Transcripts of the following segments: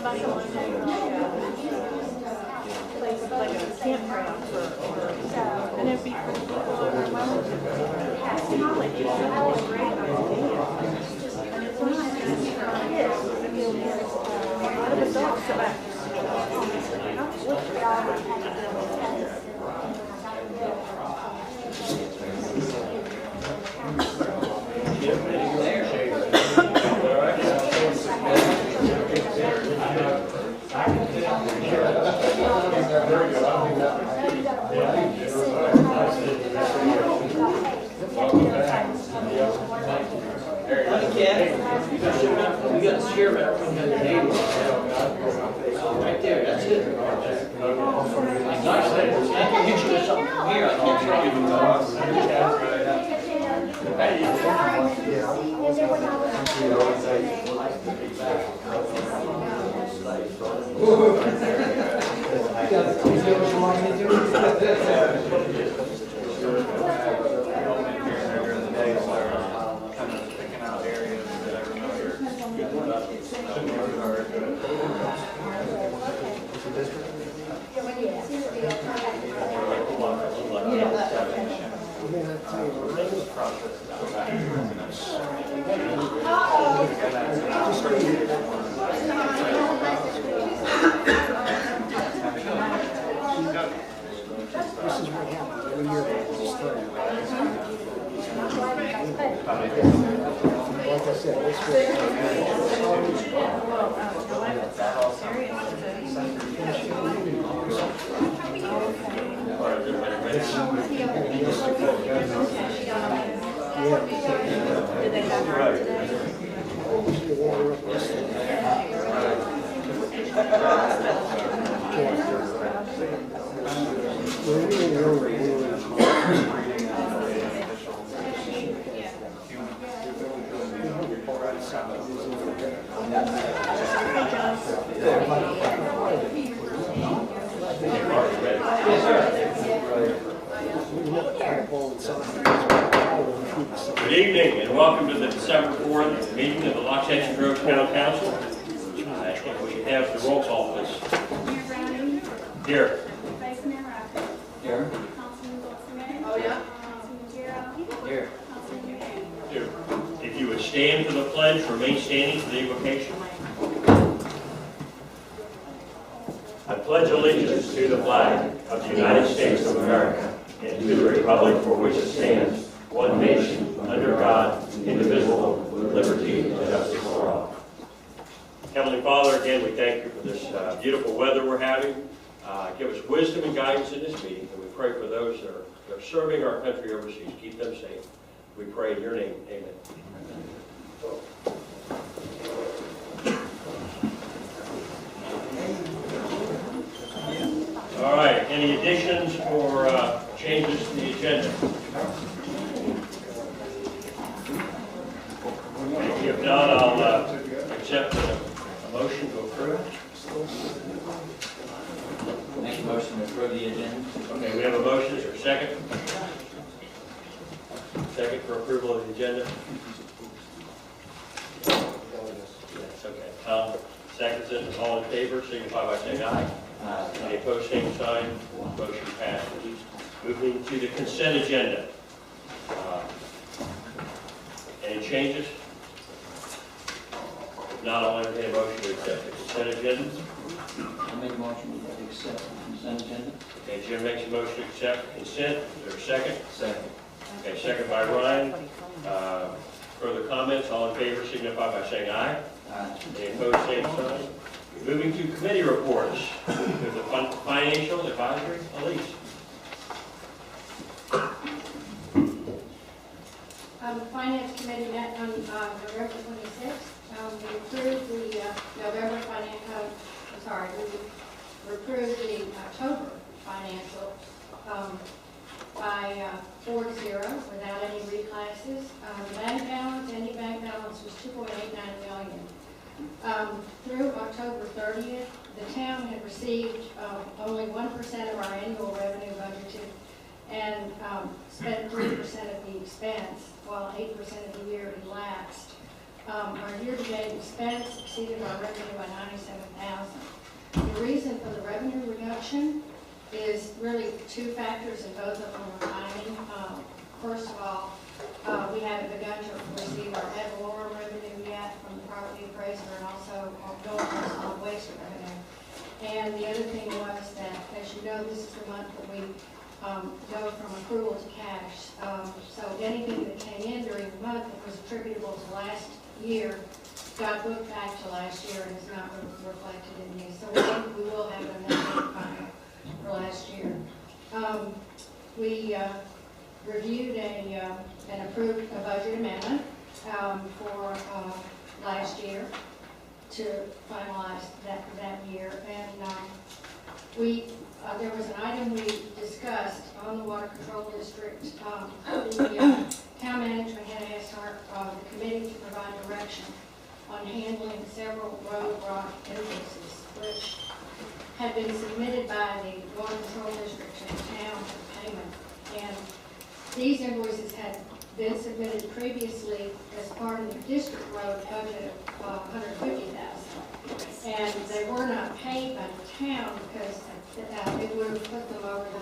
somebody wants to like a campground for, and it'd be for people who are college. It's a great idea. And it's not just for kids. A lot of adults about You got a share map from the table. Right there, that's it. Nice thing. I can get you something here. I'll try you. This is what happens every year. Like I said, this Good evening and welcome to the December 4th meeting of the Loch Ashen Grove Town Council. And we have the roll call, please. Here. Vice Mayor Rafford. Here. Councilman Wilson. Oh, yeah? Councilman Jarrell. Here. Councilman McCain. Here. If you would stand for the pledge, remain standing for the invocation. I pledge allegiance to the flag of the United States of America and to the republic for which it stands, one nation, under God, indivisible, with liberty and justice for all. Heavenly Father, again, we thank you for this beautiful weather we're having. Give us wisdom and guidance in this meeting, and we pray for those that are serving our country overseas. Keep them safe. We pray in your name. Amen. All right, any additions or changes to the agenda? If not, I'll accept a motion to approve. Make a motion to approve the agenda. Okay, we have a motion. Is there a second? Second for approval of the agenda? Yes, okay. Tom seconds it. All in favor, signify by saying aye. Any opposed, same sign. Motion passes. Moving to the consent agenda. Any changes? If not, I'll entertain a motion to accept the consent agenda. I'll make a motion to accept the consent agenda. Okay, Jim makes a motion to accept the consent. Is there a second? Second. Okay, second by Ryan. Further comments? All in favor signify by saying aye. Any opposed, same sign. Moving to committee reports. There's a financial advisory. Elise. The Finance Committee met on November 26th. We approved the November financial, we approved the October financial by 4-0 without any reclasses. The bank balance, ending bank balance was $2.89 million. Through October 30th, the town had received only 1% of our annual revenue budgeted and spent 3% of the expense, while 8% of the year elapsed. Our year-to-date expense exceeded our revenue by $97,000. reduction is really two factors, and both of them are timing. First of all, we haven't begun to receive our ad valorem revenue yet from the property appraiser, and also our waste revenue. And the other thing was that, as you know, this is the month that we go from accrual to cash. So anything that came in during the month that was attributable to last year got booked back to last year and is not reflected in these. So we will have a negative final for last year. We reviewed and approved a budget amendment for last year to finalize that year. And there was an item we discussed on the water control district. The town management had asked the committee to provide direction on handling several road rock invoices, which had been submitted by the water control district to the town for payment. And these invoices had been submitted previously as part of the district road budget of $150,000. And they were not paid by the town because it would have put them over the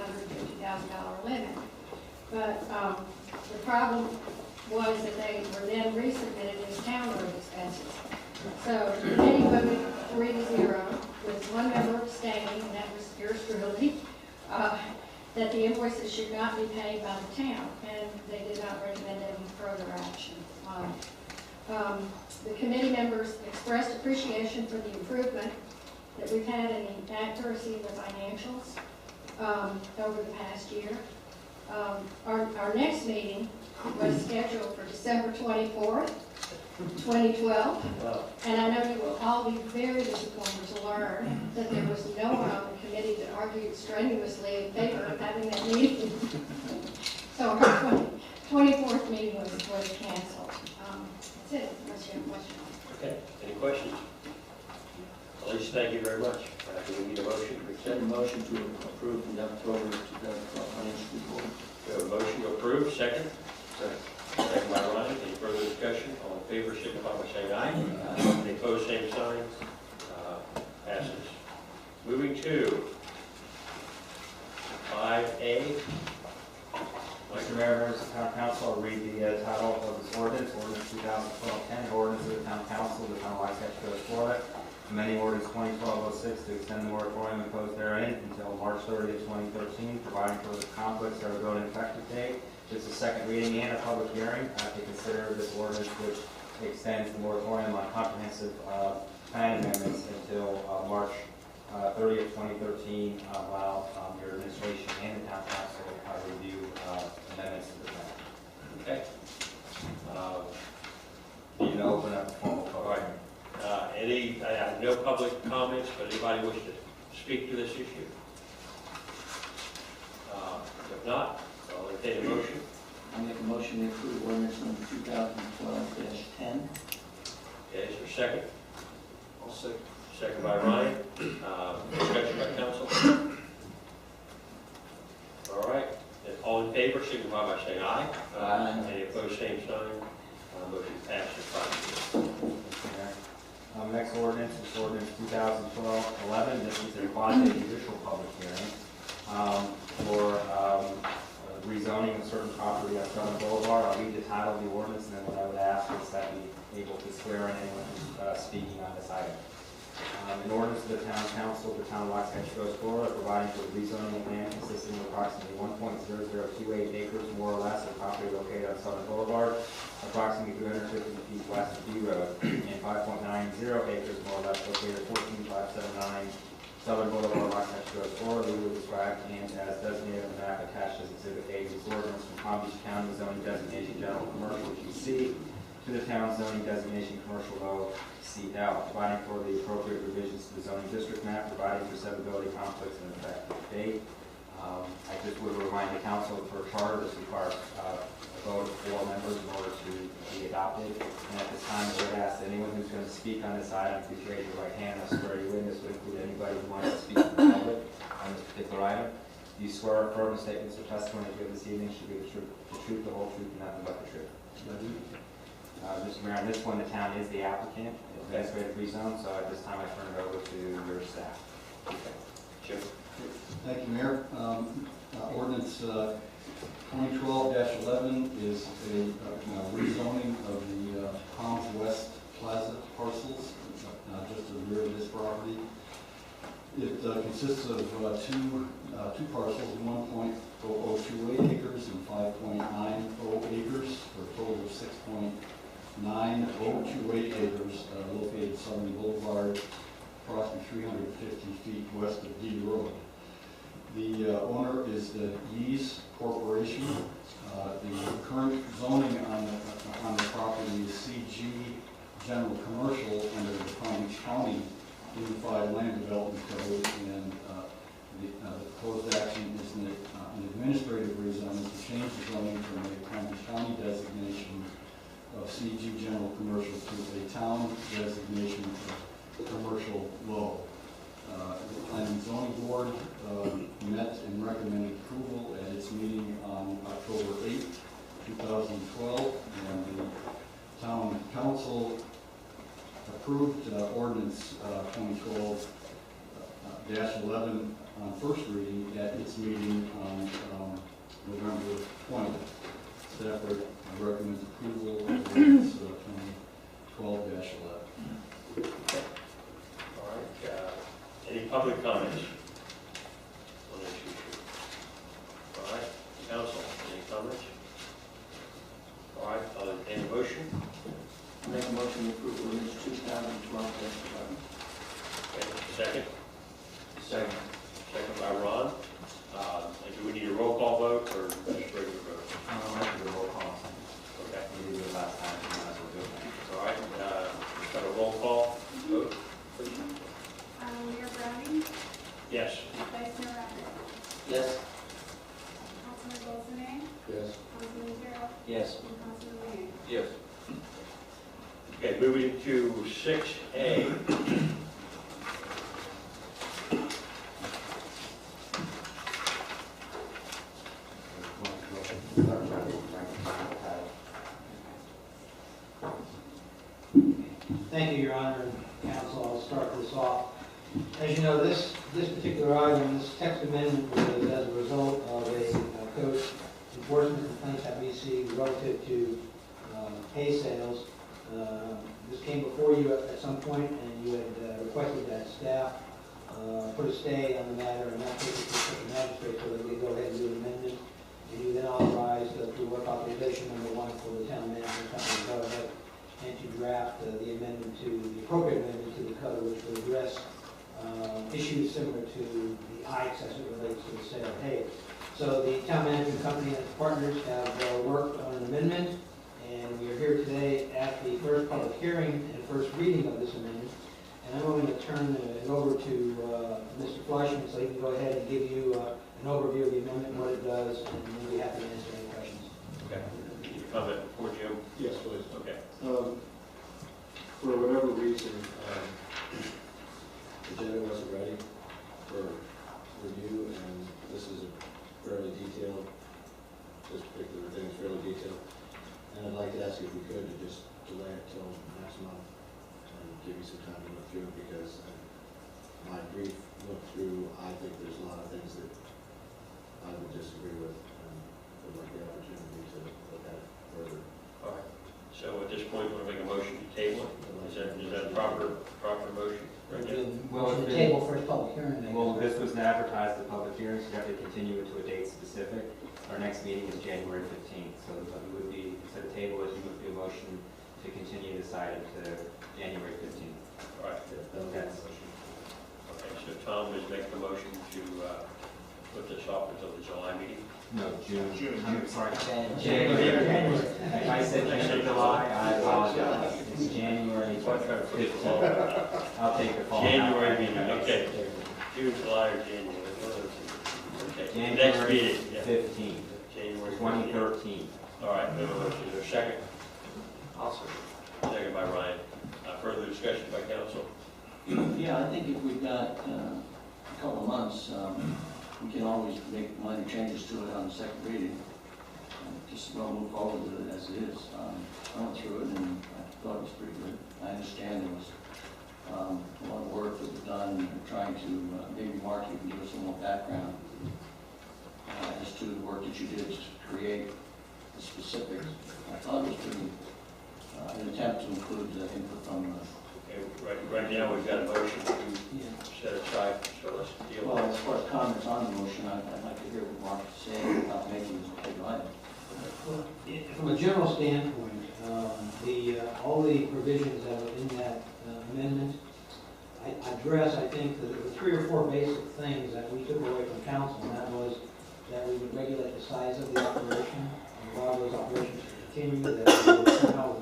$150,000 limit. But the problem was that they were then resubmitted as town road expenses. So the committee voted 3-0 with one member abstaining, and that was yours truly, that the invoices should not be paid by the town, and they did not recommend any further action on it. The committee members expressed appreciation for the improvement that we've had in the accuracy of the financials over the past year. Our next meeting was scheduled for December 24th, 2012, and I know you will all be very disappointed to learn that there was no one on the committee that argued strenuously in favor of having that meeting. So our 24th meeting was canceled. That's it, unless you have questions. Okay, any questions? Elise, thank you very much. Do we need a motion to accept? Send a motion to approve the October 2012 financial report. We have a motion to approve, second. Second by Ryan. Any further discussion? All in favor, signify by saying aye. Any opposed, same sign. Passes. Moving to 5A. Mr. Mayor, members of the Town Council, I'll read the title of this ordinance, ordinance 2012-10, ordinance of the Town Council of the Town of Waxahachie Coast, Florida, amending ordinance 2012-06 to extend the moratorium imposed therein until March 30th, 2013, providing for the conflicts that are going effective date. This is a second reading and a public hearing to consider this ordinance, which extends the moratorium on comprehensive plan amendments until March 30th, 2013, while your administration and the Town Council review amendments to the plan. Okay. Need to open up a formal public hearing. I have no public comments, but anybody wish to speak to this issue? If not, I'll entertain a motion. I make a motion to approve ordinance number 2012-10. Okay, is there a second? I'll second. Second by Ryan. Discussion by council. All right. All in favor, signify by saying aye. Aye. Any opposed, same sign. Motion passes 5-0. Next ordinance is ordinance 2012-11. This is a quasi-judicial public hearing for rezoning a certain property on Southern Boulevard. I'll read the title of the ordinance, and then what I would ask is that we able to swear in anyone who's speaking on this item. An ordinance of the Town Council of the Town of Waxahachie Coast, Florida, providing for rezoning of land consisting of approximately 1.0028 acres, more or less, of property located on Southern Boulevard, approximately 350 feet west of B Road, and 5.90 acres, more or less, located at 14579 Southern Boulevard, Waxahachie Coast, Florida, legally described and as designated on the map attached as Exhibit A to this ordinance from Palm Beach County zoning designation general commercial QC to the town zoning designation commercial low CL, providing for the appropriate revisions to the zoning district map, providing for severability conflicts and effective date. I just would remind the council for a charter, this requires a vote of 4 members in order to be adopted. And at this time, I would ask that anyone who's going to speak on this item, please raise your right hand. I swear you in. This would include anybody who wants to speak to the public on this particular item. Do you swear or affirm the statements or testimony you give this evening should be the truth, the whole truth, and nothing but the truth? Mr. Mayor, on this one, the town is the applicant, administrative rezone, so at this time I turn it over to your staff. Okay. Jim? Thank you, Mayor. Ordinance 2012-11 is a rezoning of the Palms West Plaza parcels, just to the rear of this property. It consists of two parcels, 1.0028 acres and 5.90 acres, for a total of 6.9028 acres, located Sudley Boulevard, approximately 350 feet west of D Road. The owner is the Yees Corporation. The current zoning on the property is CG General Commercial under the Palm Beach County Unified Land Development Code, and the proposed action is an administrative rezoning to change the zoning from a Palm Beach County designation of CG General Commercial to a town designation of commercial low. The Planning and Zoning Board met and recommended approval at its meeting on October 8, 2012, and the Town Council approved ordinance 2012-11 on first reading at its meeting on November 20th. Staff recommends approval of ordinance 2012-11. All right, any public comments on this issue? All right, council, any comments? All right, I'll entertain a motion. Make a motion to approve ordinance 2012-11. Okay, second? Second. Second by Ron. And do we need a roll call vote or just regular vote? Let's do a roll call. Okay, We did it last time, so we might as well do it. all right, got a roll call vote, please? Mayor Browning, Yes. Vice Mayor Rabbit, Yes. Councilman Bolsonaro, Yes. Councilman Carroll, Yes. and Councilman Leeang. Yes. Okay, moving to 6A. Thank you, Your Honor and Council. I'll start this off. As you know, this particular item, this text amendment was as a result of a code enforcement complaint that we received relative to hay sales. This came before you at some point, and you had requested that staff put a stay on the matter and not take it to the magistrate so that we go ahead and do an amendment. And you then authorized through work authorization number 1 for the town management company to go ahead and to draft the amendment to, the appropriate amendment to the code, which will address issues similar to the IX as it relates to the sale of hay. So the town management company and its partners have worked on an amendment, and we are here today at the first public hearing and first reading of this amendment. And I'm going to turn it over to Mr. Fleischman so he can go ahead and give you an overview of the amendment, what it does, and we'll be happy to answer any questions. Okay. Comment before Jim? Yes, please. Okay. For whatever reason, the agenda wasn't ready for review, and this is a fairly detailed, this particular thing is fairly detailed. And I'd like to ask if we could to just delay it till next month and give you some time to look through it, because my brief look through, I think there's a lot of things that I would disagree with, and would like the opportunity to look at it further. All right. So at this point, we'll make a motion to table it. Is that a proper motion? Right now? Well, Motion to it's been- table first public hearing. Well, this was advertised the public hearing, so you have to continue it to a date specific. Our next meeting is January 15th, so it would be, instead of table it, you would do a motion to continue this item to January 15th. All right. That's Okay, so Tom is making the motion to put this off until the July meeting. no, June. I'm sorry. January. If I said June or July, I apologize. It's January 15th. I'll take the fall. January meeting, okay. June, July, or January, one of those two. Okay, next January meeting, yeah. 15th, January 2013. All right, we have a motion. Is there a second? Also. Second by Ryan. Further discussion by council? Yeah, I think if we've got a couple of months, we can always make minor changes to it on the second reading. Just well move forward with it as it is. I went through it and I thought it was pretty good. I understand there was a lot of work that was done trying to, maybe Mark, you can give us a little more background as to the work that you did to create the specifics. I thought it was pretty, an attempt to include the input from Okay, right now, we've got a motion to set aside, so let's deal well, with as far as comments on the motion, I'd like to hear what Mark is saying about making this a big item. Well, from a general standpoint, all the provisions that are in that amendment, I address, I think, the 3 or 4 basic things that we took away from council, and that was that we would regulate the size of the operation, and allow those operations to continue, that we would somehow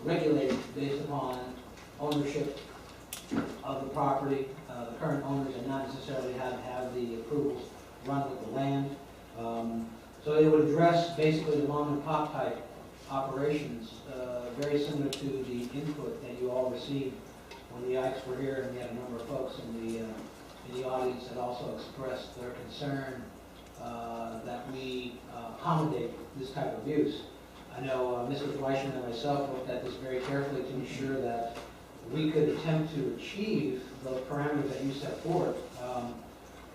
regulate it based upon ownership of the property, the current owners, and not necessarily have the approvals run with the land. So it would address basically the mom and pop type operations, very similar to the input that you all received when the Ikes were here, and we had a number of folks in the audience that also expressed their concern that we accommodate this type of use. I know Mr. Fleischman and myself looked at this very carefully to ensure that we could attempt to achieve those parameters that you set forth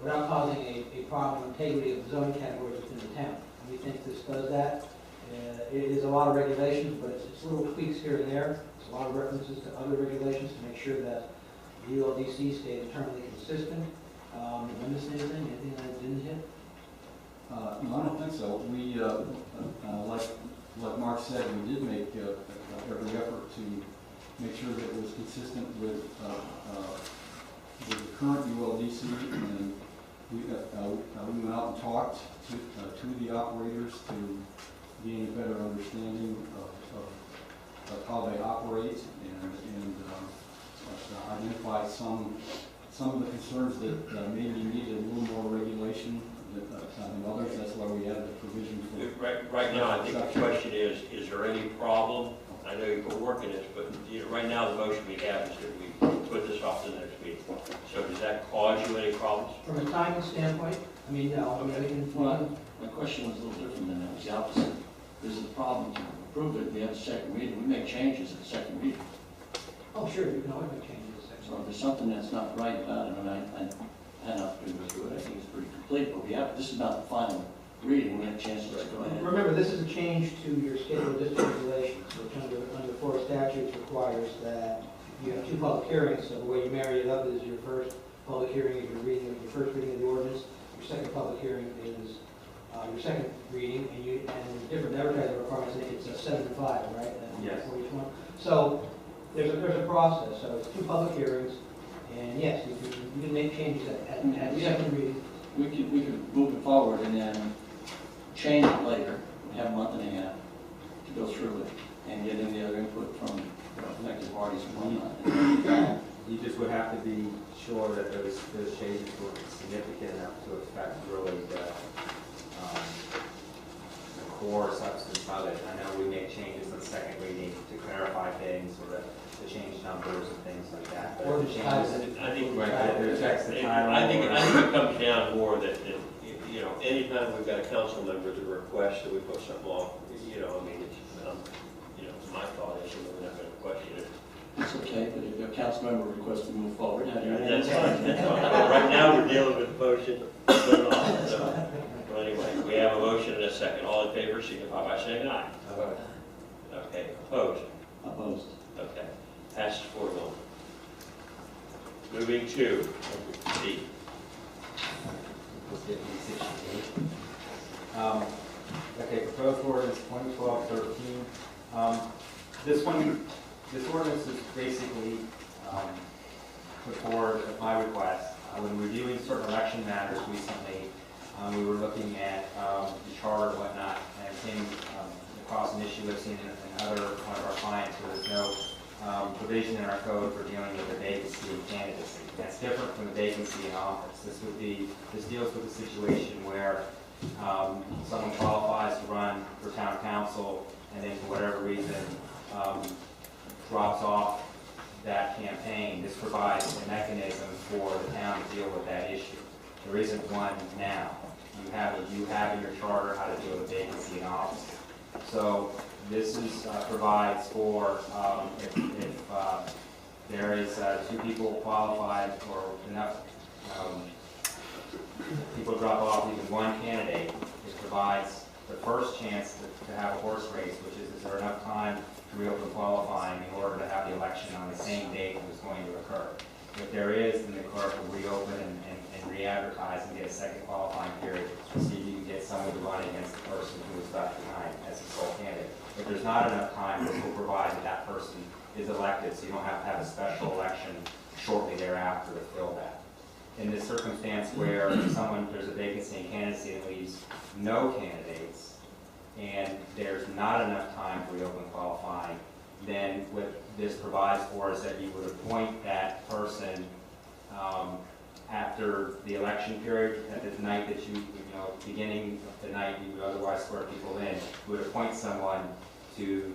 without causing a problem with integrity of the zoning categories within the town. And we think this does that. It is a lot of regulations, but it's little tweaks here and there. It's a lot of references to other regulations to make sure that the ULDC stay internally consistent. Am I missing anything? Anything that I didn't hit? No, I don't think so. We, like Mark said, we did make every effort to make sure that it was consistent with the current ULDC, and we went out and talked to the operators to gain a better understanding of how they operate and identify some of the concerns that maybe needed a little more regulation than others. That's why we added the provision for. Right now, I think the question is there any problem? I know you've been working this, but right now the motion we have is that we put this off to the next meeting. So does that cause you any problems? From a timing standpoint, I mean, no. Okay. We can, Well, my question was a little different than that. It was the opposite. This is the problem to approve it. We have a second reading. We make changes at the second reading. oh, sure, you can always make changes. So if there's something that's not right about it, and I had an opportunity to do it, I think it's pretty complete, but this is not the final reading. We have a chance to go ahead. Remember, this is a change to your scheduled district regulations, which under Florida statutes requires that you have 2 public hearings. So the way you marry it up is your first public hearing is your first reading of the ordinance. Your second public hearing is your second reading, and different advertising requirements. I think it's 7 to 5, right? Yes. For each one. So there's a process. So it's 2 public hearings, and yes, you can make changes at the second reading. We could move it forward and then change it later. We have a month and a half to go through it and get in the other input from affected parties and whatnot. You just would have to be sure that those changes were significant enough to affect really the core substance of it. I know we make changes in the second reading to clarify things or to change numbers and things like that. But Or the the changes, title. I think right, it affects the title. I think it comes down more that, anytime we've got a council member that requests that we put something on, I mean, it's, my thought is that we're not going to question it. It's okay, but if a council member requests to move forward, how do you? That's fine. Right now, we're dealing with the motion. So anyway, we have a motion and a second. All in favor, signify by saying aye. Okay, opposed? Opposed. Okay, passes 4-1. Moving to D. Okay, proposed ordinance 2012-13. This ordinance is basically put forward at my request. When reviewing certain election matters recently, we were looking at the charter and whatnot, and came across an issue I've seen in one of our clients where there's no provision in our code for dealing with a vacancy and candidacy. That's different from a vacancy in office. This deals with a situation where someone qualifies to run for town council and then for whatever reason drops off that campaign. This provides a mechanism for the town to deal with that issue. There isn't one now. You have in your charter how to deal with vacancy in office. So this provides for if there is 2 people qualified or enough people drop off even 1 candidate, it provides the first chance to have a horse race, which is there enough time to reopen qualifying in order to have the election on the same date it was going to occur. If there is, then the clerk will reopen and re-advertise and get a second qualifying period to see if you can get someone to run against the person who was left behind as the sole candidate. If there's not enough time, this will provide that that person is elected, so you don't have to have a special election shortly thereafter to fill that. In this circumstance where there's a vacancy in candidacy and leaves no candidates, and there's not enough time to reopen qualifying, then what this provides for is that you would appoint that person after the election period, at the night that beginning of the night you would otherwise swear people in, you would appoint someone to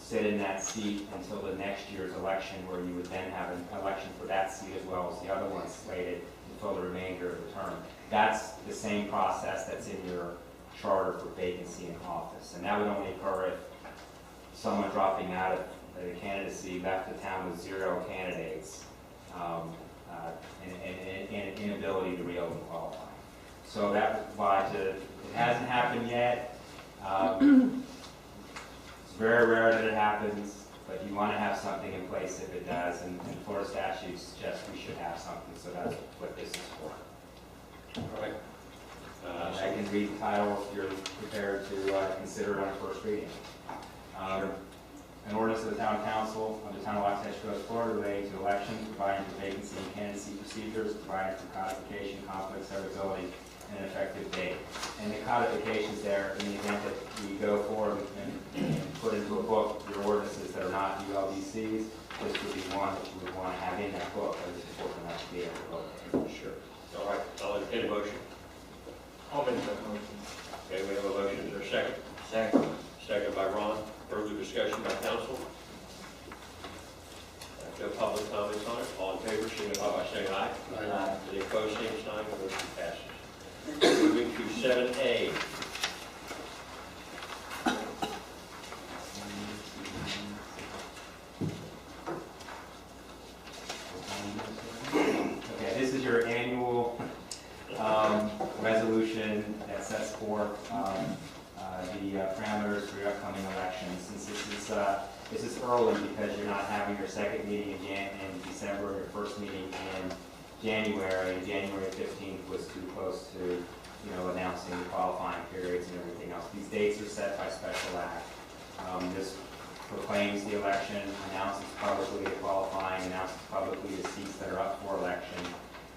sit in that seat until the next year's election, where you would then have an election for that seat as well as the other one slated until the remainder of the term. That's the same process that's in your charter for vacancy in office. And that would only occur if someone dropping out of the candidacy left the town with 0 candidates and an inability to reopen qualifying. So that provides it hasn't happened yet. It's very rare that it happens, but you want to have something in place if it does, and Florida statutes suggest we should have something, so that's what this is for. All right. I can read the title if you're prepared to consider it on first reading. An ordinance of the Town Council of the Town of Waxahachie Coast, Florida, relating to elections, providing for vacancy and candidacy procedures, providing for codification, conflict, severability, and an effective date. And the codifications there, in the event that you go forward and put into a book your ordinances that are not ULDCs, this would be one that you would want to have in that book, or this is important enough to be able to vote. Sure. All right, I'll entertain a motion. I'll make that motion. Okay, we have a motion. Is there a second? Second. Second by Ron. Further discussion by council? No public comments on it. All in favor, signify by saying aye. Aye. Any opposed, same sign. The motion passes. Moving to 7A. Okay, this is your annual resolution that sets forth the parameters for your upcoming elections. Since this is early because you're not having your second meeting in December, your first meeting in January, and January 15th was too close to announcing the qualifying periods and everything else. These dates are set by special act. This proclaims the election, announces publicly the qualifying, announces publicly the seats that are up for election,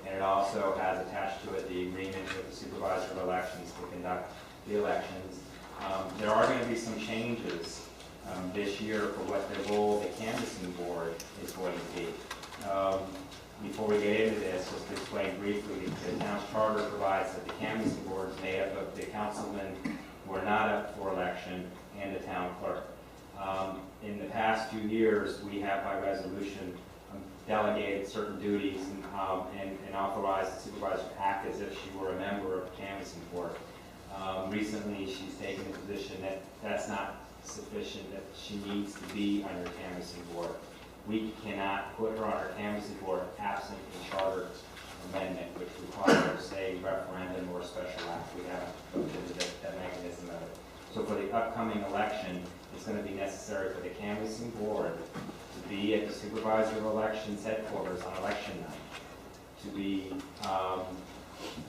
and it also has attached to it the agreement with the supervisor of elections to conduct the elections. There are going to be some changes this year for what the role of the canvassing board is going to be. Before we get into this, just to explain briefly, the town's charter provides that the canvassing board is made up of the councilmen who are not up for election and the town clerk. In the past few years, we have by resolution delegated certain duties and authorized the supervisor to act as if she were a member of the canvassing board. Recently, she's taken the position that that's not sufficient, that she needs to be on your canvassing board. We cannot put her on our canvassing board absent a charter amendment, which requires a referendum or a special act. We haven't looked into that mechanism of it. So for the upcoming election, it's going to be necessary for the canvassing board to be at the supervisor of elections headquarters on election night, to be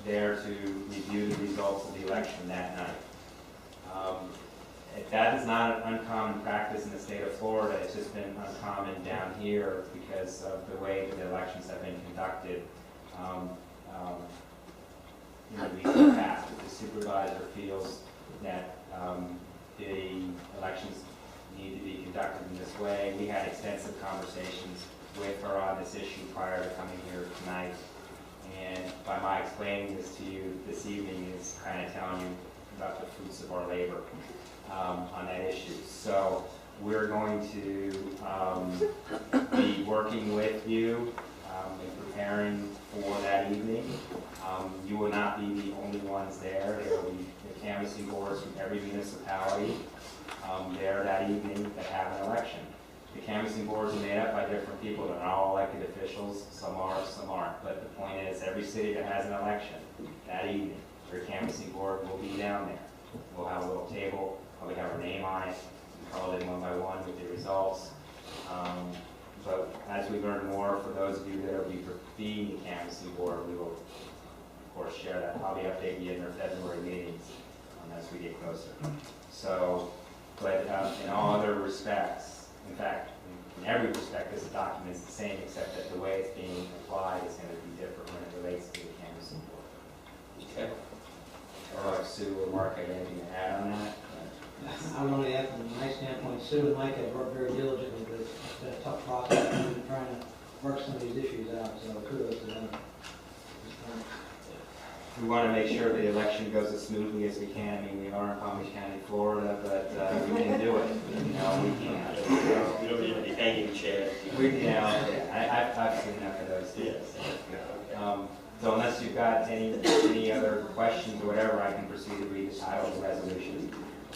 there to review the results of the election that night. That is not an uncommon practice in the state of Florida. It's just been uncommon down here because of the way that the elections have been conducted in the recent past. If the supervisor feels that the elections need to be conducted in this way, we had extensive conversations with her on this issue prior to coming here tonight. And by my explaining this to you this evening is kind of telling you about the fruits of our labor on that issue. So we're going to be working with you in preparing for that evening. You will not be the only ones there. There will be the canvassing boards from every municipality there that evening that have an election. The canvassing boards are made up by different people. They're not all elected officials. Some are, some aren't. But the point is, every city that has an election, that evening, their canvassing board will be down there. We'll have a little table, probably have our name on it, and call it in one by one with the results. But as we learn more, for those of you that will be being the canvassing board, we will, of course, share that. Probably update you in our February meetings as we get closer. So, but in all other respects, in fact, in every respect, this document is the same, except that the way it's being applied is going to be different when it relates to the canvassing board. Okay. Or Sue or Mark, have anything to add on that? I would only add from my standpoint, Sue and Mike have worked very diligently, but it's been a tough process. We've been trying to work some of these issues out, so kudos to them. We want to make sure the election goes as smoothly as we can. I mean, we are in Palm Beach County, Florida, but we can do it. You know, we can't. You don't need to be hanging Chad. I've seen enough of those things. So unless you've got any other questions or whatever, I can proceed to read the title of the resolution.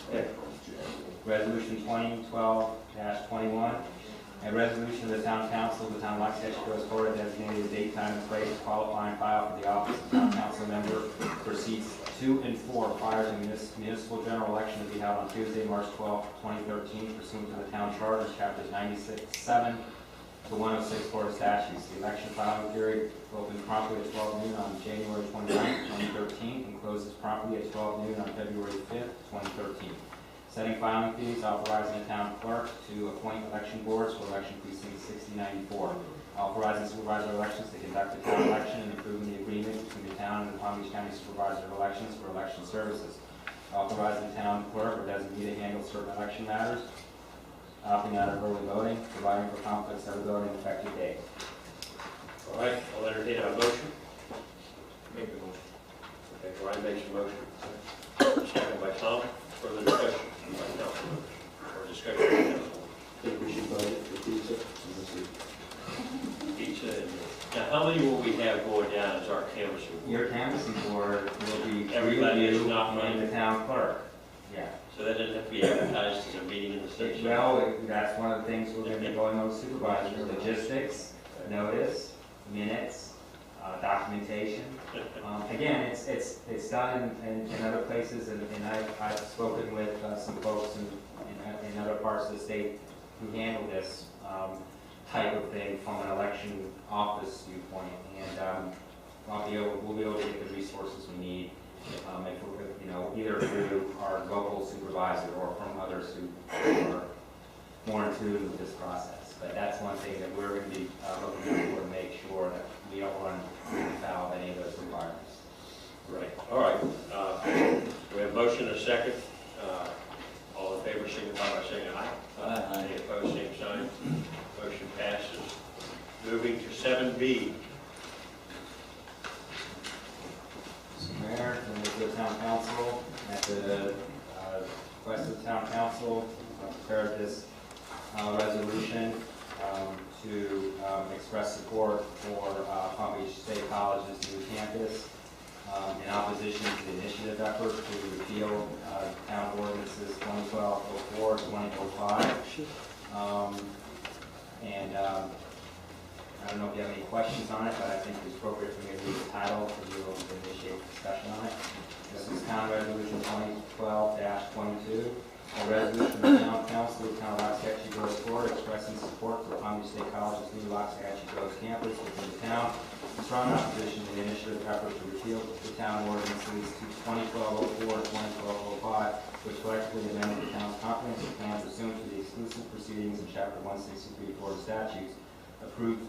Okay. Resolution 2012-21, a resolution of the Town Council of the Town of Waxahachie Grosse Pointe designating the date, time, and place to qualify and file for the office of Town Council member for seats 2 and 4 prior to the municipal general election to be held on Tuesday, March 12, 2013, pursuant to the Town Charter, Chapters 96(7) to 106 Florida statutes. The election filing period opened promptly at 12 noon on January 29, 2013, and closes promptly at 12 noon on February 5, 2013. Setting filing fees, authorizing the town clerk to appoint election boards for election precinct 6094. Authorizing supervisor elections to conduct a town election and approving the agreement between the town and the Palm Beach County Supervisor of Elections for election services. Authorizing the town clerk or designee to handle certain election matters. Opting out of early voting, providing for conflicts of voting effective date. All right, I'll entertain a motion. Make the motion. Okay, Brian makes a motion. Second by Tom. Further discussion by council members or discussion by council. I think we should budget for pizza. Pizza. Now, how many will we have going down as our canvassing board? Your canvassing board will be Everybody is you not and the town clerk. Yeah. So that doesn't have to be advertised as a meeting in the city? Well, that's one of the things we're going to be going over supervisors, logistics, notice, minutes, documentation. Again, it's done in other places, and I've spoken with some folks in other parts of the state who handle this type of thing from an election office viewpoint, and we'll be able to get the resources we need. If we're, either through our local supervisor or from others who are more in tune with this process. But that's one thing that we're going to be looking for to make sure that we don't run afoul of any of those requirements. Right. All right. We have a motion and a second. All in favor, signify by saying aye. Aye. Any opposed, same sign. Motion passes. Moving to 7B. Mr. Mayor, members of the Town Council, at the request of the Town Council, I prepared this resolution to express support for Palm Beach State College's new campus in opposition to the initiative effort to repeal Town Ordinances 2012-04 to 2005. I don't know if you have any questions on it, but I think it's appropriate for me to read the title for you to initiate discussion on it. This is Town Resolution 2012-22, a resolution of the Town Council of the Town of Waxahachie Grosse Pointe expressing support for Palm Beach State College's new Waxahachie Grosse campus within the town. Strong opposition to the initiative effort to repeal the Town Ordinances 2012-04 and 2012-05, which collectively amended the town's comprehensive plan pursuant to the exclusive proceedings in Chapter 163 Florida statutes, approved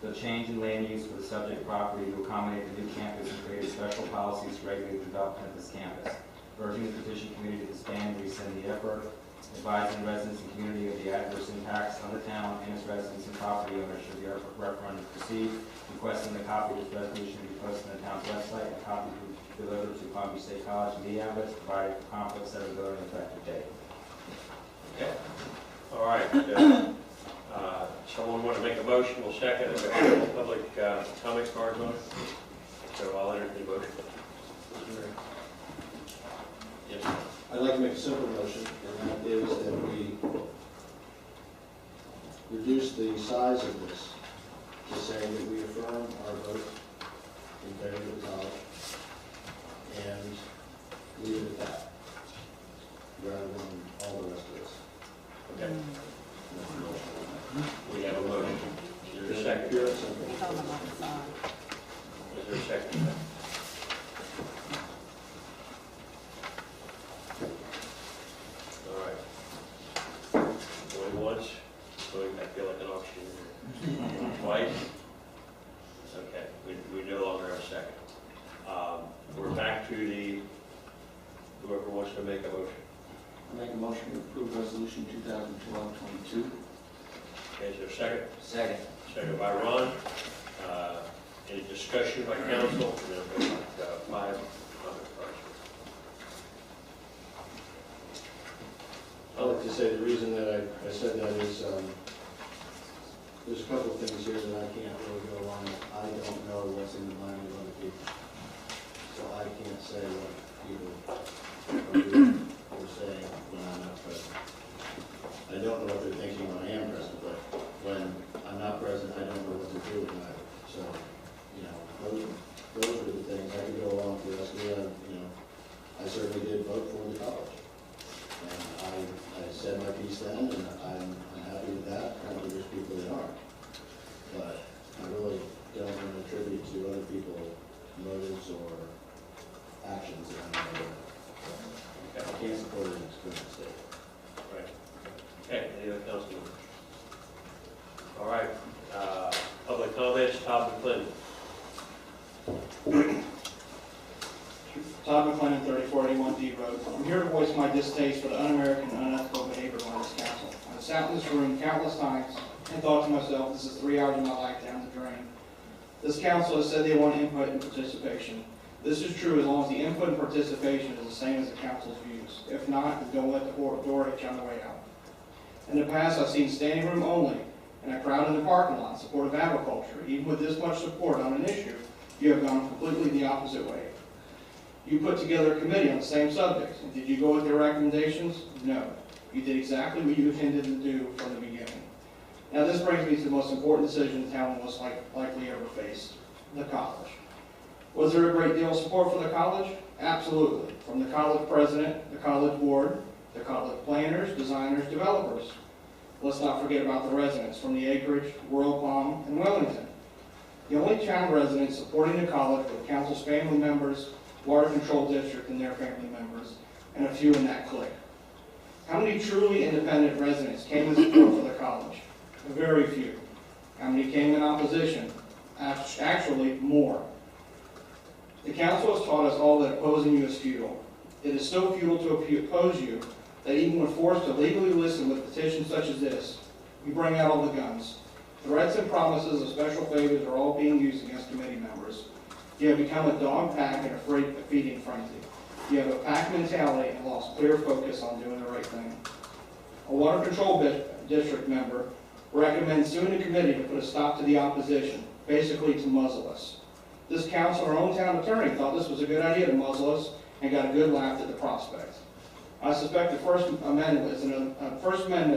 the change in land use for the subject property to accommodate the new campus and created special policies to regulate the development of this campus. Urging the petition committee to disband and rescind the effort, advising residents and community of the adverse impacts on the town and its residents and property owners should the referendum proceed, requesting a copy of this resolution to be posted on the town's website and a copy to be delivered to Palm Beach State College media outlets, provided for conflicts that are voting effective date. Okay. All right. Someone want to make a motion? We'll second it. Public comments cards on it. So I'll entertain the motion. Yes. I'd like to make a simple motion, and that is that we reduce the size of this to say that we affirm our vote in favor of the college and leave it at that, rather than all the rest of this. Okay. We have a motion. Is there a second? Pure and simple. Is there a second? All right. Going once, going, I feel like an auction. Twice? Okay, we no longer have a second. We're back to the, whoever wants to make a motion. I make a motion to approve resolution 2012-22. Okay, is there a second? Second. Second by Ron. Any discussion by council? And then we'll go back, 5 comments. I'd like to say the reason that I said that is, there's a couple of things here that I can't really go along with. I don't know what's in the mind of other people. So I can't say what people are doing or saying when I'm not present. I don't know what they're thinking when I am present, but when I'm not present, I don't know what they're doing either. So, you know, those are the things. I could go along with the rest of it. You know, I certainly did vote for the college. And I said my piece then, and I'm happy with that. Apparently there's people that aren't. But I really don't want to attribute to other people motives or actions that I'm not aware of. I can't support it in its current state. Right. Okay, any other council members? All right, public comments, Todd McClendon. Todd McClendon, 3481 D Road. I'm here to voice my distaste for the un-American and unethical behavior by this council. I've sat in this room countless times and thought to myself, this is 3 hours of my life down the drain. This council has said they want input and participation. This is true as long as the input and participation is the same as the council's views. If not, then don't let the door hit you on the way out. In the past, I've seen standing room only and a crowd in the parking lot support of agriculture. Even with this much support on an issue, you have gone completely the opposite way. You put together a committee on the same subject, and did you go with their recommendations? No. You did exactly what you intended to do from the beginning. Now this brings me to the most important decision the town will most likely ever face, the college. Was there a great deal of support for the college? Absolutely. From the college president, the college board, the college planners, designers, developers. Let's not forget about the residents from the Acreage, World Palm, and Wellington. The only town residents supporting the college were the council's family members, Water Control District and their family members, and a few in that clique. How many truly independent residents came in support for the college? Very few. How many came in opposition? Actually, more. The council has taught us all that opposing you is futile. It is so futile to oppose you that even when forced to legally listen with petitions such as this, you bring out all the guns. Threats and promises of special favors are all being used against committee members. You have become a dog pack in a feeding frenzy. You have a pack mentality and lost clear focus on doing the right thing. A Water Control District member recommends suing the committee to put a stop to the opposition, basically to muzzle us. This council, our own town attorney, thought this was a good idea to muzzle us and got a good laugh at the prospect. I suspect the First Amendment is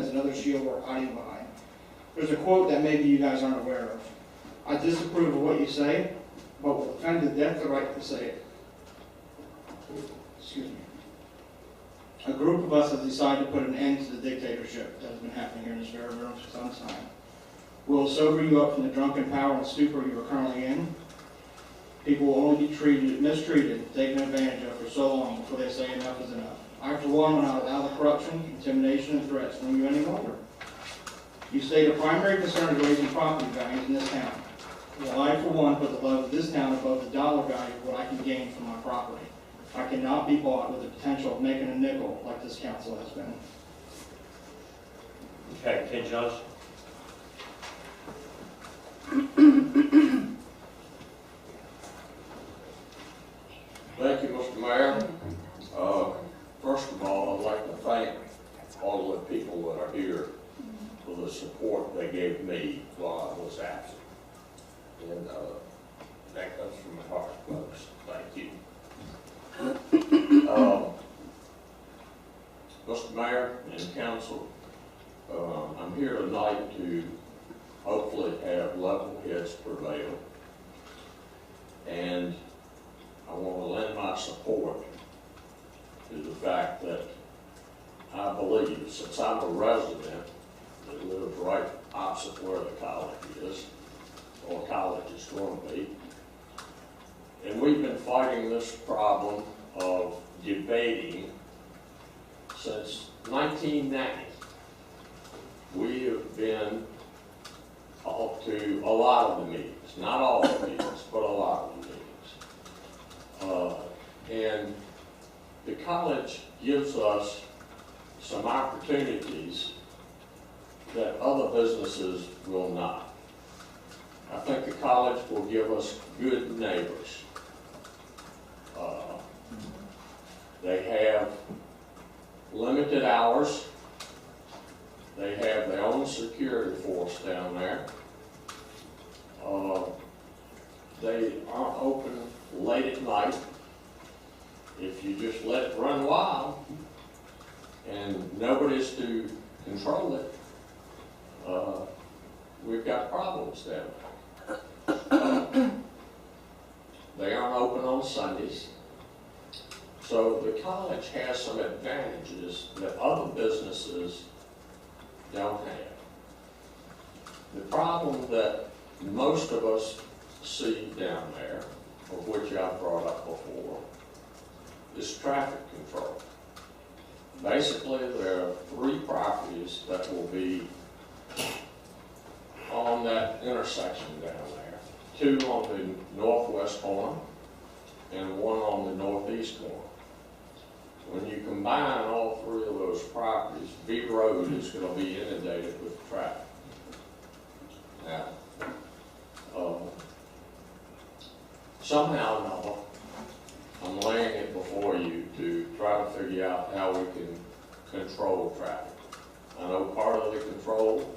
another shield we're hiding behind. There's a quote that maybe you guys aren't aware of. I disapprove of what you say, but will defend to death the right to say it. Excuse me. A group of us has decided to put an end to the dictatorship that has been happening here in this very room for some time. We'll sober you up from the drunken power and stupor you are currently in. People will only be mistreated, taken advantage of for so long before they say enough is enough. I, for one, will not allow the corruption, intimidation, and threats from you any longer. You state a primary concern is raising property values in this town. Well, I, for one, put the love of this town above the dollar value of what I can gain from my property. I cannot be bought with the potential of making a nickel like this council has been. Okay, Ken Johnson. Thank you, Mr. Mayor. First of all, I'd like to thank all of the people that are here for the support they gave me while I was absent. And that comes from my heart, folks. Thank you. Mr. Mayor and Council, I'm here tonight to fact that I believe, since I'm a resident that lives right opposite where the college is, or college is going to be, and we've been fighting this problem of debating since 1990. We have been to a lot of the meetings, not all the meetings, but a lot of the meetings. And the college gives us some opportunities that other businesses will not. I think the college will give us good neighbors. They have limited hours. They have their own security force down there. They aren't open late at night. If you just let it run wild and nobody's to control it, we've got problems down there. They aren't open on Sundays. So the college has some advantages that other businesses don't have. The problem that most of us see down there, of which I've brought up before, is traffic control. Basically, there are 3 properties that will be on that intersection down there. 2 on the northwest corner and 1 on the northeast corner. When you combine all 3 of those properties, B Road is going to be inundated with traffic. Now, somehow or another, I'm laying it before you to try to figure out how we can control traffic. I know part of the control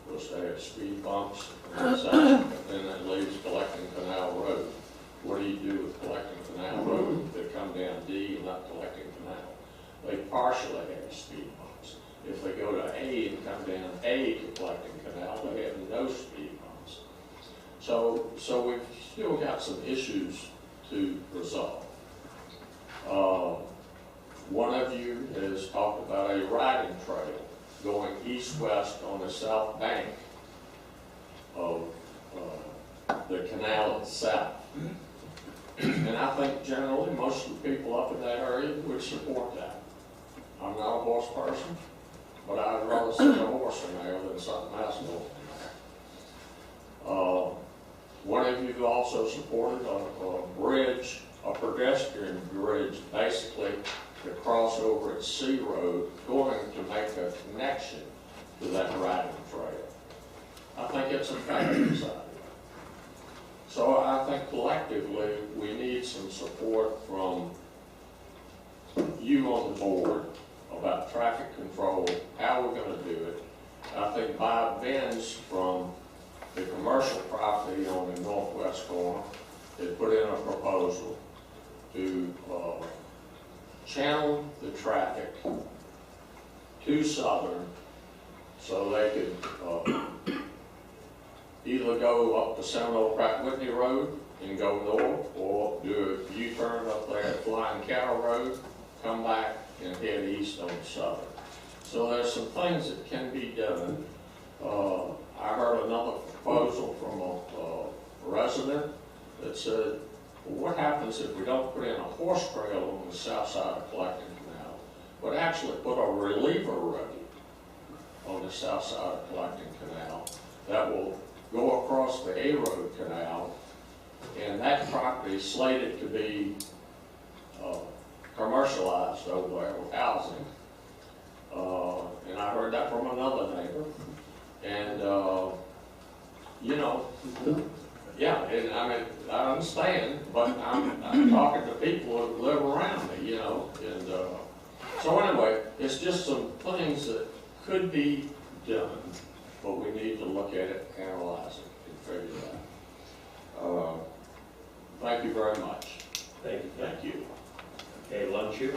was to have speed bumps in the section, but then that leaves Collecting Canal Road. What do you do with Collecting Canal Road if they come down D and not Collecting Canal? They partially have speed bumps. If they go to A and come down A to Collecting Canal, they have no speed bumps. So we've still got some issues to resolve. One of you has talked about a riding trail going east-west on the south bank of the canal itself. And I think generally most of the people up in that area would support that. I'm not a horse person, but I'd rather see a horse in there than something else going in there. One of you also supported a bridge, a pedestrian bridge, basically to cross over at C Road, going to make a connection to that riding trail. I think it's a fabulous idea. So I think collectively we need some support from you on the board about traffic control, how we're going to do it. I think Bob Benz from the commercial property on the northwest corner had put in a proposal to channel the traffic to Southern so they could either go up the Seminole Pratt Whitney Road and go north, or do a U-turn up there at Flying Cattle Road, come back and head east on Southern. So there's some things that can be done. I heard another proposal from a resident that said, well, what happens if we don't put in a horse trail on the south side of Collecting Canal, but actually put a reliever road on the south side of Collecting Canal that will go across the A Road Canal, and that property is slated to be commercialized over there with housing. And I heard that from another neighbor. And, you know, yeah, and I mean, I understand, but I'm talking to people who live around me, you know. And so anyway, it's just some things that could be done, but we need to look at it, analyze it, and figure it out. Thank you very much. Thank you. Thank you. Okay, lunch here.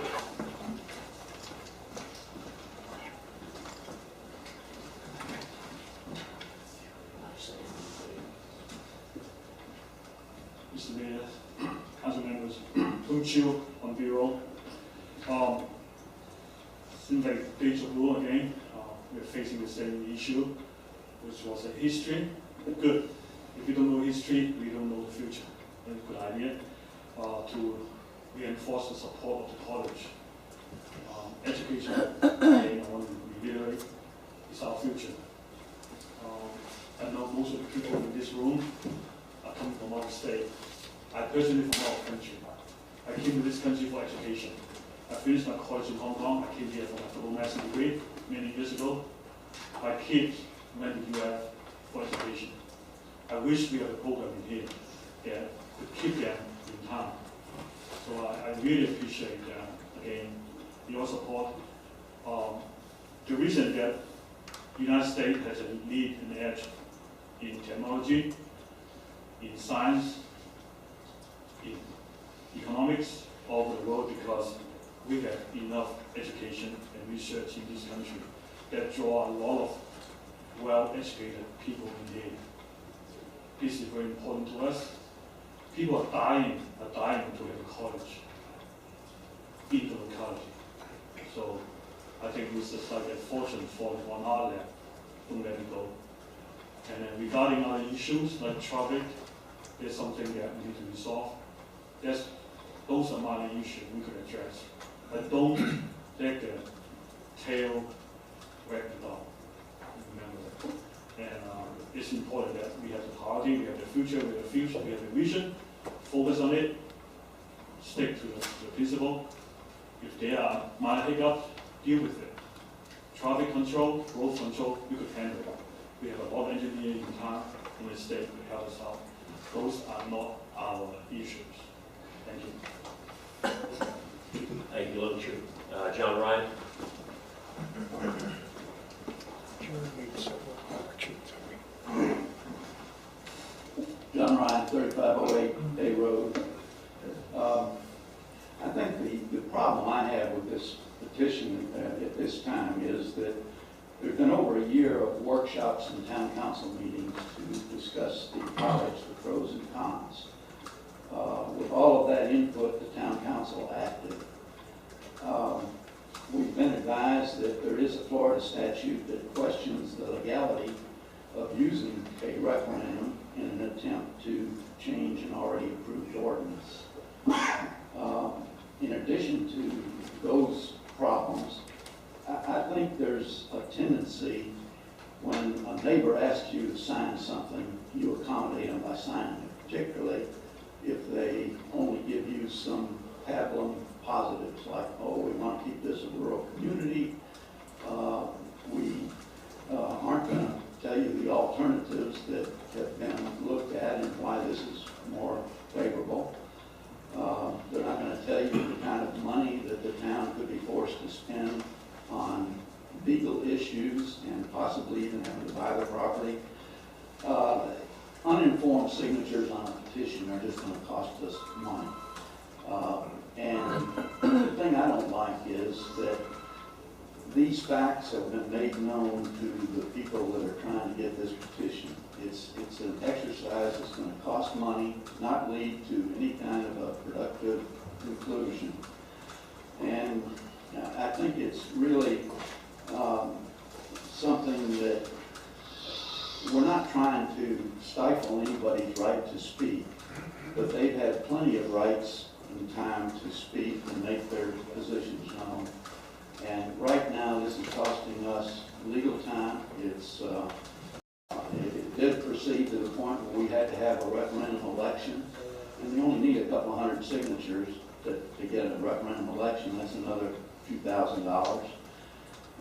Mr. Mayor, council members, Luke Chiu on B Road. seems like deja vu again. We're facing the same issue, which was a history. Good. If you don't know history, we don't know the future. That's a good idea to reinforce the support of the college. Education, again, I want to reiterate, is our future. I know most of the people in this room are coming from out of state. I personally from out of country. I came to this country for education. I finished my college in Hong Kong. I came here for my double master's degree many years ago. My kids went to US for education. I wish we had a program in here that could keep them in town. So I really appreciate, again, your support. The reason that the United States has a lead and edge in technology, in science, in economics all over the world because we have enough education and research in this country that draw a lot of well-educated people in here. This is very important to us. People are dying to have a college in the locality. So I think this is like a fortune falling on our lap. Don't let it go. And then regarding other issues like traffic, there's something that we need to resolve. Those are minor issues we could address. But don't let the tail wag the dog. Remember that. And it's important that we have the priority, we have the future, we have the vision, focus on it, stick to the principle. If there are minor hiccups, deal with it. Traffic control, growth control, we could handle it. We have a lot of engineers in town in the state to help us out. Those are not our issues. Thank you. Thank you, Little Chu. John Ryan. John Ryan, 3508 A Road. I think the problem I have with this petition at this time is that there's been over a year of workshops and town council meetings to discuss the college, the pros and cons. With all of that input, the town council acted. We've been advised that there is a Florida statute that questions the legality of using a referendum in an attempt to change an already approved ordinance. In addition to those problems, I think there's a tendency when a neighbor asks you to sign something, you accommodate them by signing it, particularly if they only give you some pablum positives like, oh, we want to keep this a rural community. We aren't going to tell you the alternatives that have been looked at and why this is more favorable. They're not going to tell you the kind of money that the town could be forced to spend on legal issues and possibly even having to buy the property. Uninformed signatures on a petition are just going to cost us money. And the thing I don't like is that these facts have been made known to the people that are trying to get this petition. It's an exercise that's going to cost money, not lead to any kind of a productive conclusion. And I think it's really something that we're not trying to stifle anybody's right to speak, but they've had plenty of rights and time to speak and make their positions known. And right now, this is costing us legal time. It did proceed to the point where we had to have a referendum election, and we only need a couple hundred signatures to get a referendum election. That's another few $1,000.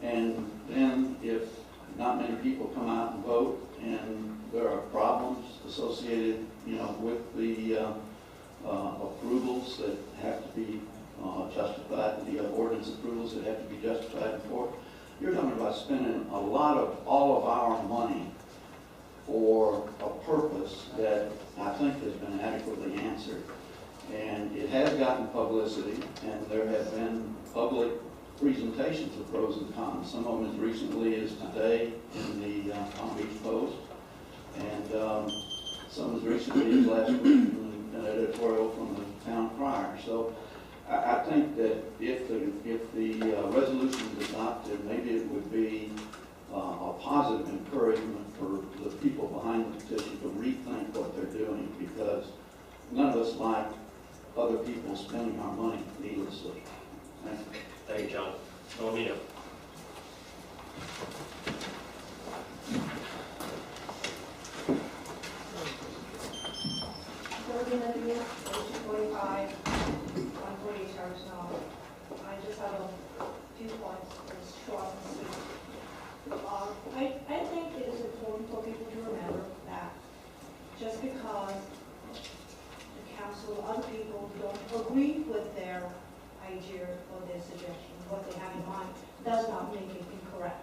And then if not many people come out and vote, and there are problems associated, with the approvals that have to be justified, the ordinance approvals that have to be justified in court, you're talking about spending all of our money for a purpose that I think has been adequately answered. And it has gotten publicity, and there have been public presentations of pros and cons. Some of them as recently as today in the Palm Beach Post, and some as recently as last week in an editorial from the Town Crier. So I think that if the resolution is adopted, maybe it would be a positive encouragement for the people behind the petition to rethink what they're doing, because none of us like other people spending our money needlessly. Thank you. Thank you, John. Romino. Building of the 245, 140 Terrace now. I just have a few points, it's short and sweet. I think it is important for people to remember that just because the council, other people don't agree with their idea or their suggestion, what they have in mind, does not make it incorrect.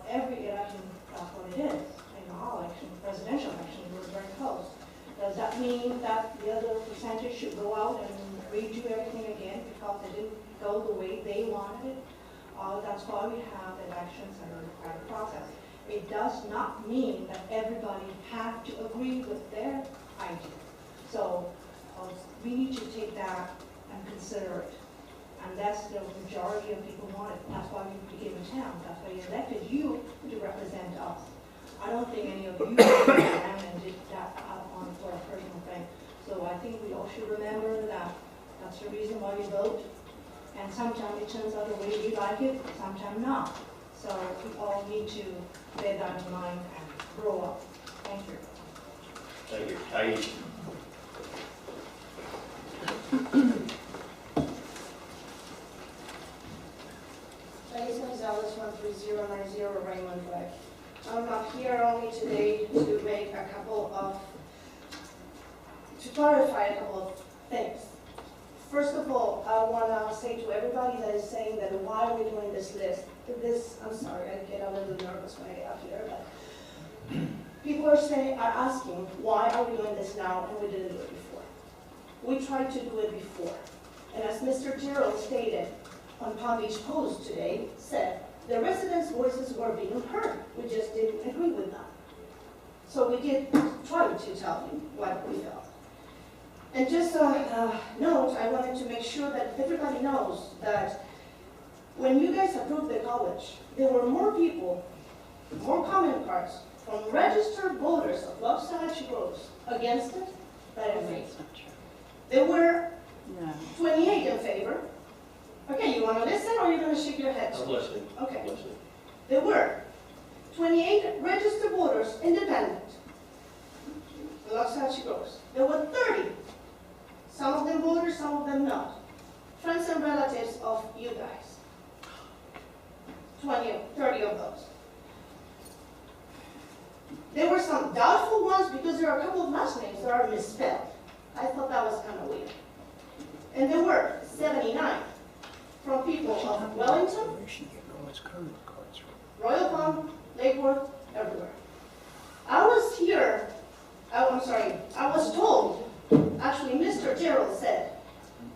Every election, that's what it is. In our election, presidential election, it was very close. Does that mean that the other percentage should go out and redo everything again because it didn't go the way they wanted it? That's why we have elections and a democratic process. It does not mean that everybody have to agree with their idea. So we need to take that and consider it. And that's the majority of people want it. That's why we became a town. That's why we elected you to represent us. I don't think any of you ran and did that out on for a personal thing. So I think we all should remember that that's the reason why we vote. And sometimes it turns out the way we like it, sometimes not. So we all need to bear that in mind and grow up. Thank you. Thank you. Thais. Thais Gonzalez, 13090 Raymond Drive. I'm here only today to make a couple of, to clarify a couple of things. First of all, I want to say to everybody that is saying that why are we doing this list? I'm sorry, I get a little nervous when I get up here, but people are asking, why are we doing this now and we didn't do it before? We tried to do it before. And as Mr. Gerald stated on Palm Beach Post today, said, the residents' voices were being heard. We just didn't agree with them. So we did try to tell you what we felt. And just a note, I wanted to make sure that everybody knows that when you guys approved the college, there were more people, more comment cards from registered voters of Waxahachie Groves against it than in favor. There were 28 in favor. Okay, you want to listen or are you going to shake your head? I'm listening. Okay. I'm listening. There were 28 registered voters independent. Waxahachie Groves. There were 30. Some of them voters, some of them not. Friends and relatives of you guys. 30 of those. There were some doubtful ones because there are a couple of last names that are misspelled. I thought that was kind of weird. And there were 79 from people of Wellington, Royal Palm, Lake Worth, everywhere. I was told, actually Mr. Gerald said,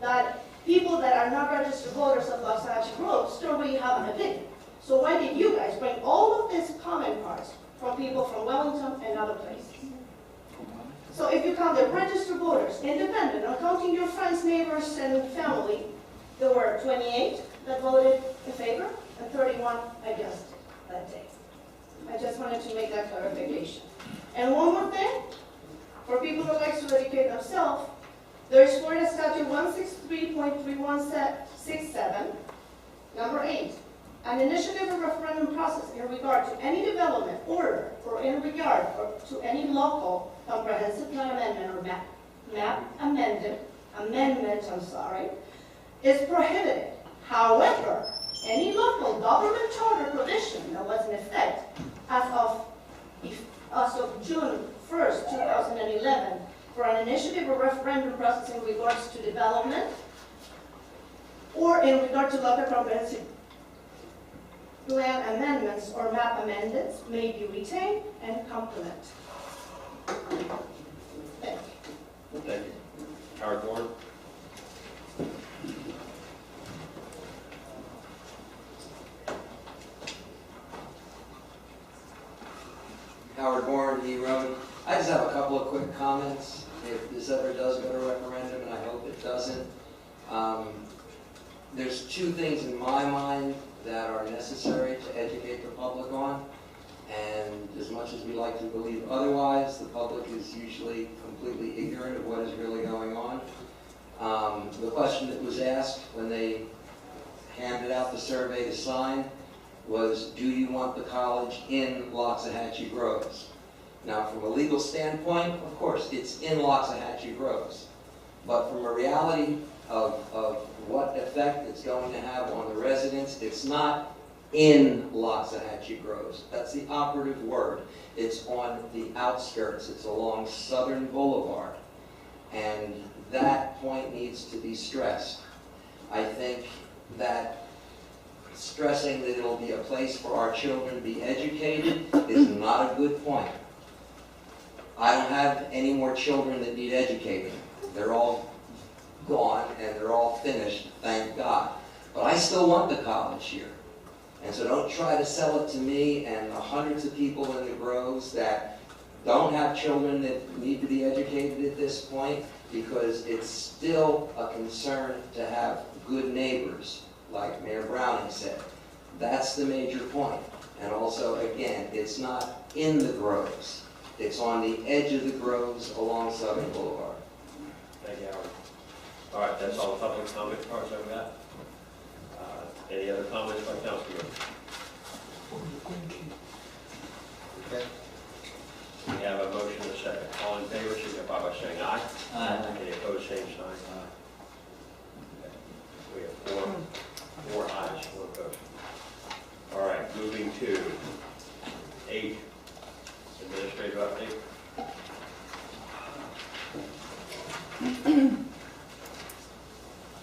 that people that are not registered voters of Waxahachie Groves don't really have an opinion. So why did you guys bring all of these comment cards from people from Wellington and other places? So if you count the registered voters, independent, not counting your friends, neighbors, and family, there were 28 that voted in favor and 31 against it that day. I just wanted to make that clarification. And one more thing, for people who like to educate themselves, there is Florida Statute 163.3167, number 8. An initiative or referendum process in regard to any development, order, or in regard to any local comprehensive plan amendment or map amendment, is prohibited. However, any local government charter provision that was in effect as of June 1st, 2011, for an initiative or referendum process in regards to development or in regard to local comprehensive plan amendments or map amendments may be retained and complement. Thank you. Thank you. Howard Warren. Howard Warren, E Road. I just have a couple of quick comments. If this ever does go to referendum, and I hope it doesn't, There's two things in my mind that are necessary to educate the public on, and as much as we like to believe otherwise, the public is usually completely ignorant of what is really going on. The question that was asked when they handed out the survey to sign was, do you want the college in Loxahatchee Groves? Now, from a legal standpoint, of course, it's in Loxahatchee Groves. But from a reality of what effect it's going to have on the residents, it's not in Loxahatchee Groves. That's the operative word. It's on the outskirts. It's along Southern Boulevard. And that point needs to be stressed. I think that stressing that it'll be a place for our children to be educated is not a good point. I don't have any more children that need educating. They're all gone and they're all finished, thank God. But I still want the college here. And so don't try to sell it to me and the hundreds of people in the Groves that don't have children that need to be educated at this point, because it's still a concern to have good neighbors, like Mayor Browning said. That's the major point. And also, again, it's not in the Groves. It's on the edge of the Groves along Southern Boulevard. Thank you, Howard. All right, that's all the public comment cards I've got. Any other comments by council members? Okay. We have a motion and a second. All in favor, signify by saying aye. Aye. Any opposed, same sign. Okay. We have four ayes, 4 opposed. All right, moving to 8, administrative update.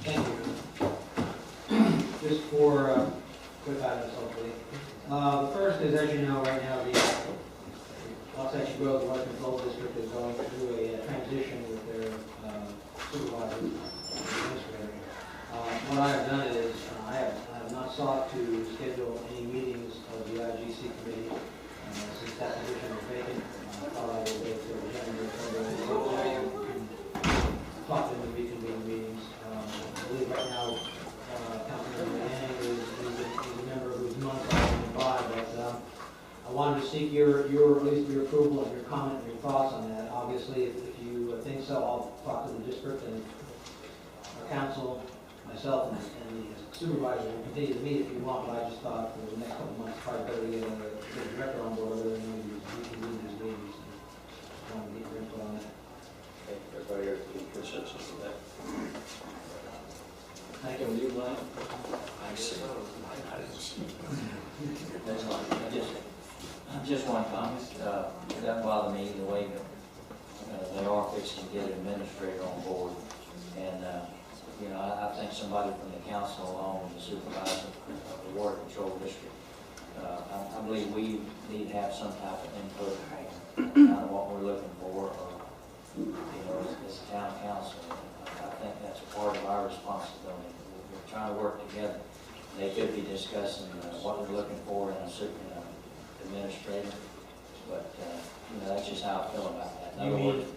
Thank you. Just for quick items, hopefully. The first is, as you know, right now, the Loxahatchee Grove Water Control District is going through a transition with their supervisor and administrator. What I have done is, I have not sought to schedule any meetings of the IGC committee since that position is vacant. I thought I would wait till January, February, talk to them and reconvene meetings. I believe right now, Councilmember Manning is a member whose month I went by, but I wanted to seek at least your approval and your comment and your thoughts on that. Obviously, if you think so, I'll talk to the district and our council, myself, and the supervisor will continue to meet if you want, but I just thought for the next couple of months, probably better to get a director on board and then reconvene these meetings. I want to get your input on that. Okay, everybody here in consensus with that? Thank you. You, Glenn? I see. That's fine. Just one comment. It doesn't bother me the way that they are fixing to get an administrator on board. And, you know, I think somebody from the council along with the supervisor of the water control district, I believe we need to have some type of input on kind of what we're looking for, you know, as a town council. I think that's part of our responsibility. We're trying to work together. They could be discussing what we're looking for in a administrator, but you know, that's just how I feel about that. In You other mean, words,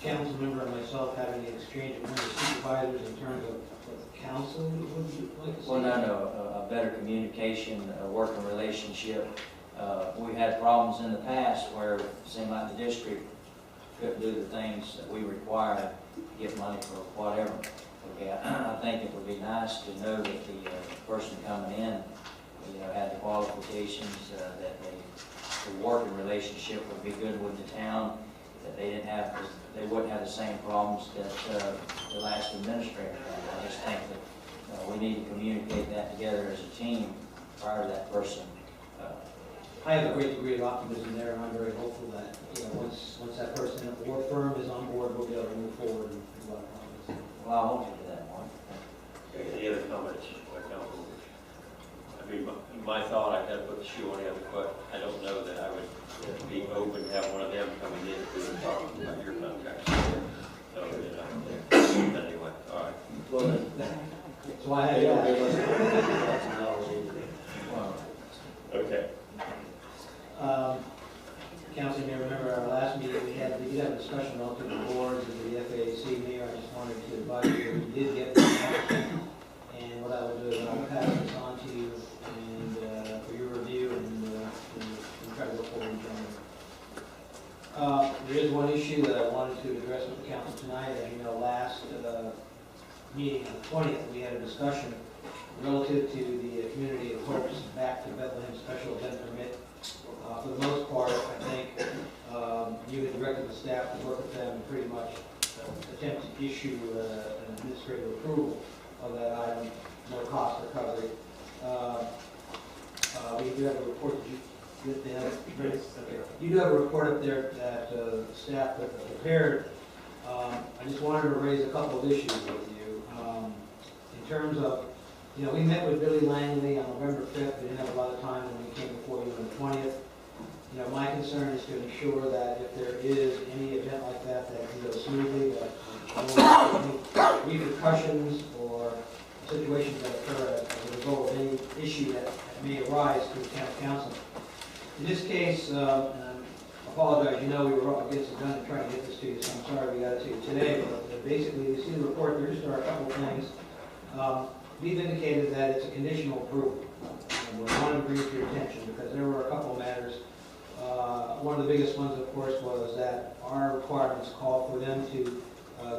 council member and myself having an exchange with the supervisors in terms of what the council would like to see? well, no, a better communication, a working relationship. We've had problems in the past where it seemed like the district couldn't do the things that we require to get money for whatever. Okay, I think it would be nice to know that the person coming in, you know, had the qualifications, that the working relationship would be good with the town, that they wouldn't have the same problems that the last administrator had. I just think that we need to communicate that together as a team prior to that person. I have a great degree of optimism there, and I'm very hopeful that, you know, once that person at the board firm is on board, we'll be able to move forward and do a lot of progress. Well, I hope you do that, Mark. Okay, any other comments by council? I mean, my thought, I had to put the shoe on the other foot. I don't know that I would be open to have one of them coming in and talking about your contract. So, you know, anyway, all right. Well, that's why I had Okay. Council may remember our last meeting, we did have a discussion relative to the boards and the FAC. Mayor, I just wanted to advise you that we did get tonight. As you know, last meeting on the 20th, we had a discussion relative to the Community of Hope's Back to Bethlehem special event permit. For the most part, I think you had directed the staff to work with them and pretty much attempt to issue an administrative approval of that item, no cost recovery. We do have a report. Did you get that? Okay. You do have a report up there that staff prepared. I just wanted to raise a couple of issues with you. In terms of, we met with Billy Langley on November 5th. We didn't have a lot of time when we came before you on the 20th. My concern is to ensure that if there is any event like that, that can go smoothly, that there won't be any repercussions or situations that occur as a result of any issue that may arise to the town council. In this case, and I apologize, we were up against the gun trying to get this to you, so I'm sorry we got it to you today, but basically, you see the report, there just are a couple of things. We've indicated that it's a conditional approval, and we want to bring it to your attention because there were a couple of matters. One of the biggest ones, of course, was that our requirements call for them to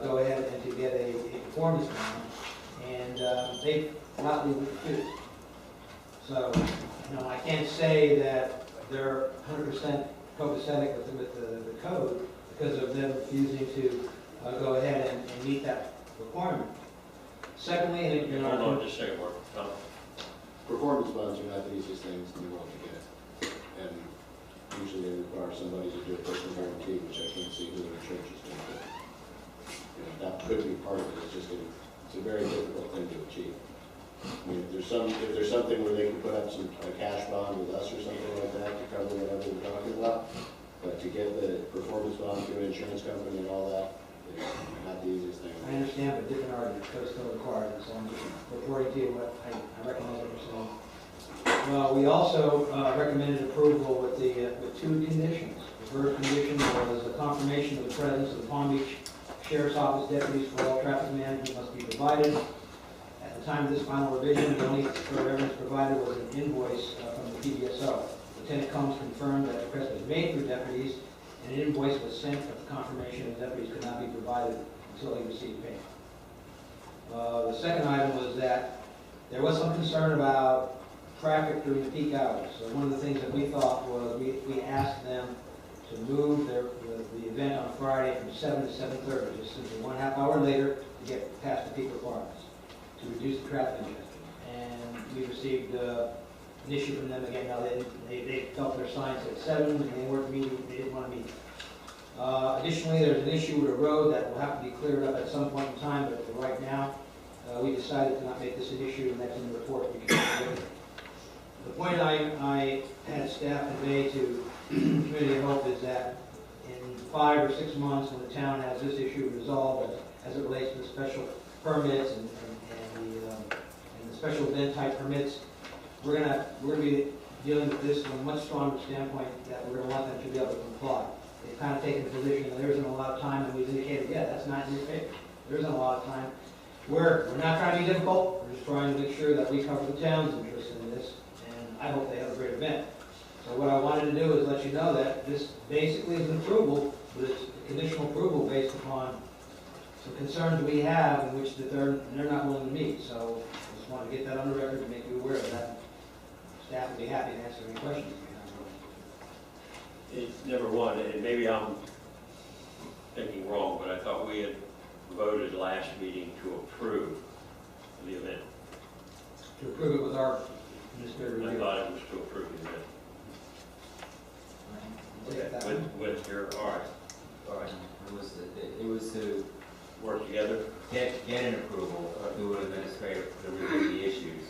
go ahead and to get a performance bond, and they flatly refused. So, I can't say that they're 100% copacetic with the code because of them refusing to go ahead and meet that requirement. Secondly, Hold on just a second, Mark. Tom. Performance bonds are not the easiest things in the world to get. And usually they require somebody to do a personal guarantee, which I can't see who in the church is going to do. That could be part of it. It's a very difficult thing to achieve. I mean, if there's something where they can put up a cash bond with us or something like that to cover whatever we're talking about, but to get the performance bond through an insurance company and all that, is not the easiest thing. I understand, but different arguments, code still required, so I'm just reporting to you what I recognize what you're saying. We also recommended approval with two conditions. The first condition was a confirmation of the presence of the Palm Beach Sheriff's Office deputies for all traffic management must be provided. At the time of this final revision, the only further evidence provided was an invoice from the PBSO. Lieutenant Combs confirmed that the request was made through deputies, and an invoice was sent, but the confirmation of deputies could not be provided until they received payment. The second item was that there was some concern about traffic during the peak hours. So one of the things that we thought was we asked them to move the event on Friday from 7 to 7:30, just simply 1.5 hour later to get past the peak requirements, to reduce the traffic congestion. And we received an issue from them again. Now they felt their signs at 7 and they weren't meeting, they didn't want to meet. Additionally, there's an issue with a road that will have to be cleared up at some point in time, but for right now, we decided to not make this an issue, and that's in the report. The point I had staff convey to Community of Hope is that in 5 or 6 months, when the town has this issue resolved as it relates to the special permits and the special event type permits, we're gonna be dealing with this from a much stronger standpoint that we're gonna want them to be able to comply. They've kind of taken the position that there isn't a lot of time, and we've indicated, yeah, that's not in your favor. There isn't a lot of time. We're not trying to be difficult. We're just trying to make sure that we cover the town's interest in this, and I hope they have a great event. So what I wanted to do is let you know that this basically is an approval, but it's a conditional approval based upon some concerns we have in which that they're not willing to meet. So I just wanted to get that on the record to make you aware of that. Staff would be happy to answer any questions. It's number one, and maybe I'm thinking wrong, but I thought we had voted last meeting to approve the event. To approve it with our administrative I review. thought it was to approve the event. Okay, with your, all right. It was to Work together? get an approval through an administrator to review the issues,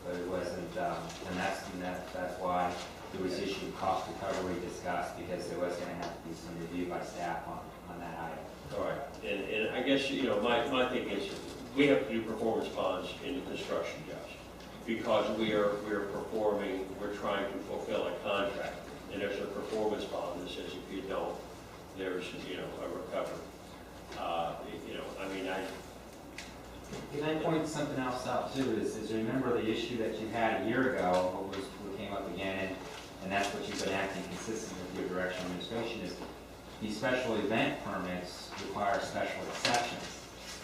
but it wasn't, and that's why there was issue cost recovery discussed, because there was going to have to be some review by staff on that item. All right, and I guess, my thing is, we have to do performance bonds in the construction jobs, because we're performing, we're trying to fulfill a contract, and there's a performance bond that says if you don't, there's, a recovery. Can I point something else out too, is remember the issue that you had a year ago, what came up again, and that's what you've been acting consistent with your direction of administration is, these special event permits require special exceptions.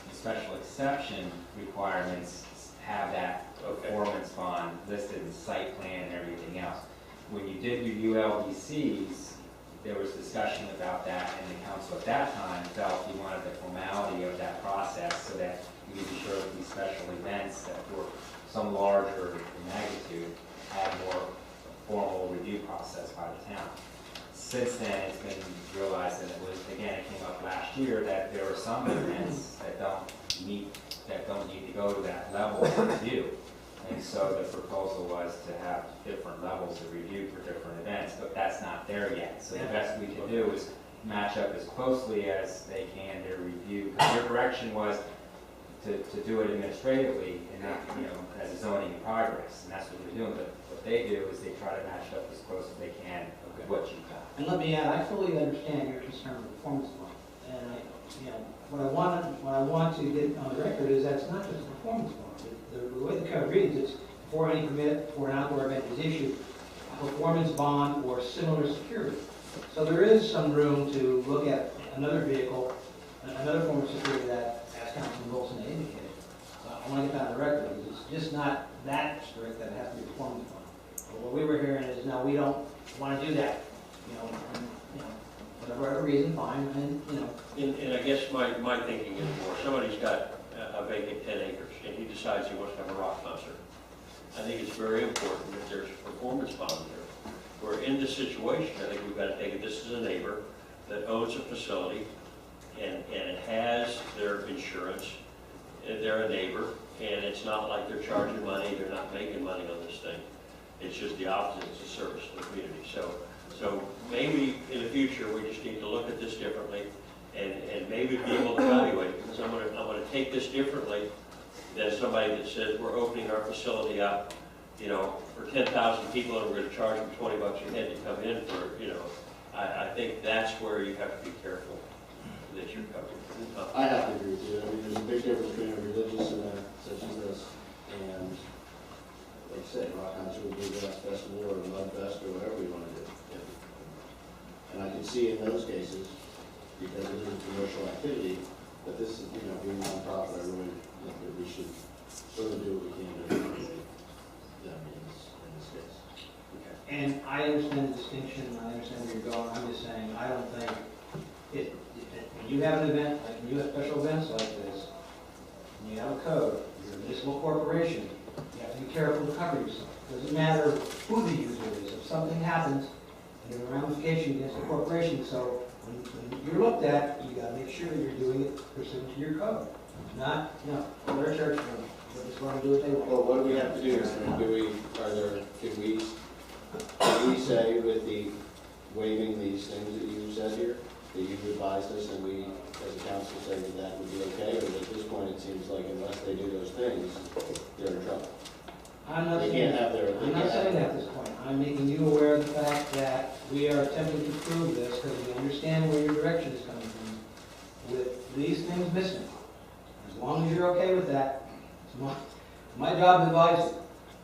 The special exception requirements have that performance bond listed in the site plan and everything else. When you did your ULDCs, there was discussion about that, and the council at that time felt you wanted the formality of that process so that you could be sure that these special events that were some larger magnitude had more formal review process by the town. Since then, it's been realized that it was, again, it came up last year, that there are some events that don't need to go to that level of review. And so the proposal was to have different levels of review for different events, but that's not there yet. So the best we can do is match up as closely as they can their review. Because their direction was to do it administratively and not, as a zoning in progress. And that's what they're doing. But what they do is they try to match up as close as they can with what you've got. And let me add, I fully understand your concern with performance bond. And what I want to get on the record is that it's not just a performance bond. The way the code reads, it's before any permit for an outdoor event is issued, a performance bond or similar security. So there is some room to look at another vehicle, another form of security that, as Councilman Golson indicated. I want to get that on the record, because it's just not that strict that it has to be a performance bond. But what we were hearing is, no, we don't want to do that. Whatever reason, fine, And I guess my thinking is more, somebody's got a vacant 10 acres, and he decides he wants to have a rock concert. I think it's very important that there's a performance bond there. We're in this situation, I think we've got to take it, this is a neighbor that owns a facility, and it has their insurance, and they're a neighbor, and it's not like they're charging money, they're not making money on this thing. It's just the opposite, it's a service to the community. So maybe in the future, we just need to look at this differently and maybe be able to evaluate, because I'm gonna take this differently than somebody that says we're opening our facility up, for 10,000 people and we're gonna charge them $20 a head to come in for, I think that's where you have to be careful that you're covered. I have to agree with you. I mean, there's a big difference between a religious event such as this and, like I said, rock concert, bluegrass festival, or a mud fest, or whatever we want to do. And I can see in those cases, because it is a commercial activity, that this is, being nonprofit, I really think that we should sort of do what we can to accommodate them in this case. And I understand the distinction, I understand where you're going, I'm just saying, I don't think when you have an event, like when you have special events like this, and you have a code, you're a municipal corporation, you have to be careful to cover yourself. It doesn't matter who the user is, if something happens, you have a ramification against the corporation, so when you're looked at, you gotta make sure you're doing it pursuant to your code. Not, their church, they're just going to do what they want. Well, what do we have to do? Can we say with the waiving these things that you said here, that you've advised us and we, as a council, say that that would be okay? Or at this point, it seems like unless they do those things, they're in trouble. I'm not They saying can't have their. I'm not saying that at this point. I'm making you aware of the fact that we are attempting to prove this because we understand where your direction is coming from. With these things missing, as long as you're okay with that, it's my job to advise you.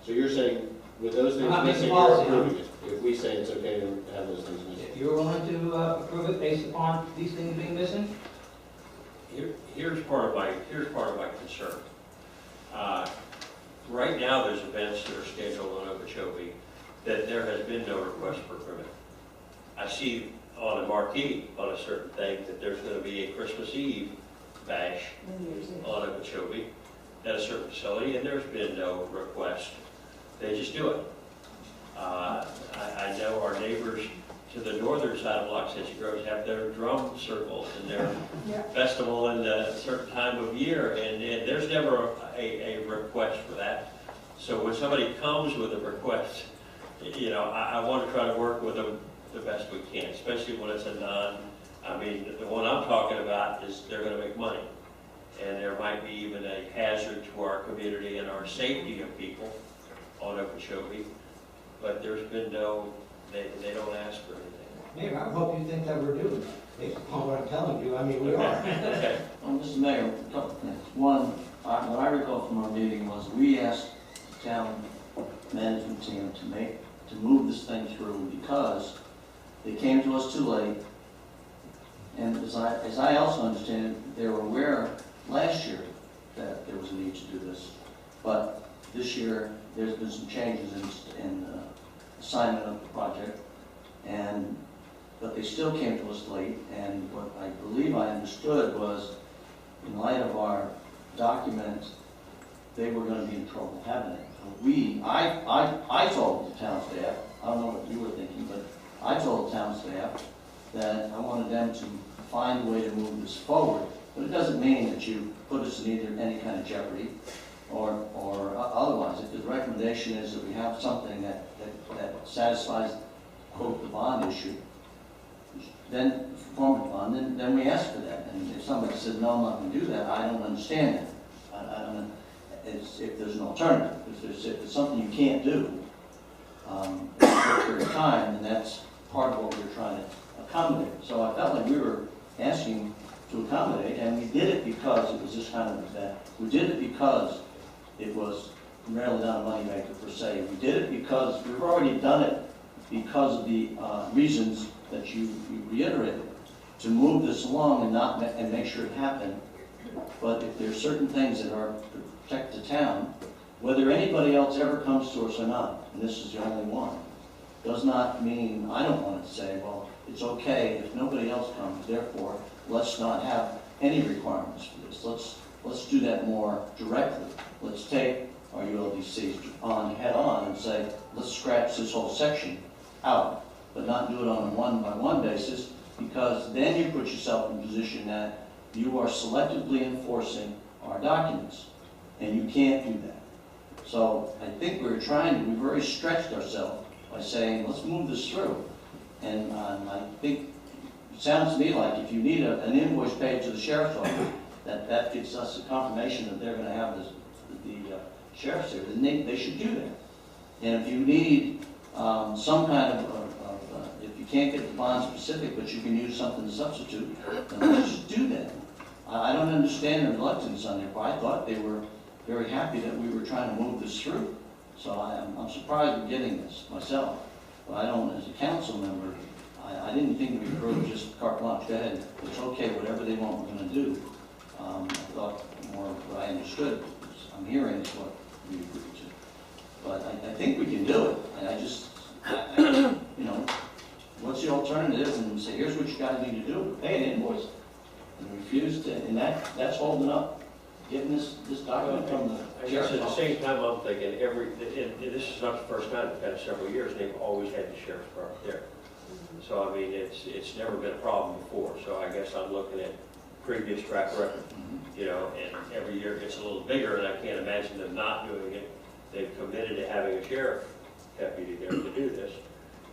So you're saying with those things I'm not missing, making you're policy. approving it? If we say it's okay to have those things missing? If you're willing to approve it based upon these things being missing, Here's part of my concern. Right now, there's events that are scheduled on Okeechobee that there has been no request for permit. I see on a marquee on a certain thing that there's going to be a Christmas Eve bash on Okeechobee at a certain facility, and there's been no request. They just do it. I know our neighbors to the northern side of Lock City Groves have their drum circles and their festival in a certain time of year, and there's never a request for that. So when somebody comes with a request, I want to try to work with them the best we can, especially when it's the one I'm talking about is they're going to make money. And there might be even a hazard to our community and our safety of people on Okeechobee, but there's been they don't ask for anything. Mayor, I hope you think that we're doing that, based upon what I'm telling you. I mean, we are. Okay. Well, Mr. Mayor, a couple things. One, what I recall from our meeting was we asked the town management team to move this thing through because they came to us too late And as I also understand it, they were aware last year that there was a need to do this. But this year, there's been some changes in assignment of the project, but they still came to us late, and what I believe I understood was, in light of our documents, they were going to be in trouble having it. I told the town staff, I don't know what you were thinking, but I told the town staff that I wanted them to find a way to move this forward, but it doesn't mean that you put us in either any kind of jeopardy or otherwise. If the recommendation is that we have something that satisfies, quote, the bond issue, then performance bond, then we ask for that. And if somebody says, no, I'm not going to do that, I don't understand that. I don't. If there's an alternative, if it's something you can't do in a short period of time, then that's part of what we're trying to accommodate. So I felt like we were asking to accommodate, and we did it because it was this kind of event. We did it because it was primarily not a moneymaker per se. We did it because we've already done it because of the reasons that you reiterated, to move this along and make sure it happened. But if there are certain things that are to protect the town, whether anybody else ever comes to us or not, and this is the only one, does not mean, I don't want to say, well, it's okay if nobody else comes, therefore, let's not have any requirements for this. Let's do that more directly. Let's take our ULDCs on head on and say, let's scratch this whole section out, but not do it on a one-by-one basis, because then you put yourself in a position that you are selectively enforcing our documents, and you can't do that. So I think we've already stretched ourselves by saying, let's move this through. And I think it sounds to me like if you need an invoice paid to the sheriff's office, that gives us a confirmation that they're going to have the sheriff's there. They should do that. And if you need some kind of, if you can't get the bond specific, but you can use something to substitute, then let's just do that. I don't understand the reluctance on their part. I thought they were very happy that we were trying to move this through. So I'm surprised we're getting this myself. But I don't, as a council member, I didn't think we could just carte blanche. Go ahead, it's okay, whatever they want, we're going to do. I thought more of what I understood, I'm hearing is what we agreed to. But I think we can do it. And you know, what's the alternative? And we say, here's what you got to need to do. Pay an invoice. And refuse to, and that's holding up getting this document from the I guess at the same time, I'm thinking and this is not the first time, we've had it several years, they've always had the sheriff's department there. So I mean, it's never been a problem before. So I guess I'm looking at previous track record, you know, and every year it gets a little bigger, and I can't imagine them not doing it. They've committed to having a sheriff deputy there to do this,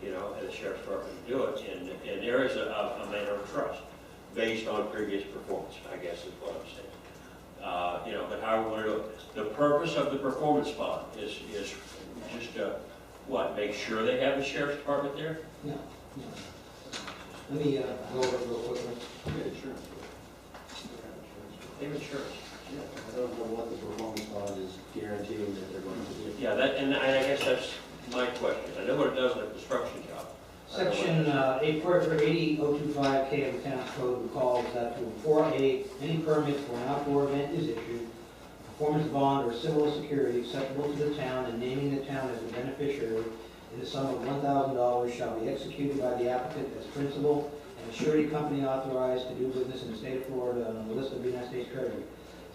you know, and the sheriff's department to do it. And there is a matter of trust based on previous performance, I guess is what I'm saying. You know, but how we want to do it. The purpose of the performance bond is just what? Make sure they have the sheriff's department there? No. Let me go over it real quickly. Insurance. They have insurance. Yeah, I don't know what the performance bond is guaranteeing that they're going to do. Yeah, and I guess that's my question. I know what it does in a construction job. Section 80025K of the town's code recalls that before any permit for an outdoor event is issued, a performance bond or civil security acceptable to the town and naming the town as the beneficiary in the sum of $1,000 shall be executed by the applicant as principal and a surety company authorized to do business in the state of Florida on the list of the United States Treasury.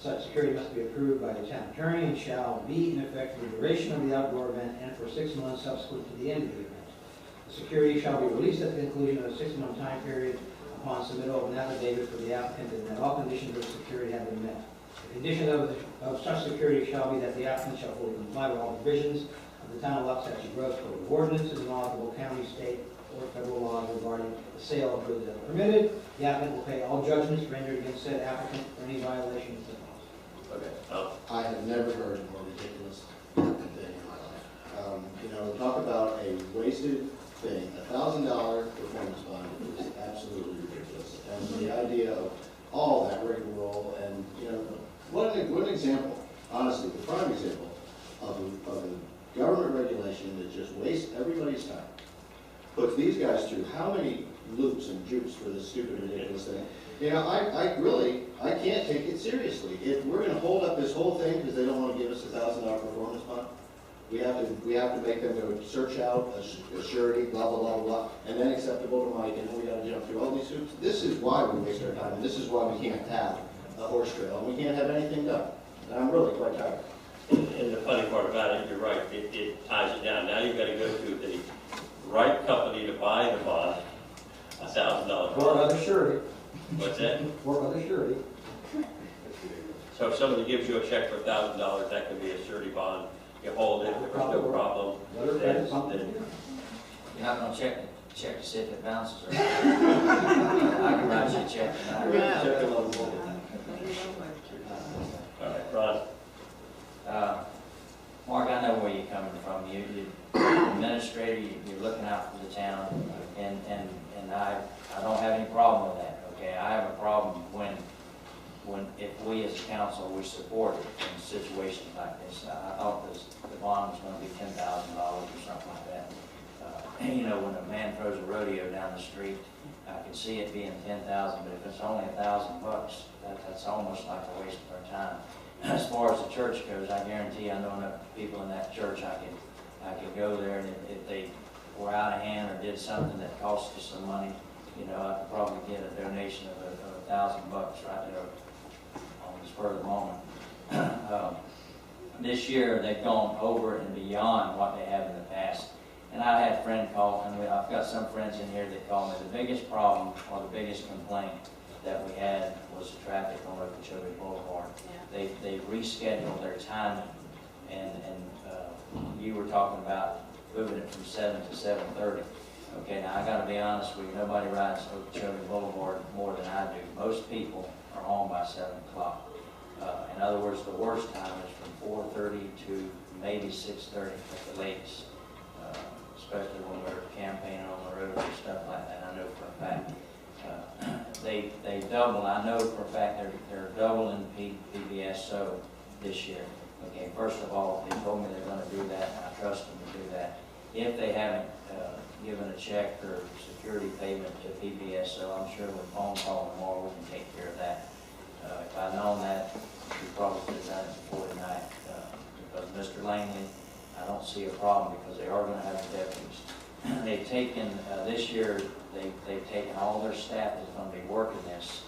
Such security must be approved by the town attorney and shall be in effect for the duration of the outdoor event and for 6 months subsequent to the end of the event. The security shall be released at the conclusion of a 6-month time period upon submittal of an affidavit for the applicant and that all conditions of security have been met. The condition of such security shall be that the applicant shall fully comply with all provisions of the town of Luxembourg Gross Code of Ordinances and all county, state, or federal laws regarding the sale of goods that are permitted. The applicant will pay all judgments rendered against said applicant for any violations of the laws. Okay. I have never heard a more ridiculous thing in my life. You know, talk about a wasted thing. $1,000 performance bond is absolutely ridiculous. And the idea of all that rigmarole and, you know, what an example, honestly, the prime example of a government regulation that just wastes everybody's time. Puts these guys through how many loops and jupes for this stupid ridiculous thing. You know, I can't take it seriously. If we're gonna hold up this whole thing because they don't wanna give us $1,000 performance bond, we have to make them go search out a surety, blah, blah, blah, blah, and then acceptable to Mike, and then we gotta jump through all these hoops. This is why we waste our time, and this is why we can't have a horse trail, and we can't have anything done. And I'm really quite tired. And the funny part about it, you're right, it ties it down. Now you've got to go to the right company to buy the bond, $1,000 Or bond. other surety, What's that? or other surety. So if somebody gives you a check for $1,000, that could be a surety bond. You hold it, there's no problem. Letter of credit, something. You're not gonna check to see if it bounces or not. I can write you a check tonight. Check them out. All right, Ron. Mark, I know where you're coming from. You're administrator, you're looking out for the town, and I don't have any problem with that, okay? I have a problem if we as a council, we support it in situations like this. I thought the bond was gonna be $10,000 or something like that. You know, when a man throws a rodeo down the street, I can see it being 10,000, but if it's only $1,000, that's almost like a waste of our time. As far as the church goes, I guarantee I know enough people in that church I could go there, and if they were out of hand or did something that cost us some money, you know, I could probably get a donation of $1,000 right there on the spur of the moment. This year, they've gone over and beyond what they have in the past. And I had a friend call, and I've got some friends in here that call me. The biggest problem or the biggest complaint that we had was the traffic on Okeechobee Boulevard. Yeah. They rescheduled their timing, and you were talking about moving it from 7 to 7:30. Okay, now I got to be honest with you. Nobody rides Okeechobee Boulevard more than I do. Most people are home by 7 o'clock. In other words, the worst time is from 4:30 to maybe 6:30 at the latest. Especially when we're campaigning on the road and stuff like that. I know for a fact. They double. I know for a fact they're doubling PBSO this year. Okay, first of all, they told me they're going to do that, and I trust them to do that. If they haven't given a check or security payment to PBSO, I'm sure with phone call tomorrow we can take care of that. If I'd known that, we probably could have done it before tonight. Because Mr. Langley, I don't see a problem because they are going to have the deputies. They've taken, this year, they've taken all their staff that's going to be working this,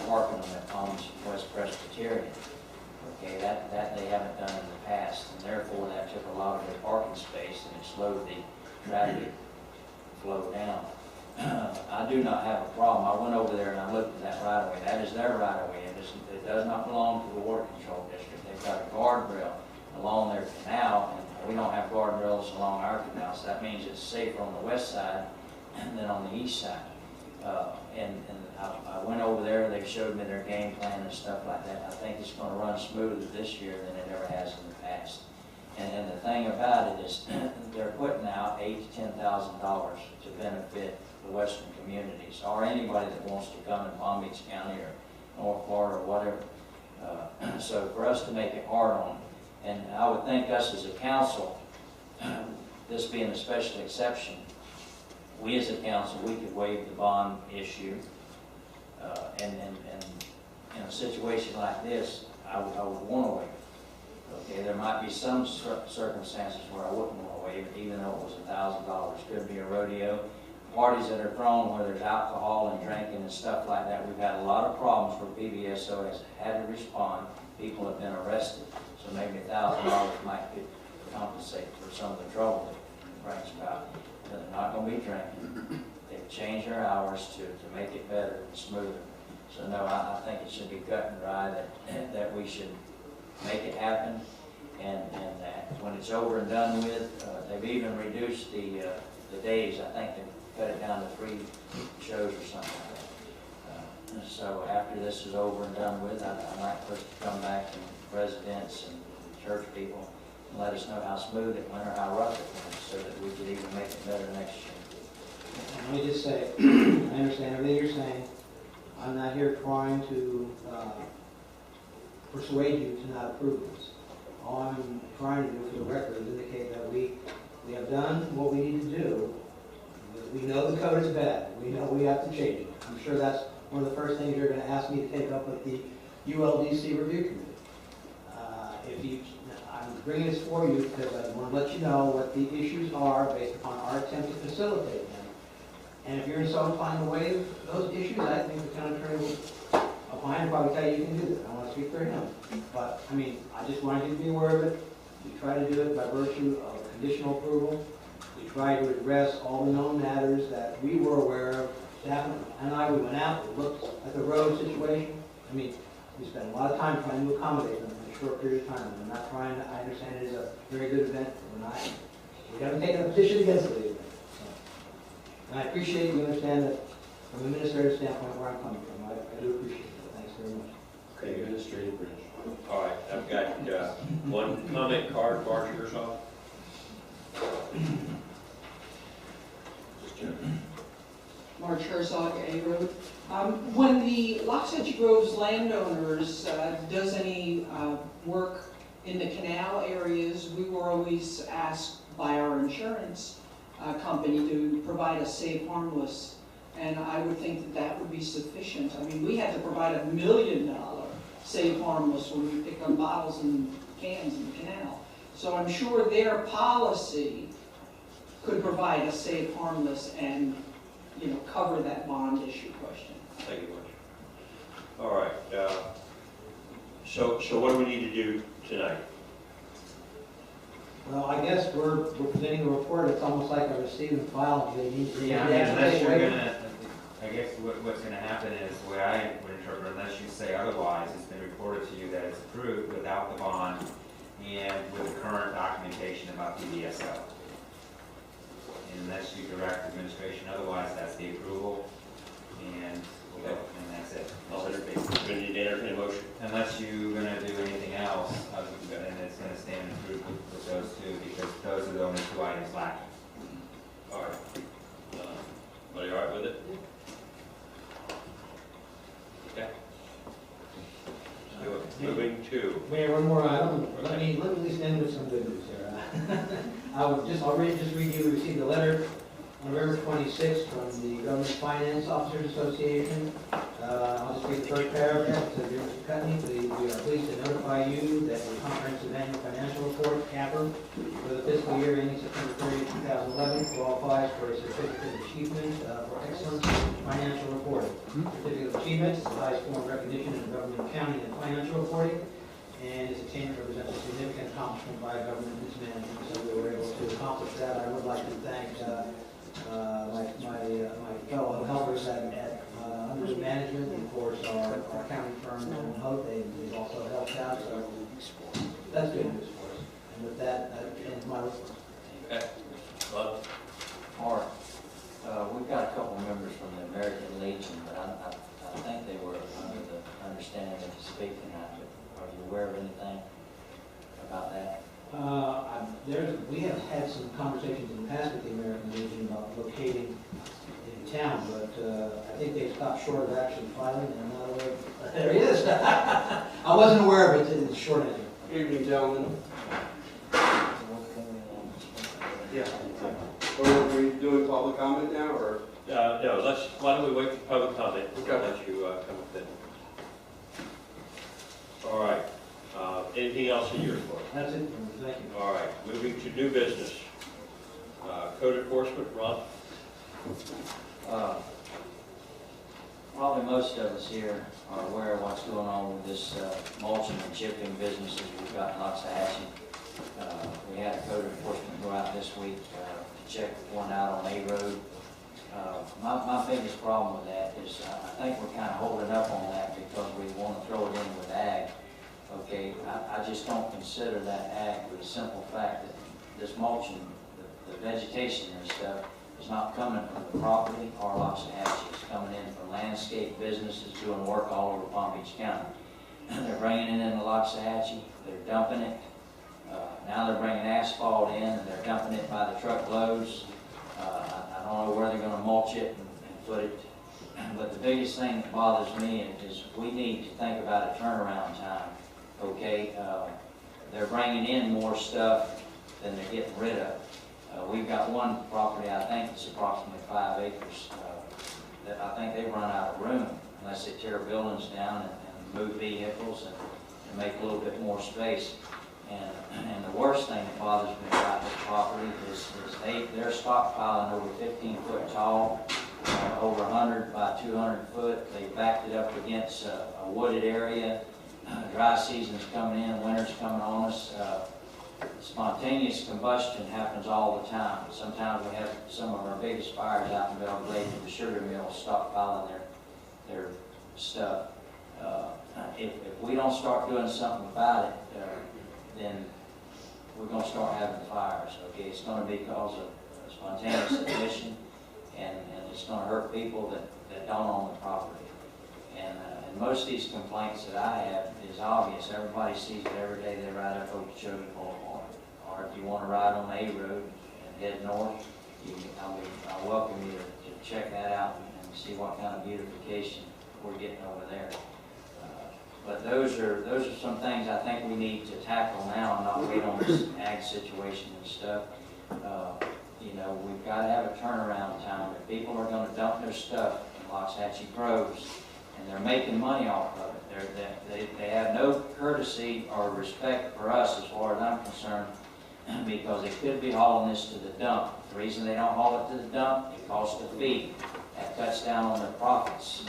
parking them at Palms West Presbyterian. Okay, that they haven't done in the past, and therefore that took a lot of their parking space and it slowed the traffic flow down. I do not have a problem. I went over there and I looked at that right of way. That is their right of way. It does not belong to the water control district. They've got a guardrail along their canal, and we don't have guardrails along our canal, so that means it's safer on the west side than on the east side. And I went over there, they showed me their game plan and stuff like that. I think it's going to run smoother this year than it ever has in the past. And the thing about it is they're putting out $8,000 to $10,000 to benefit the western communities, or anybody that wants to come in Palm Beach County or North Florida or whatever. So for us to make it hard on them, and I would think us as a council, this being a special exception, we as a council, we could waive the bond issue. And in a situation like this, I would want to waive it. Okay, there might be some circumstances where I wouldn't want to waive it, even though it was $1,000. Could be a rodeo. Parties that are thrown where there's alcohol and drinking and stuff like that. We've had a lot of problems where PBSO has had to respond. People have been arrested. So maybe $1,000 might compensate for some of the trouble that it brings about. They're not going to be drinking. They've changed their hours to make it better and smoother. So no, I think it should be cut and dry that we should make it happen, and that when it's over and done with, they've even reduced the days. I think they've cut it down to 3 shows or something like that. So after this is over and done with, I might push to come back and residents and church people and let us know how smooth it went or how rough it went, so that we could even make it better next year. Let me just say, I understand everything you're saying. I'm not here trying to persuade you to not approve this. All I'm trying to do for the record is indicate that we have done what we need to do. The We know the code is bad. We know we have to change it. I'm sure that's one of the first things you're going to ask me to take up with the ULDC review committee. I'm bringing this for you because I want to let you know what the issues are based upon our attempt to facilitate them. And if you're so inclined to waive those issues, I think the county attorney will apply and probably tell you you can do that. I want to speak for him. But, I mean, I just wanted you to be aware of it. We try to do it by virtue of conditional approval. We try to address all the known matters that we were aware of. Staff and I, we went out, we looked at the road situation. I mean, we spent a lot of time trying to accommodate them in a short period of time. We're not trying to, I understand it is a very good event. We haven't taken a position against the event. So. And I appreciate you understand that from an administrative standpoint where I'm coming from. I do appreciate it. Thanks very much. Okay, administrative branch. All right, I've got one comment card, Marcia Herzog. Marge Herzog, A Road. When the Loxahatchee Groves landowners does any work in the canal areas, we were always asked by our insurance company to provide a safe, harmless, and I would think that that would be sufficient. I mean, we had to provide $1 million safe, harmless when we pick up bottles and cans in the canal. So I'm sure their policy could provide a safe, harmless, and cover that bond issue question. Thank you, Marcia. All right. So what do we need to do tonight? Well, I guess we're presenting a report. It's almost like a receive and file. They need to. Yeah, I mean, unless you're gonna, I guess what's gonna happen is, the way I would interpret, unless you say otherwise, it's been reported to you that it's approved without the bond and with the current documentation about the DSL. Unless you direct administration otherwise, that's the approval, and that's it. I'll entertain. We need to entertain a motion. Unless you're gonna do anything else, and it's gonna stand approved with those two, because those are the only two items lacking. All right. Everybody all right with it? Okay. Moving to. Mayor, one more item. Let me at least end with some good news here. I'll just read you, we received a letter on November 26th from the Government Finance Officers Association. I'll just read the first paragraph. It says, "Dear Mr. Cutney, we are pleased to notify you that your comprehensive annual financial report, CAPR, for the fiscal year ending September 30, 2011, qualifies for a certificate of achievement for excellence in financial reporting. Certificate of achievement is the highest form of recognition in government accounting and financial reporting, and its attainment represents a significant accomplishment by government mismanagement." So we were able to accomplish that. I would like to thank my fellow helpers at Under Management, and of course our accounting firm, and Hope, they've also helped out. So that's good news for us. And with that, that ends my report. Okay. Mark, we've got a couple members from the American Legion, but I think they were under the understanding that you speak tonight. Are you aware of anything about that? We have had some conversations in the past with the American Legion about locating in town, but I think they stopped short of actually filing, and I'm not aware. There he is. I wasn't aware of it. It's a short answer. Good evening, gentlemen. Yeah. Are we doing public comment now, or? No, why don't we wait for public comment? Okay. I'll let you come up then. All right. Anything else in your report? That's it. Thank you. All right. Moving to new business. Code enforcement, Rob? Probably most of us here are aware of what's going on with this mulching and chipping businesses we've got in Loxahatchee. We had a code enforcement go out this week to check one out on A Road. My biggest problem with that is I think we're kind of holding up on that because we want to throw it in with ag. Okay, I just don't consider that ag for the simple fact that this mulching, the vegetation and stuff, is not coming from the property or Loxahatchee. It's coming in from landscape businesses doing work all over Palm Beach County. They're bringing it into Loxahatchee, they're dumping it. Now they're bringing asphalt in and they're dumping it by the truckloads. I don't know where they're going to mulch it and put it. But the biggest thing that bothers me is we need to think about a turnaround time. Okay, they're bringing in more stuff than they're getting rid of. We've got one property, I think it's approximately 5 acres, that I think they run out of room unless they tear buildings down and move vehicles and make a little bit more space. And the worst thing that bothers me about this property is they're stockpiling over 15 foot tall, over 100 by 200 foot. They backed it up against a wooded area. Dry season's coming in, winter's coming on us. Spontaneous combustion happens all the time. Sometimes we have some of our biggest fires out in Belgrade with the sugar mill stockpiling their stuff. If we don't start doing something about it, then we're going to start having fires. Okay, it's going to be because of spontaneous ignition, and it's going to hurt people that don't own the property. And most of these complaints that I have is obvious. Everybody sees it every day. They ride up Okeechobee Boulevard. Or if you want to ride on A Road and head north, I welcome you to check that out and see what kind of beautification we're getting over there. But those are some things I think we need to tackle now and not wait on this ag situation and stuff. You know, we've got to have a turnaround time. If people are going to dump their stuff in Loxahatchee Groves and they're making money off of it, they have no courtesy or respect for us as far as I'm concerned, because they could be hauling this to the dump. The reason they don't haul it to the dump, it costs a fee. That cuts down on their profits.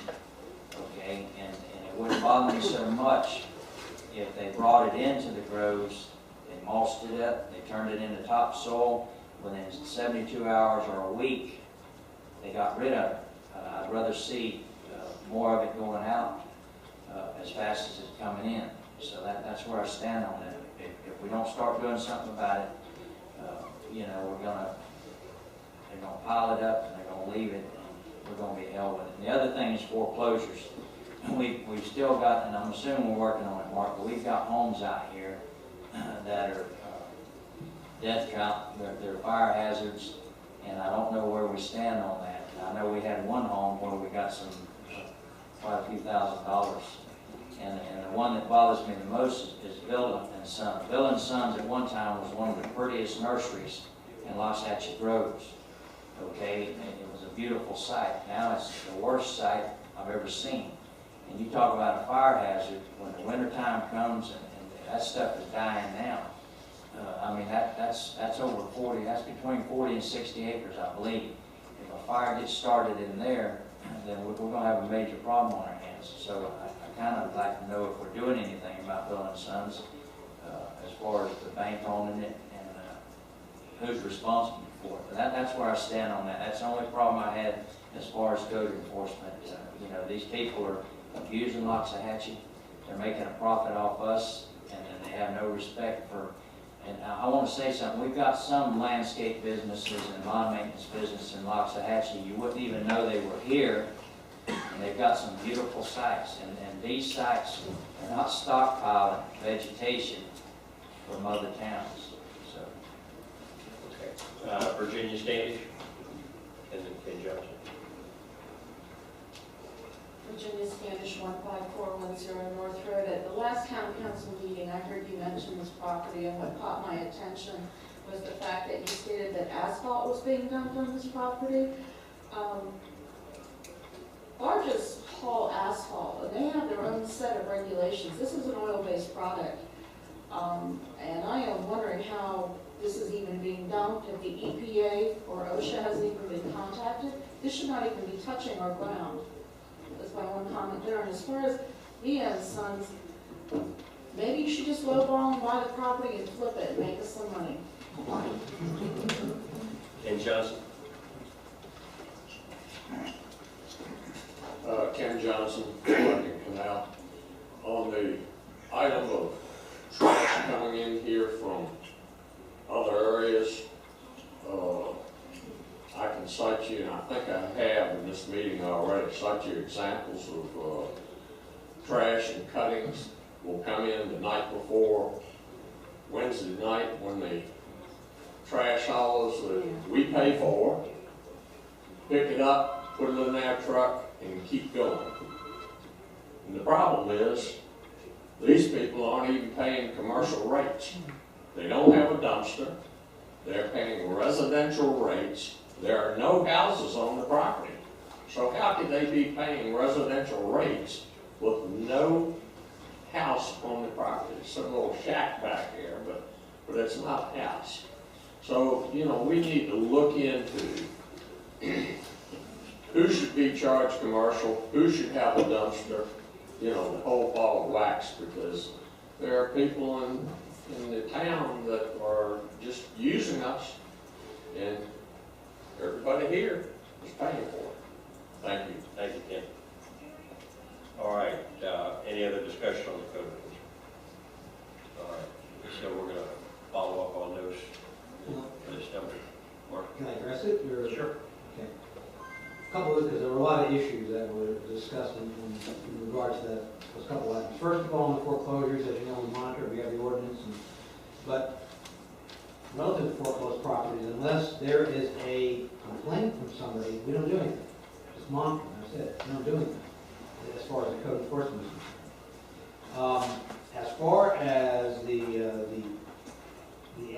Okay, and it wouldn't bother me so much if they brought it into the groves, they mulched it up, they turned it into topsoil. Within 72 hours or a week, they got rid of it. I'd rather see more of it going out as fast as it's coming in. So that's where I stand on that. If we don't start doing something about it, you know, they're gonna pile it up and they're gonna leave it, and we're gonna be hell with it. And the other thing is foreclosures. We've still got, and I'm assuming we're working on it, Mark, but we've got homes out here that are death trap, they're fire hazards, and I don't know where we stand on that. I know we had one home where we got quite a few $1,000s, and the one that bothers me the most is Bill and Sons. Bill and Sons at one time was one of the prettiest nurseries in Loxahatchee Groves. Okay, and it was a beautiful site. Now it's the worst site I've ever seen. And you talk about a fire hazard, when the winter time comes and that stuff is dying now. I mean, that's over 40, that's between 40 and 60 acres, I believe. If a fire gets started in there, then we're going to have a major problem on our hands. So I kind of like to know if we're doing anything about Bill and Sons as far as the bank owning it and who's responsible for it. But that's where I stand on that. That's the only problem I had as far as code enforcement. You know, these people are abusing Loxahatchee. They're making a profit off us, and then they have no respect for. And I want to say something. We've got some landscape businesses and lawn maintenance business in Loxahatchee. You wouldn't even know they were here. And they've got some beautiful sites. And these sites are not stockpiling vegetation from other towns. So. Okay. Virginia Standish and then Ken Johnson. Virginia Standish, 15410 North Road. At the last town council meeting, I heard you mention this property, and what caught my attention was the fact that you stated that asphalt was being dumped on this property. Barges haul asphalt, and they have their own set of regulations. This is an oil-based product, and I am wondering how this is even being dumped, if the EPA or OSHA hasn't even been contacted. This should not even be touching our ground. That's my one comment there. And as far as Mia and Sons, maybe you should just lowball and buy the property and flip it and make us some money. Ken Johnson. Ken Johnson, Lincoln Canal. On the item of trash coming in here from other areas, I can cite you, and I think I have in this meeting already, cite you examples of trash and cuttings will come in the night before Wednesday night when the trash haulers that we pay for pick it up, put it in their truck, and keep going. And the problem is, these people aren't even paying commercial rates. They don't have a dumpster. They're paying residential rates. There are no houses on the property. So how could they be paying residential rates with no house on the property? It's a little shack back here, but it's not a house. So, you know, we need to look into who should be charged commercial, who should have a dumpster, you know, the whole ball of wax, because there are people in the town that are just using us, and everybody here is paying for it. Thank you. Thank you, Ken. All right, any other discussion on the code? All right, so we're gonna follow up on those for this number. Mark? Can I address it? Or? Sure. Okay. A couple of, because there were a lot of issues that were discussed in regards to that, those couple of items. First of all, on the foreclosures, as you know, we monitor, we have the ordinance, but relative to foreclosed properties, unless there is a complaint from somebody, we don't do anything. Just monitor, that's it. We don't do anything as far as the code enforcement is concerned. As far as the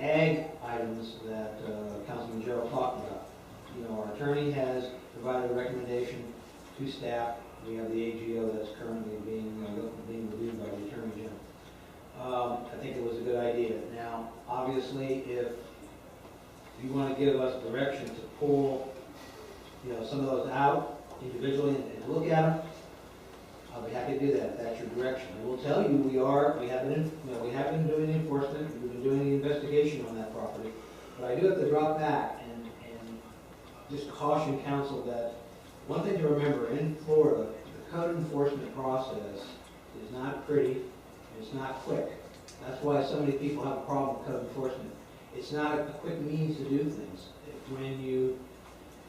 ag items that Councilman Gerald talked about, you know, our attorney has provided a recommendation to staff. We have the AGO that's currently being reviewed by the Attorney General. I think it was a good idea. Now, obviously, if you want to give us direction to pull, you know, some of those out individually and look at them, I'll be happy to do that if that's your direction. I will tell you, we have been doing the enforcement, we've been doing the investigation on that property, but I do have to drop back and just caution council that one thing to remember, in Florida, the code enforcement process is not pretty, it's not quick. That's why so many people have a problem with code enforcement. It's not a quick means to do things. When you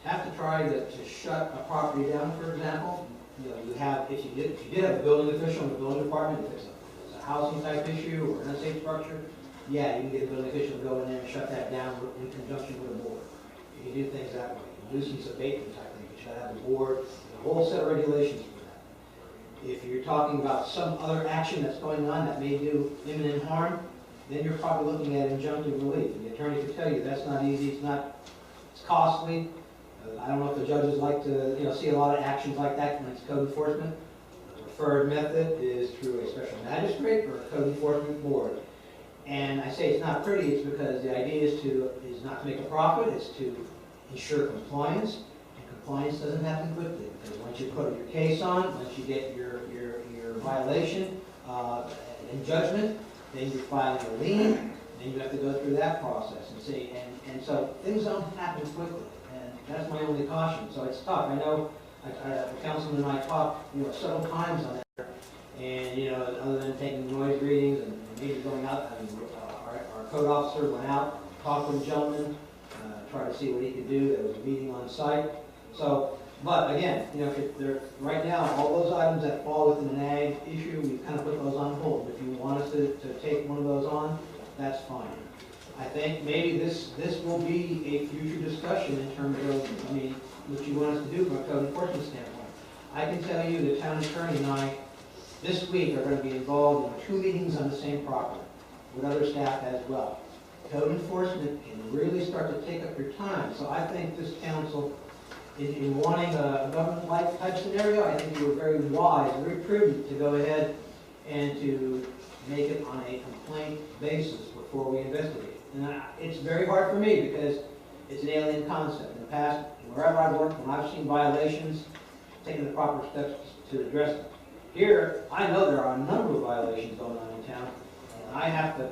have to try to shut a property down, for example, you know, you have, if you did have a building official in the building department, if it's a housing type issue or an unsafe structure, yeah, you can get a building official to go in there and shut that down in conjunction with a board. You can do things that way. Nuisance abatement type thing, you should have a board, a whole set of regulations for that. If you're talking about some other action that's going on that may do imminent harm, then you're probably looking at injunctive relief. And the attorney can tell you that's not easy, it's costly. I don't know if the judges like to, you know, see a lot of actions like that when it's code enforcement. The preferred method is through a special magistrate or a code enforcement board. And I say it's not pretty, it's because the idea is not to make a profit, it's to ensure compliance, and compliance doesn't happen quickly, because once you put your case on, once you get your violation in judgment, then you're filing a lien, then you have to go through that process and see, and so things don't happen quickly, and that's my only caution. So it's tough. I know the councilman and I talked, you know, several times on that, and you know, other than taking noise readings and maybe going out, I mean, our code officer went out, talked with the gentleman, try to see what he could do. There was a meeting on site. So, but again, you know, right now, all those items that fall within an ag issue, we kind of put those on hold. If you want us to take one of those on, that's fine. I think maybe this will be a future discussion in terms of, I mean, what you want us to do from a code enforcement standpoint. I can tell you the town attorney and I, this week, are going to be involved in 2 meetings on the same property with other staff as well. Code enforcement can really start to take up your time. So I think this council, in wanting a government-like type scenario, I think you were very wise, very prudent to go ahead and to make it on a complaint basis before we investigate. And it's very hard for me because it's an alien concept. In the past, wherever I've worked, when I've seen violations, taking the proper steps to address them. Here, I know there are a number of violations going on in town, and I have to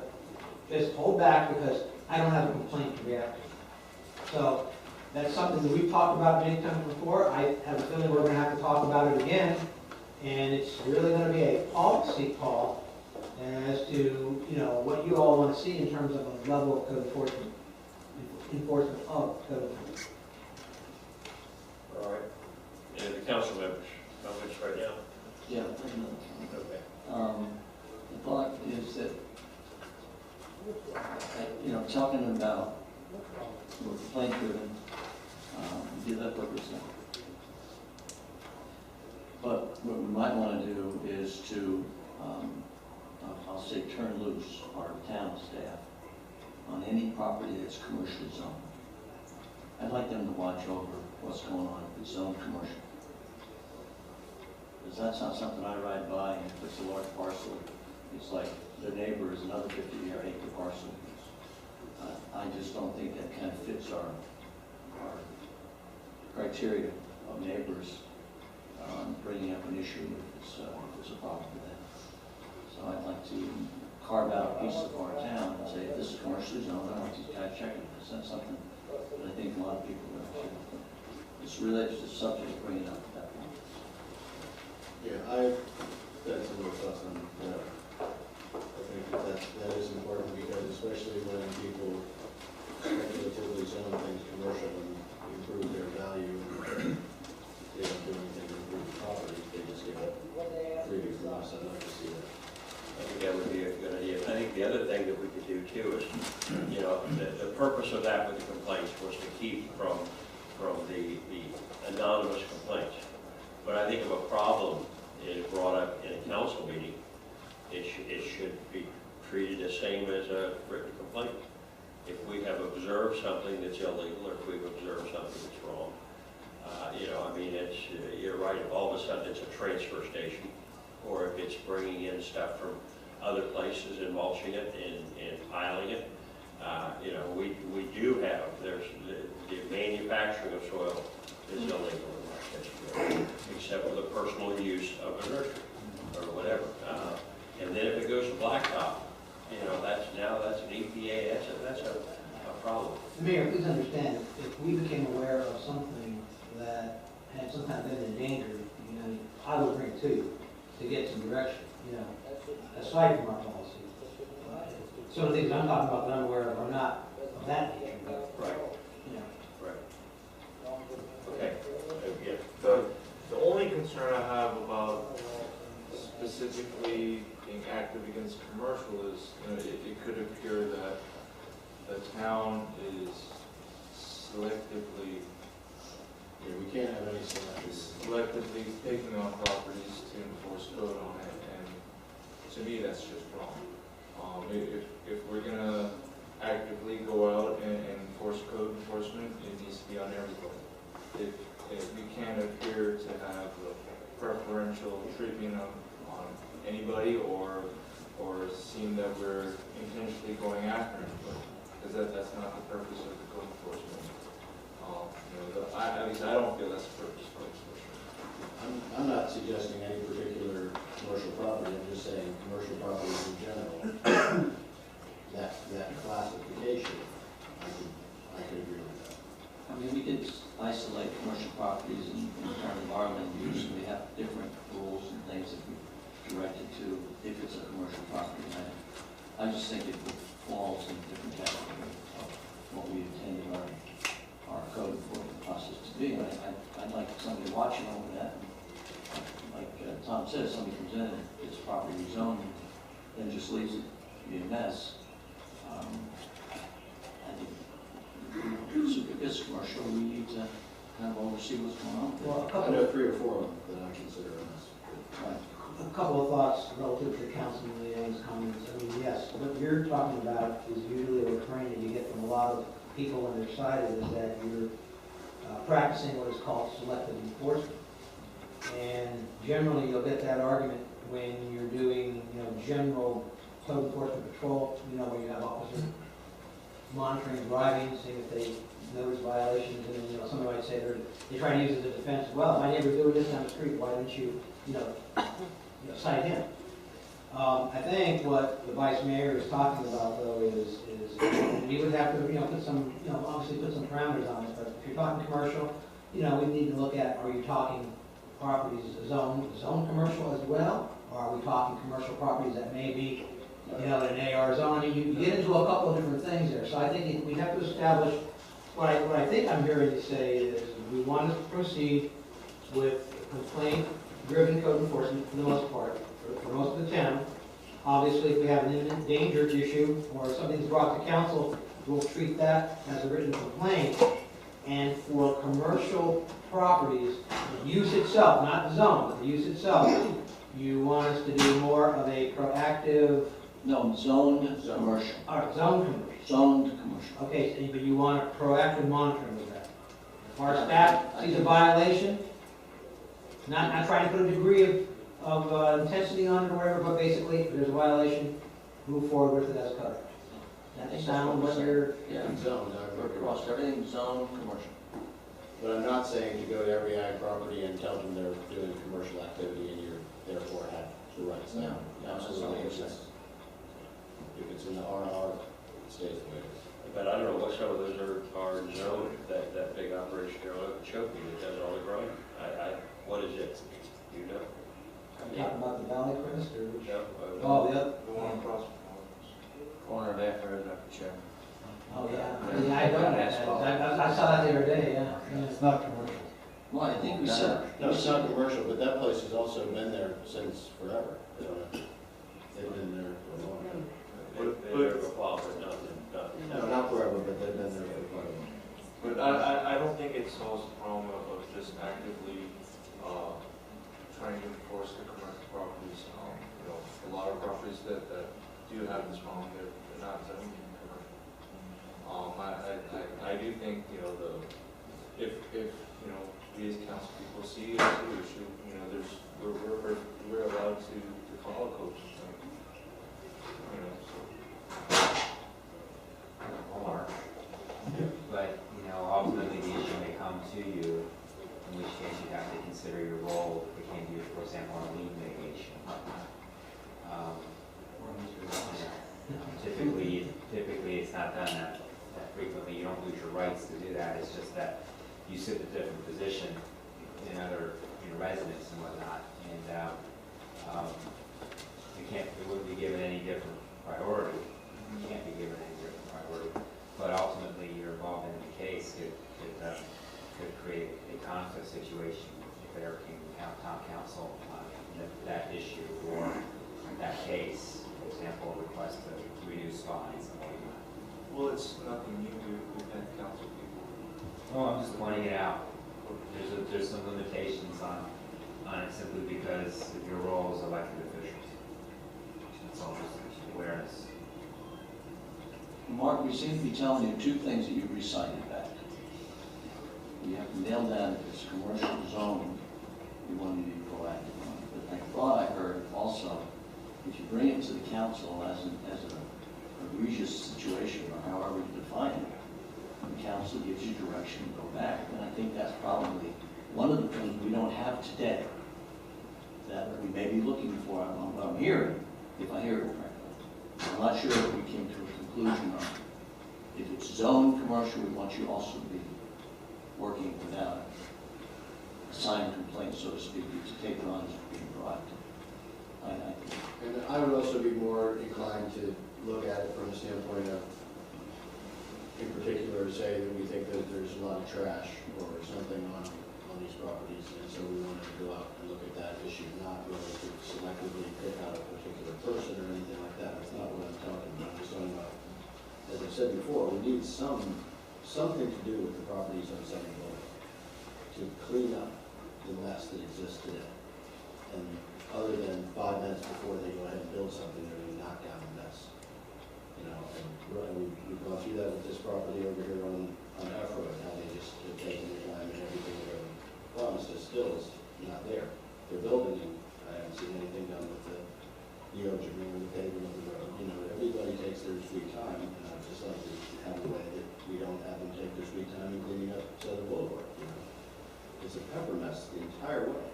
just hold back because I don't have a complaint to react to. So that's something that we've talked about many times before. I have a feeling we're going to have to talk about it again, and it's really going to be a policy call as to, you know, what you all want to see in terms of a level of code enforcement of code enforcement. All right. And the council members, comments right now? Yeah. Okay. The thought is that, you know, talking about complaint driven, do that purpose now. But what we might want to do is to, I'll say, turn loose our town staff on any property that's commercially zoned. I'd like them to watch over what's going on if it's zoned commercial. Because that's not something I ride by, and if it's a large parcel, it's like their neighbor is another 50-acre parcel. I just don't think that kind of fits our criteria of neighbors bringing up an issue if it's a problem for them. So I'd like to carve out a piece of our town and say, if this is commercially zoned, I want these guys checking this. That's something that I think a lot of people are going to do. It's related to the subject of bringing up at that point. Yeah, I've got some more thoughts on that. I think that is important because especially when people speculatively zone things commercial and improve their value, and they don't do anything to improve the property, they just get a freebie from us. I'd like to see that. I think that would be a good idea. I think the other thing that we could do too is, the purpose of that with the complaints was to keep from the anonymous complaints. But I think if a problem is brought up in a council meeting, it should be treated the same as a written complaint. If we have observed something that's illegal, or if we've observed something that's wrong, you're right, if all of a sudden it's a transfer station, or if it's bringing in stuff from other places and mulching it and piling it, we do have, there's the manufacturing of soil is illegal in Washington, except for the personal use of a nursery or whatever. And then if it goes to blacktop, that's an EPA, that's a problem. Mayor, please understand, if we became aware of something that had some kind of been endangered, I would bring it to you to get some direction, aside from our policy. Some of the things I'm talking about that I'm aware of are not of that nature. Right. Right. Okay. Yeah. The only concern I have about specifically being active against commercial is, it could appear that the town is selectively we can't have any selectively picking on properties to enforce code on it, and to me that's just wrong. If we're gonna actively go out and enforce code enforcement, it needs to be on everybody. If we can't appear to have a preferential treatment on anybody or seem that we're intentionally going after anybody, because that's not the purpose of the code enforcement. At least I don't feel that's the purpose of code enforcement. I'm not suggesting any particular commercial property. I'm just saying commercial properties in general. That classification, I could agree with that. I mean, we did isolate commercial properties in terms of our land use, and we have different rules and things that we directed to if it's a commercial property. I just think it falls in a different category of what we intended our code enforcement process to be. I'd like somebody watching over that. Like Tom said, if somebody comes in and gets property rezoned and then just leaves it to be a mess. I think if it's commercial, we need to kind of oversee what's going on. Well, I know 3 or 4 of them that I consider a mess. Right. A couple of thoughts relative to Councilman Leong's comments. I mean, yes, what you're talking about is usually a refrain that you get from a lot of people when they're cited is that you're practicing what is called selective enforcement. And generally, you'll get that argument when you're doing, general code enforcement patrol, where you have officers monitoring driving, seeing if they notice violations, and then, somebody might say they try to use it as a defense. Well, my neighbor's doing this down the street. Why didn't you, cite him? I think what the vice mayor is talking about, though, is we would have to, put some, obviously put some parameters on it. But if you're talking commercial, we need to look at: are you talking properties zone commercial as well, or are we talking commercial properties that may be, in an AR zone? You get into a couple of different things there. So I think we have to establish. What I think I'm hearing you say is we want to proceed with complaint-driven code enforcement for the most part, for most of the town. Obviously, if we have an imminent danger issue or something's brought to council, we'll treat that as a written complaint. And for commercial properties, the use itself, not the zone, but the use itself, you want us to do more of a proactive No, zoned commercial. All right, zone commercial. Zoned commercial. Okay, so, but you want a proactive monitoring of that. If our staff sees a violation, not trying to put a degree of intensity on it or whatever, but basically, if there's a violation, move forward with it as covered. That sound what you're... Yeah, Zone, we're across everything zone commercial. but I'm not saying to go to every ag property and tell them they're doing commercial activity and you therefore have the rights. No, Absolutely. that's not what it If it's in the R&R, it stays the way it is. But I don't know what some of those are zoned, that big operation there, like Choking, that does all the growing. What is it? You know? Talking about the Valley Crest or which? No, Oh, the other? The one across Corner of F Road, Dr. Chairman. Oh, yeah. Yeah, I know that. I saw that the other day, yeah. It's not commercial. Well, I think we said. No, it's not commercial, but that place has also been there since forever. They've been there for a long time. They've been there for a while, but nothing. No, not forever, but they've been there for quite a while. But I don't think it solves the problem of just actively trying to enforce the commercial properties. You know, a lot of properties that do have this problem, they're not zoned commercial. I do think, you know, if you know, we as council people see an issue, you know, we're allowed to follow code. You know, so. Or, but, you know, ultimately the issue may come to you, in which case you have to consider your role, it can be, for example, on lien mitigation. Typically it's not done that frequently, you don't lose your rights to do that, it's just that you sit in a different position in other, you know, residents and whatnot, and it wouldn't be given any different priority. You can't be given any different priority, but ultimately you're involved in the case could create a conflict situation if Eric came to town council on that issue or that case, for example, a request to reduce fines and whatnot. Well, it's nothing new to have council people. Well, I'm just pointing it out. There's some limitations on it simply because of your role as elected officials. It's all just awareness. Mark, we seem to be telling you two things that you recited back. You have to nail down if it's commercial zone, you want to be proactive on it. But I thought I heard also, if you bring it to the council as an egregious situation, or however you define it, the council gives you direction to go back. And I think that's probably one of the things we don't have today that we may be looking for. What I'm hearing, if I hear it correctly. I'm not sure if we came to a conclusion on it. If it's zone commercial, we want you also to be working without a signed complaint, so to speak, to take it on as being proactive. And I would also be more inclined to look at it from the standpoint of, in particular, say that we think that there's a lot of trash or something on these properties, and so we wanted to go out and look at that issue, not really to selectively pick out a particular person or anything like that. That's not what I'm talking about. I'm just talking about, as I've said before, we need something to do with the properties on Sunny Boulevard to clean up the mess that exists today. And other than 5 minutes before they go ahead and build something, they're going to knock down the mess. You know, and we've gone through that with this property over here on F Road, how they just have taken their time and everything that they promised us still is not there. They're building, and I haven't seen anything done with the geometry or the paving of the road. You know, everybody takes their sweet time, and I'd just like to have a way that we don't have them take their sweet time in cleaning up Southern Boulevard. You know, it's a pepper mess the entire way.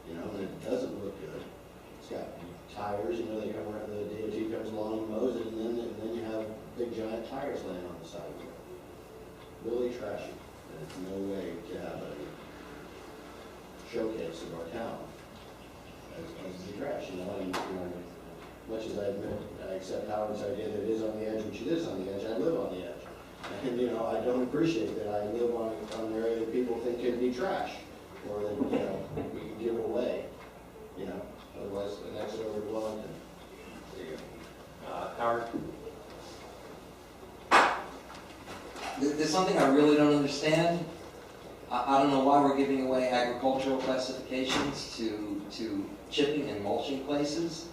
You know, and it doesn't look good. It's got tires, you know, they come around, the DOT comes along and mows it, and then you have big giant tires laying on the side of the road. Really trashy. There's no way to have a showcase of our town as the trash, you know, and, you know, much as I admit, I accept Howard's idea that it is on the edge, which it is on the edge, I live on the edge. And, you know, I don't appreciate that I live on an area that people think can be trash, or that, you know, we can give it away, you know, otherwise the next door to Wellington. There you go. Howard? There's something I really don't understand. I don't know why we're giving away agricultural classifications to chipping and mulching places.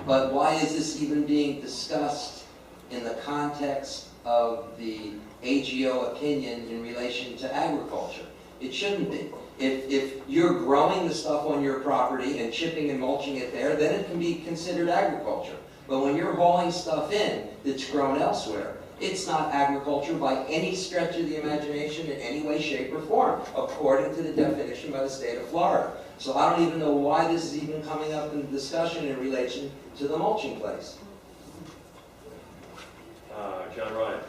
But why is this even being discussed in the context of the AGO opinion in relation to agriculture? It shouldn't be. If you're growing the stuff on your property and chipping and mulching it there, then it can be considered agriculture. But when you're hauling stuff in that's grown elsewhere, it's not agriculture by any stretch of the imagination in any way, shape, or form, according to the definition by the state of Florida. So I don't even know why this is even coming up in discussion in relation to the mulching place. John Ryan.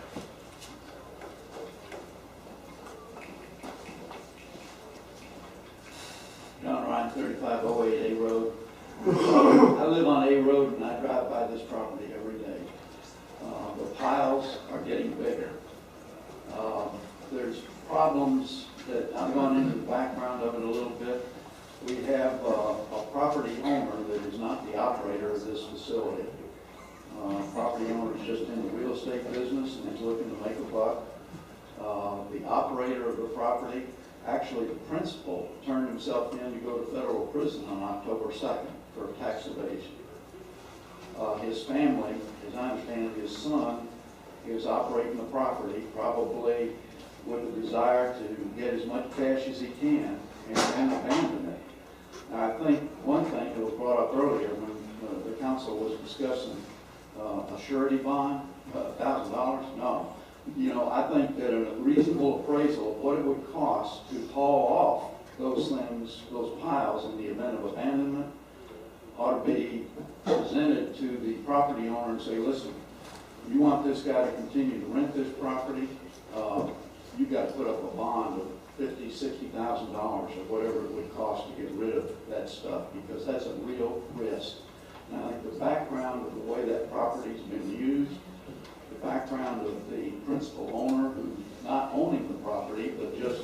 John Ryan, 3508 A Road. I live on A Road and I drive by this property every day. The piles are getting bigger. There's problems that I've gone into the background of it a little bit. We have a property owner that is not the operator of this facility. Property owner is just in the real estate business and is looking to make a buck. The operator of the property, actually the principal, turned himself in to go to federal prison on October 2nd for tax evasion. His family, as I understand it, his son, is operating the property probably with the desire to get as much cash as he can and abandon it. Now, I think one thing that was brought up earlier when the council was discussing a surety bond, $1,000, no. You know, I think that a reasonable appraisal of what it would cost to haul off those things, those piles in the event of abandonment, ought to be presented to the property owner and say, listen, you want this guy to continue to rent this property, you've got to put up a bond of $50,000, $60,000 or whatever it would cost to get rid of that stuff, because that's a real risk. And I think the background of the way that property's been used, the background of the principal owner who's not owning the property, but just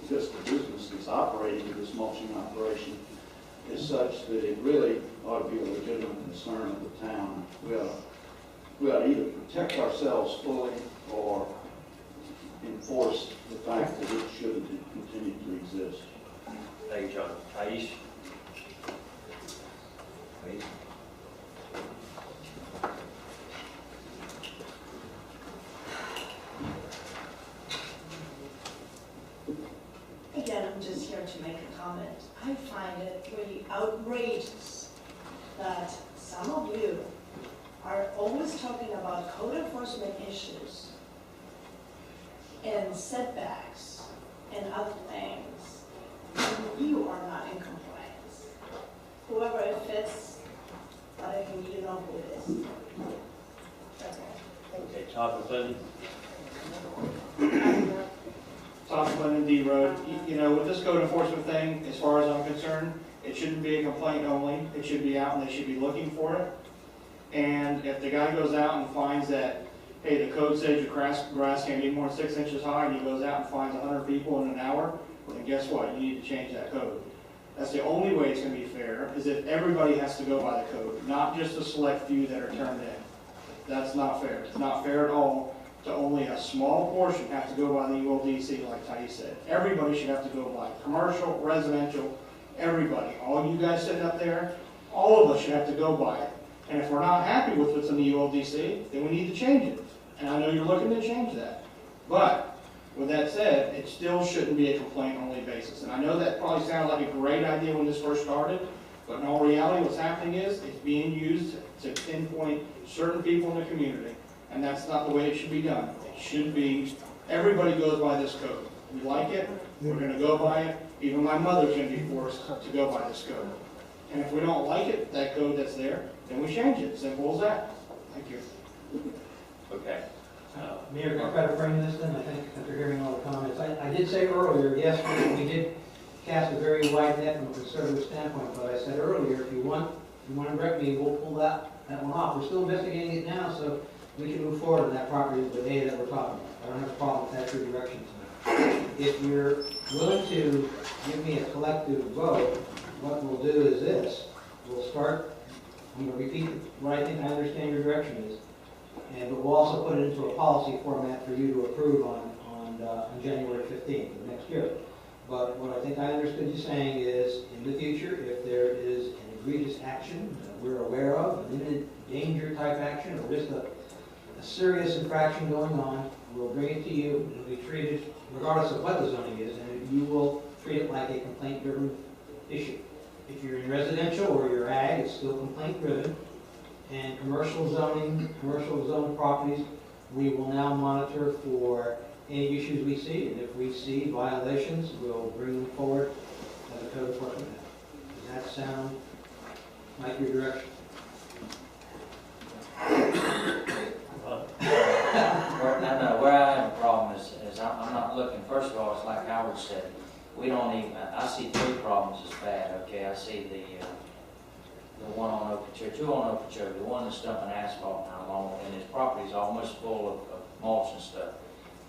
the business that's operating this mulching operation, is such that it really ought to be a legitimate concern of the town. We ought to either protect ourselves fully or enforce the fact that it shouldn't continue to exist. Thank you, John. Aish? Again, I'm just here to make a comment. I find it really outrageous that some of you are always talking about code enforcement issues and setbacks and other things, and you are not in compliance. Whoever it fits, I think you know who it is. That's all. Okay, Todd McClendon? Tom Clinton, D Road. You know, with this code enforcement thing, as far as I'm concerned, it shouldn't be a complaint only. It should be out and they should be looking for it. And if the guy goes out and finds that, hey, the code says your grass can't be more than 6 inches high, and he goes out and finds 100 people in an hour, then guess what? You need to change that code. That's the only way it's going to be fair, is if everybody has to go by the code, not just a select few that are turned in. That's not fair. It's not fair at all to only a small portion have to go by the ULDC, like Thais said. Everybody should have to go by commercial, residential, everybody. All you guys sitting up there, all of us should have to go by it. And if we're not happy with what's in the ULDC, then we need to change it. And I know you're looking to change that. But with that said, it still shouldn't be a complaint-only basis. And I know that probably sounded like a great idea when this first started, but in all reality, what's happening is it's being used to pinpoint certain people in the community. And that's not the way it should be done. It should be, everybody goes by this code. We like it, we're going to go by it. Even my mother's going to be forced to go by this code. And if we don't like it, that code that's there, then we change it. Simple as that. Thank you. Okay. Mayor, can I try to frame this then, I think, after hearing all the comments? I did say earlier, yes, we did cast a very wide net from a conservative standpoint, but I said earlier, if you want to direct me, we'll pull that one off. We're still investigating it now, so we can move forward on that property with the A that we're talking about. I don't have a problem with that true direction tonight. If you're willing to give me a collective vote, what we'll do is this. We'll start, I'm going to repeat what I think I understand your direction is, but we'll also put it into a policy format for you to approve on January 15th of next year. But what I think I understood you saying is, in the future, if there is an egregious action that we're aware of, an imminent danger type action, or just a serious infraction going on, we'll bring it to you, and we treat it, regardless of what the zoning is, and you will treat it like a complaint-driven issue. If you're in residential or you're ag, it's still complaint-driven. And commercial zoning, commercial zone properties, we will now monitor for any issues we see, and if we see violations, we'll bring them forward as a code enforcement matter. Does that sound like your direction? Where I have a problem is I'm not looking, first of all, it's like Howard said, we don't even, I see 3 problems as bad, okay? I see the one on Okeechobee, 2 on Okeechobee, the one that's dumping asphalt now along, and his property's almost full of mulch and stuff.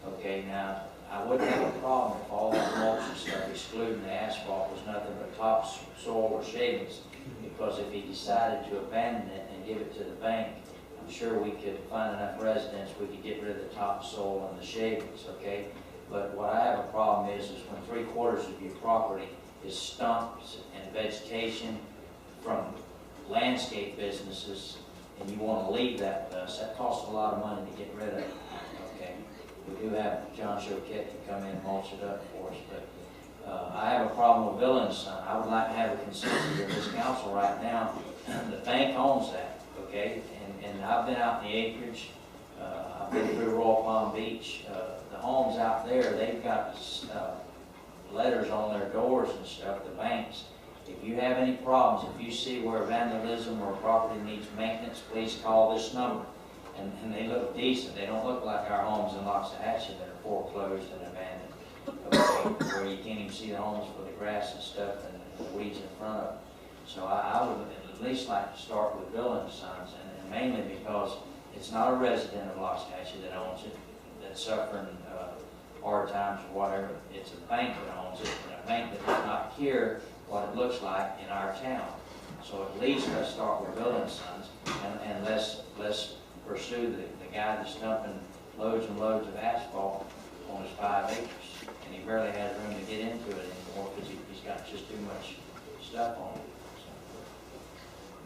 Okay, now, I wouldn't have a problem if all that mulch and stuff, excluding the asphalt, was nothing but topsoil or shavings. Because if he decided to abandon it and give it to the bank, I'm sure we could find enough residents, we could get rid of the topsoil and the shavings, okay? But what I have a problem is when 3/4 of your property is stumps and vegetation from landscape businesses, and you want to leave that with us, that costs a lot of money to get rid of it, okay? We do have John Choquette to come in and mulch it up for us, but I have a problem with Billings Son. I would like to have a consensus of this council right now. The bank owns that, okay? And I've been out in the acreage. I've been through Royal Palm Beach. The homes out there, they've got letters on their doors and stuff, the banks. If you have any problems, if you see where vandalism or property needs maintenance, please call this number. And they look decent. They don't look like our homes in Loxahatchee that are foreclosed and abandoned. Okay, where you can't even see the homes for the grass and stuff and the weeds in front of them. So I would at least like to start with Billings Sons, and mainly because it's not a resident of Loxahatchee that owns it, that's suffering hard times or whatever. It's a bank that owns it, and a bank that does not care what it looks like in our town. So at least let's start with Billings Sons, and let's pursue the guy that's dumping loads and loads of asphalt on his 5 acres. And he barely has room to get into it anymore because he's got just too much stuff on it.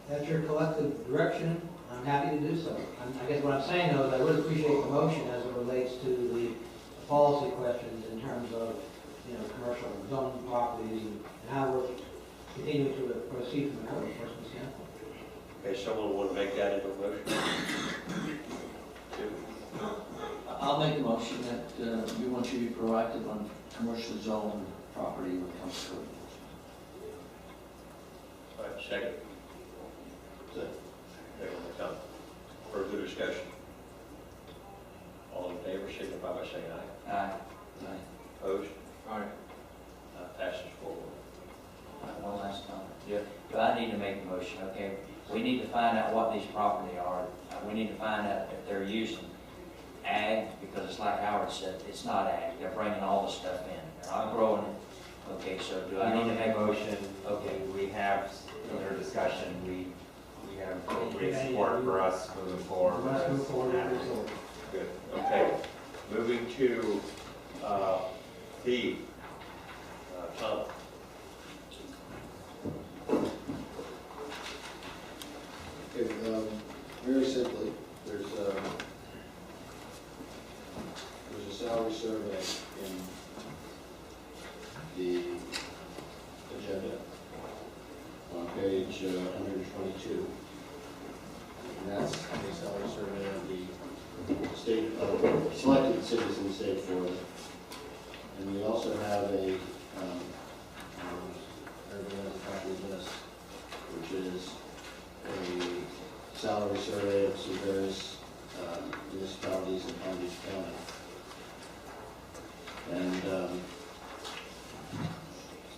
That's your collective direction. I'm happy to do so. I guess what I'm saying though is I would appreciate the motion as it relates to the policy questions in terms of, commercial zone properties and how we're continuing to proceed from the code enforcement standpoint. Okay, someone want to make that into a motion? I'll make a motion that we want you to be proactive on commercial zone property when it comes to it. All right, second. Further discussion? All in favor, signify by saying aye. Aye. Aye. Opposed? Aye. Passes 4-1. One last comment. Do I need to make a motion? Okay, we need to find out what these property are. We need to find out if they're using ag, because it's like Howard said, it's not ag. They're bringing all the stuff in. They're not growing it. Okay, so do I need to make a motion? Okay, we have further discussion. We have great support for us moving forward. Let's move forward with this. Good. Okay. Moving to B. Tom. Okay, very simply, there's a salary survey in the agenda on page 122. And that's the salary survey of the state of selected cities in the state of Florida. And we also have a everybody has a copy of this, which is a salary survey of some various municipalities in Palm Beach County. And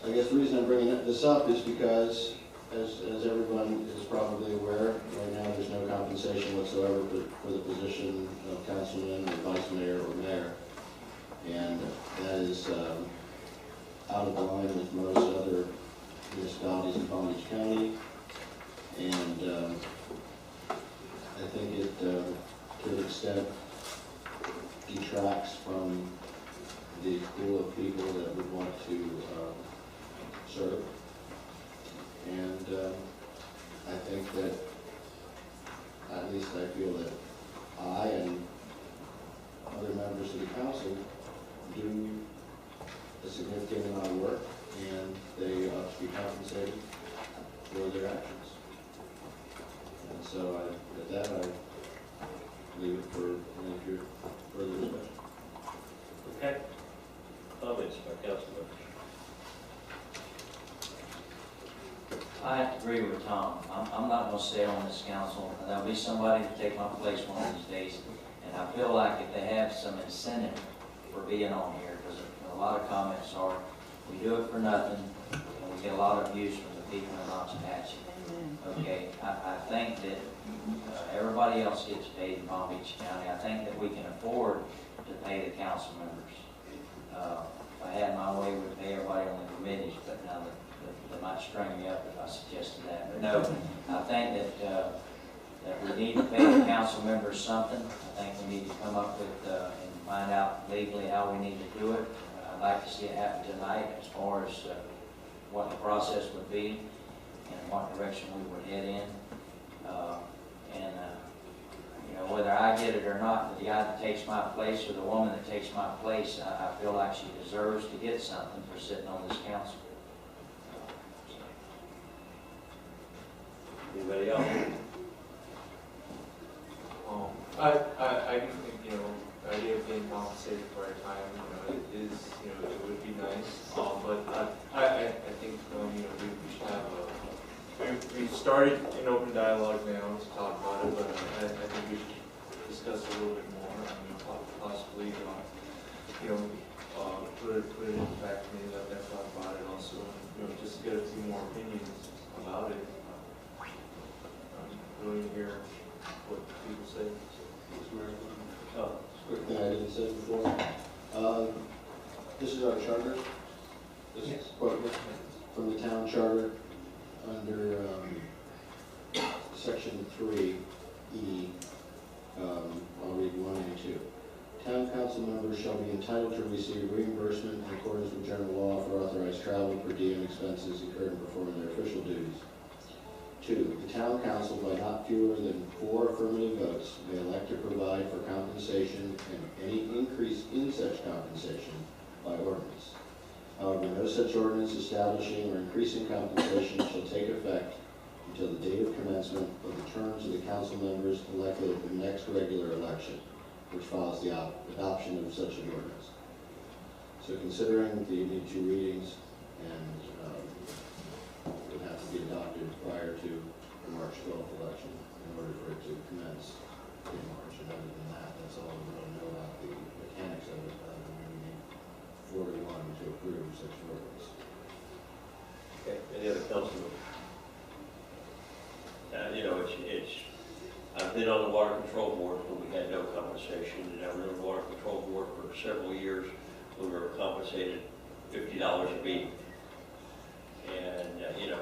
I guess the reason I'm bringing this up is because, as everyone is probably aware, right now there's no compensation whatsoever for the position of councilman or vice mayor or mayor. And that is out of line with most other municipalities in Palm Beach County. And I think it, to an extent, detracts from the pool of people that would want to serve. And I feel that I and other members of the council do a significant amount of work, and they ought to be compensated for their actions. And so at that, I leave it for any of your further discussion. Okay. Comments by council members? I have to agree with Tom. I'm not going to stay on this council. There'll be somebody to take my place one of these days. And I feel like if they have some incentive for being on here, because a lot of comments are, we do it for nothing, and we get a lot of abuse from the people in Oxapatchee. Okay, I think that everybody else gets paid in Palm Beach County. I think that we can afford to pay the council members. If I had my way, we'd pay everybody on the committees, but now they might string me up if I suggested that. But no, I think that we need to pay the council members something. I think we need to come up with and find out legally how we need to do it. I'd like to see it happen tonight as far as what the process would be and what direction we would head in. You know, whether I get it or not, the guy that takes my place or the woman that takes my place, I feel like she deserves to get something for sitting on this council. Anybody else? I do think, you know, the idea of being compensated for our time, you know, it is, you know, it would be nice. But I think, you know, we should have we started an open dialogue now to talk about it, but I think we should discuss it a little bit more. I mean, possibly, you know, put it in the back committee, let them talk about it also, you know, just get a few more opinions about it. I'm willing to hear what people say. Quick thing I didn't say before. This is our charter. This is quote from the town charter under section 3E. I'll read 1 and 2. Town council members shall be entitled to receive reimbursement in accordance with general law for authorized travel, per diem expenses incurred in performing their official duties. 2, the town council, by not fewer than 4 affirmative votes, may elect to provide for compensation and any increase in such compensation by ordinance. However, no such ordinance establishing or increasing compensation shall take effect until the date of commencement of the terms of the council members elected at the next regular election, which follows the adoption of such an ordinance. So considering that you need 2 readings and would have to be adopted prior to the March 12th election in order for it to commence in March. And other than that, that's all we really know about the mechanics of it. We need 41 to approve such an ordinance. Okay, any other council members? You know, I've been on the water control board when we had no compensation, and I was on the water control board for several years when we were compensated $50 a meeting. And, you know,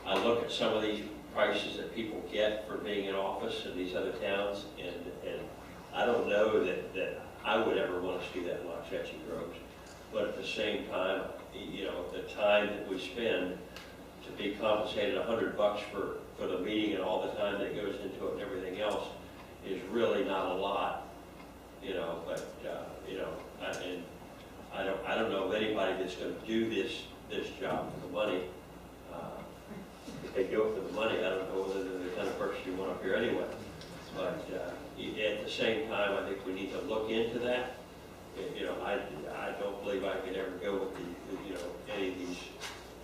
I look at some of these prices that people get for being in office in these other towns, and I don't know that I would ever want to see that in Oxapatchee Groves. But at the same time, you know, the time that we spend to be compensated $100 for the meeting and all the time that goes into it and everything else is really not a lot, you know. But you know, I don't know of anybody that's going to do this job for the money. If they do it for the money, I don't know whether they're the kind of person you want up here anyway. But at the same time, I think we need to look into that. You know, I don't believe I could ever go with you know, any of these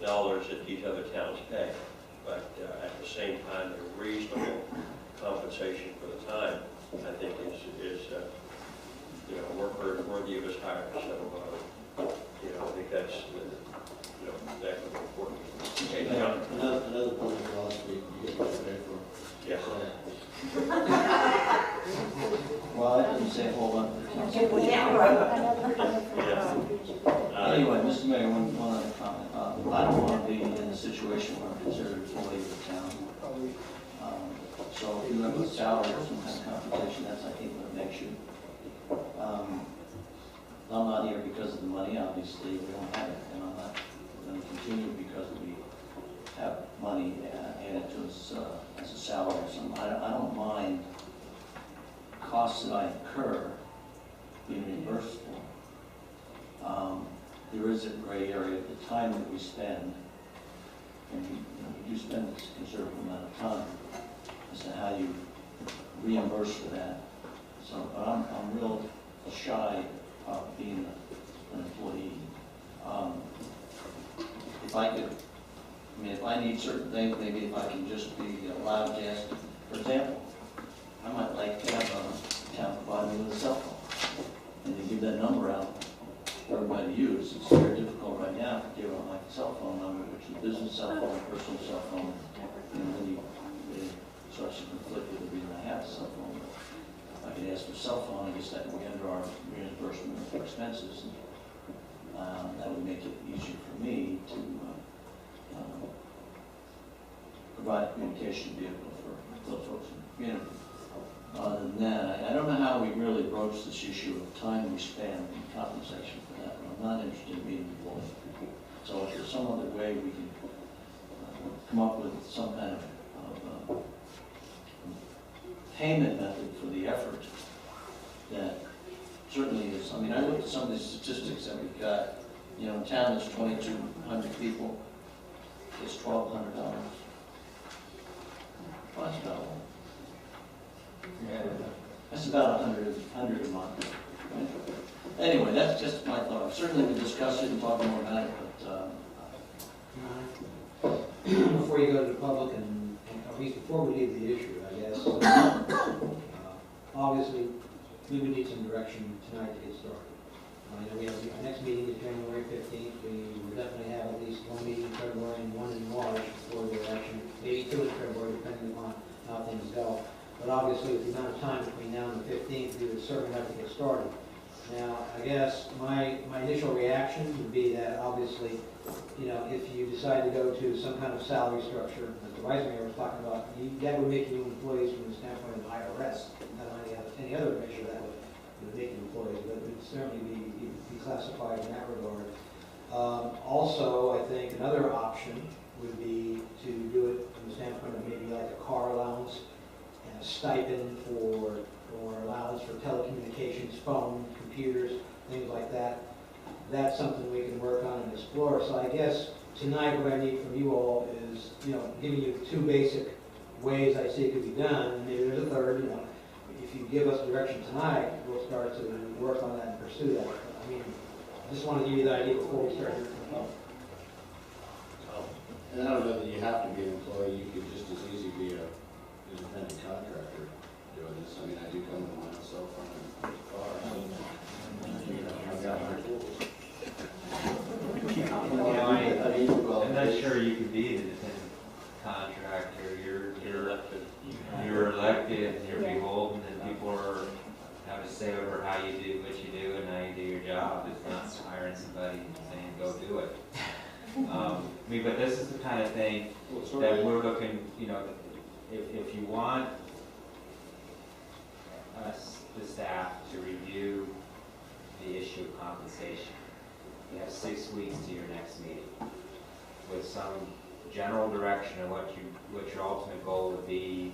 dollars that these other towns pay. But at the same time, a reasonable compensation for the time, I think is you know, worthy of his hire. So you know, I think that's you know, that's important. Okay, John. Another point of philosophy, you get what you pay for. Yes. Well, I didn't say a whole lot. Anyway, Mr. Mayor, one other comment. I don't want to be in a situation where I'm considered a employee of the town. So if you have a salary or some kind of compensation, that's, I think, what makes you. I'm not here because of the money, obviously. We don't have it, and I'm not going to continue because we have money added to us as a salary or something. I don't mind costs that I incur being reimbursed for. There is a gray area of the time that we spend, and we do spend a considerable amount of time as to how you reimburse for that. So, but I'm real shy of being an employee. If I could, I mean, if I need certain things, maybe if I can just be allowed to ask, for example, I might like to have a town provide me with a cell phone, and they give that number out for everybody to use. It's very difficult right now to give out my cell phone number, which is a business cell phone, personal cell phone, and then it starts to conflict with the reason I have a cell phone. If I could ask for a cell phone, I guess that would be under our reimbursement of expenses. That would make it easier for me to provide a communication vehicle for those folks in the community. Other than that, I don't know how we really broach this issue of time we spend and compensation for that, but I'm not interested in being employed. So if there's some other way we can come up with some kind of payment method for the effort that certainly is, I mean, I looked at some of the statistics that we've got. You know, in town there's 2,200 people, it's $1,200. Well, that's about all. That's about 100 a month. Anyway, that's just my thought. Certainly we discuss it and talk more about it, but Before you go to the public, and at least before we leave the issue, I guess, obviously, we would need some direction tonight to get started. I know we have, our next meeting is January 15th. We will definitely have at least one meeting in February and one in March before the election, maybe two in February, depending upon how things go. But obviously, with the amount of time between now and the 15th, we would certainly have to get started. Now, I guess my initial reaction would be that obviously, you know, if you decide to go to some kind of salary structure, as the Vice Mayor was talking about, that would make you employees from the standpoint of the IRS, not any other measure that would make you employees, but it would certainly be classified in that regard. Also, I think another option would be to do it from the standpoint of maybe like a car allowance and a stipend for allowance for telecommunications, phone, computers, things like that. That's something we can work on and explore. So I guess tonight what I need from you all is, you know, giving you two basic ways I see it could be done, and maybe there's a third, you know. If you give us direction tonight, we'll start to work on that and pursue that. I mean, I just want to give you the idea before we start here. And I don't know that you have to be an employee. You could just as easy be an independent contractor doing this. I mean, I do come with my own cell phone and car. You know, I've got my tools. I'm not sure you could be an independent contractor. You're elected, and you're beholden, and people have a say over how you do what you do and how you do your job. It's not hiring somebody and saying, go do it. I mean, but this is the kind of thing that we're looking, you know, if you want us, the staff, to review the issue of compensation, you have 6 weeks to your next meeting with some general direction of what your ultimate goal would be,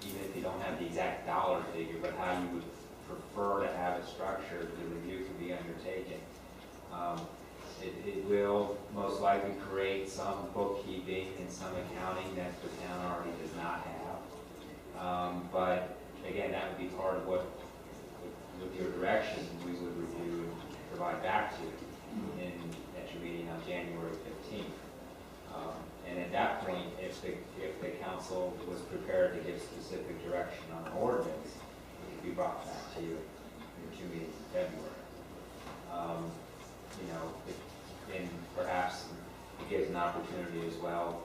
even if you don't have the exact dollar figure, but how you would prefer to have it structured, the review can be undertaken. It will most likely create some bookkeeping and some accounting that the town already does not have. But again, that would be part of what, with your direction, we would review and provide back to you at your meeting on January 15th. And at that point, if the council was prepared to give specific direction on an ordinance, it could be brought back to you in your 2 meetings in February. You know, and perhaps it gives an opportunity as well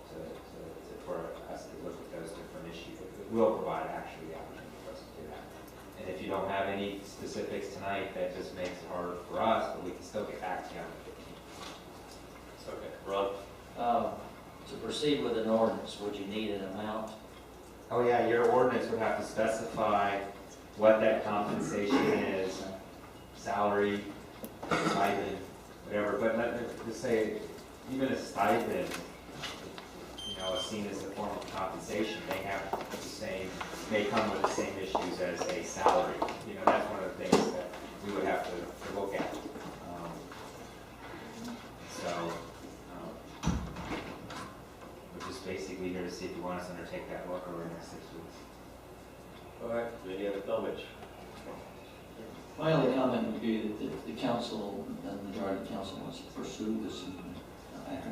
for us to look at those different issues. It will provide actually the opportunity for us to do that. And if you don't have any specifics tonight, that just makes it harder for us, but we can still get back to you on the 15th. Okay, Rob? To proceed with an ordinance, would you need an amount? Oh yeah, your ordinance would have to specify what that compensation is, salary, stipend, whatever. But let's say even a stipend, you know, is seen as a form of compensation. They have the same, may come with the same issues as a salary. All right, any other comments? My only comment would be that the council, the majority of the council wants to pursue this. And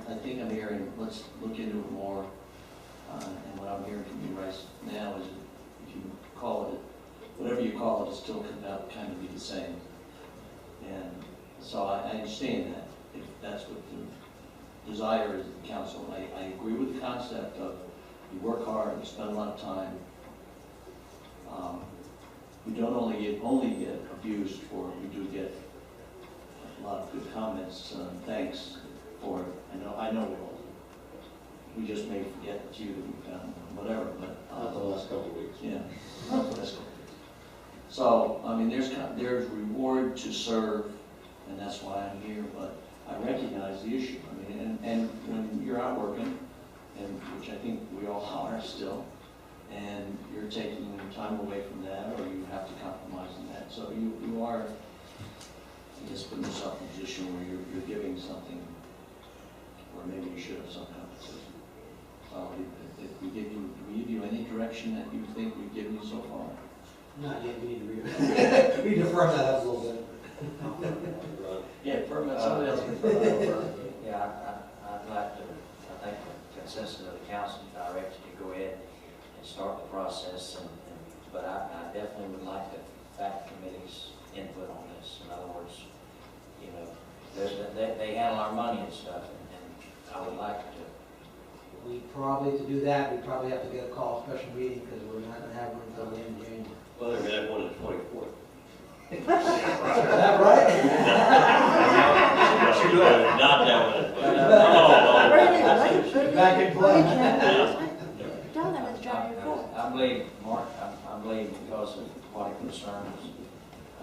I think I'm hearing, let's look into it more. And what I'm hearing from you right now is that if you call it, whatever you call it, it's still about kind of be the same. And so I understand that, if that's what the desire is of the council. I agree with the concept of you work hard, you spend a lot of time. We don't only get abused for it, we do get a lot of good comments, thanks for it. I know we all do. We just may forget that you, whatever, but. Not the last couple of weeks. Yeah, not the last couple of weeks. So, I mean, there's reward to serve, and that's why I'm here, but I recognize the issue. I mean, and when you're out working, and which I think we all are still, and you're taking time away from that, or you have to compromise on that. So you are, I guess, putting yourself in a position where you're giving something, or maybe you should have some compensation. So if we give you any direction that you think we've given you so far? Not yet, we need to we defer that up a little bit. Yeah, permit, somebody else can put that over. Yeah, I'd like to, I think the consensus of the council directs to go ahead and start the process, but I definitely would like the fact committee's input on this. In other words, you know, they handle our money and stuff, and I would like to. We probably, to do that, we probably have to get a call, special meeting, because we're not gonna have one until the end of January. Well, they're gonna have one on the 24th. Is that right? Not that one. Back in play. Tell them it's John Report. I believe, Mark, I believe because of what it concerns, I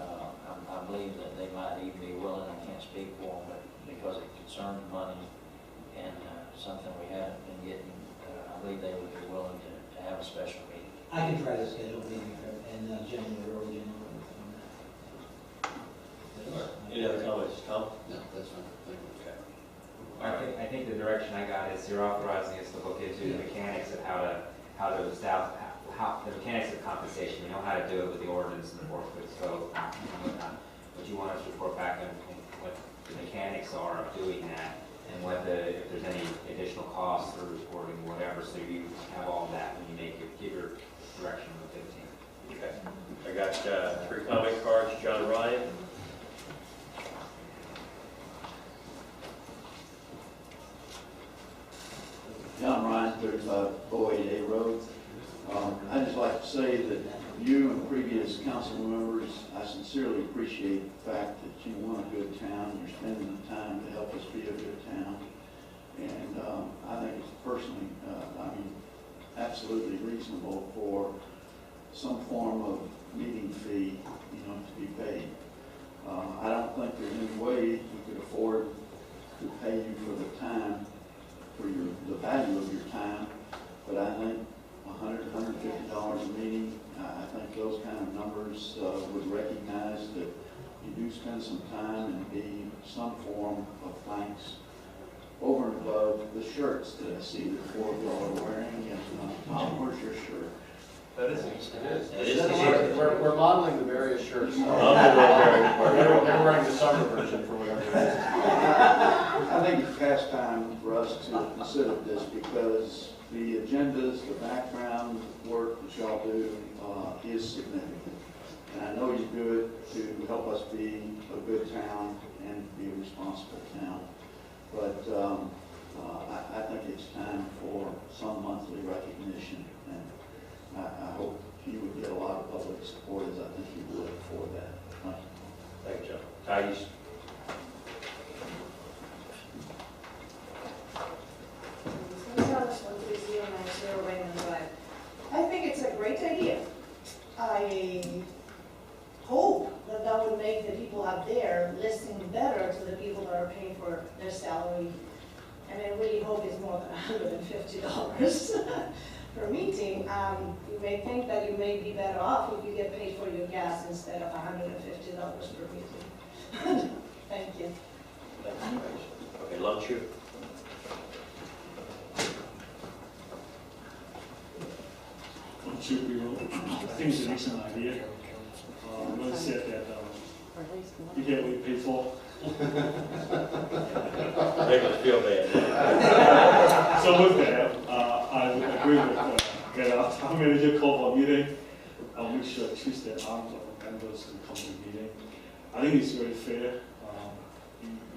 believe that they might even be willing, I can't speak for them, but because it concerns money and something we haven't been getting, I believe they would be willing to have a special meeting. I can try to schedule a meeting in January, early January. Any other comments, Tom? No, that's fine. Thank you. Okay. I think the direction I got is you're authorizing us to look into the mechanics of how to establish, how the mechanics of compensation. We know how to do it with the ordinance and the forfeit code and whatnot. But you want us to report back on what the mechanics are of doing that, and if there's any additional costs for reporting, whatever, so you have all that when you give your direction on the 15th. Okay. I got 3 comment cards. John Ryan. John Ryan, 35 Boyd A Road. I'd just like to say that you and previous council members, I sincerely appreciate the fact that you want a good town. You're spending the time to help us be a good town. And I think it's personally, absolutely reasonable for some form of meeting fee, to be paid. I don't think there's any way we could afford to pay you for the time, for the value of your time, but I think $100, $150 a meeting, I think those kind of numbers would recognize that you do spend some time and be some form of thanks over and above the shirts that I see the 4 of y'all are wearing. And Tom, where's your shirt? That is, it is. We're modeling the various shirts. They're wearing the summer version for whatever reason. I think it's past time for us to consider this because the agendas, the background work that y'all do is significant. And I know you do it to help us be a good town and be a responsible town. But I think it's time for some monthly recognition. And I hope you would get a lot of public support, as I think you would, for that. Thank you. Thank you, John. Thais? Gonzalez, 13090 Raymond Drive. I think it's a great idea. I hope that that would make the people out there listen better to the people that are paying for their salary. And I really hope it's more than $150 per meeting. You may think that you may be better off if you get paid for your gas instead of $150 per meeting. Thank you. Okay, Longshore. contribute. I think it's an excellent idea. When it said that you get what you pay for. Make us feel bad. So with that, I would agree with get our town manager call for a meeting. I'll make sure at least that our members can come to the meeting. I think it's very fair.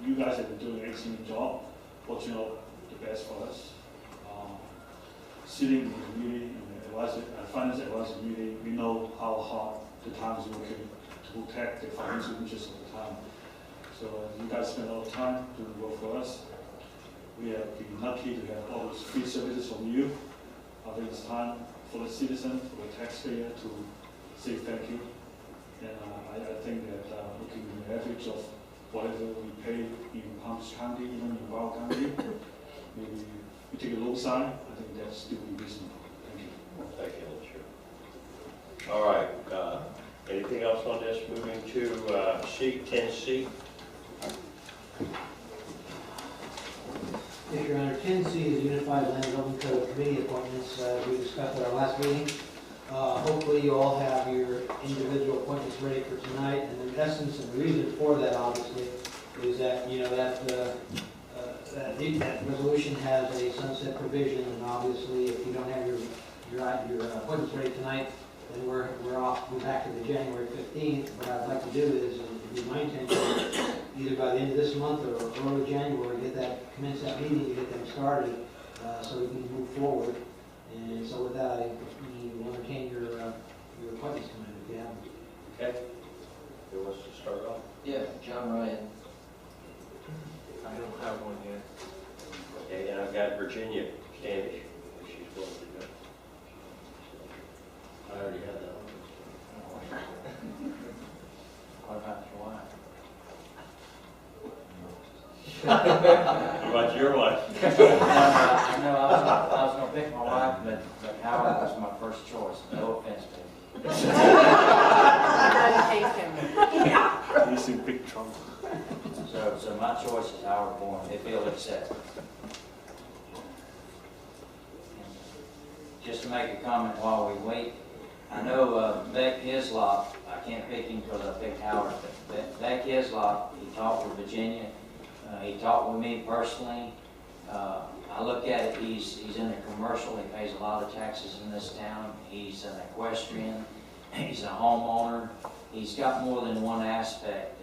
You guys have been doing an excellent job, watching out the best for us. Sitting in the community, in the finance advisory meeting, we know how hard the town is working to protect the financial interests of the town. So you guys spend a lot of time doing work for us. We have been lucky to have all those free services from you. I think it's time for the citizen, for the taxpayer to say thank you. And I think that looking at the average of whatever we pay in Palm Beach County, even in Broward County, maybe we take a low side. I think that's still reasonable. Thank you. Thank you, sure. All right. Anything else on this? Moving to C, 10C. Yes, Your Honor, 10C is Unified Land Development Code Committee appointments, we discussed at our last meeting. Hopefully you all have your individual appointments ready for tonight, and in essence, and the reason for that obviously is that, you know, that resolution has a sunset provision, and obviously if you don't have your appointments ready tonight, then we're back to the January 15th. What I'd like to do is, it'd be my intention, either by the end of this month or early January, commence that meeting to get them started, so we can move forward. And so with that, I will entertain your appointments tonight if you have them. Okay. Who wants to start off? Yeah, John Ryan. I don't have one yet. Okay, and I've got Virginia Standish. She's willing to go. I already had that one. What about your wife? What about your wife? I know I was going to pick my wife, but Howard was my first choice. No offense to him. He's in big trouble. So my choice is Howard Bourne, if he'll accept it. Just to make a comment while we wait, I know Beck Hislop, I can't pick him because I picked Howard, but Beck Hislop, he talked with Virginia, he talked with me personally. I look at it, he's in the commercial, he pays a lot of taxes in this town, he's an equestrian, he's a homeowner, he's got more than one aspect,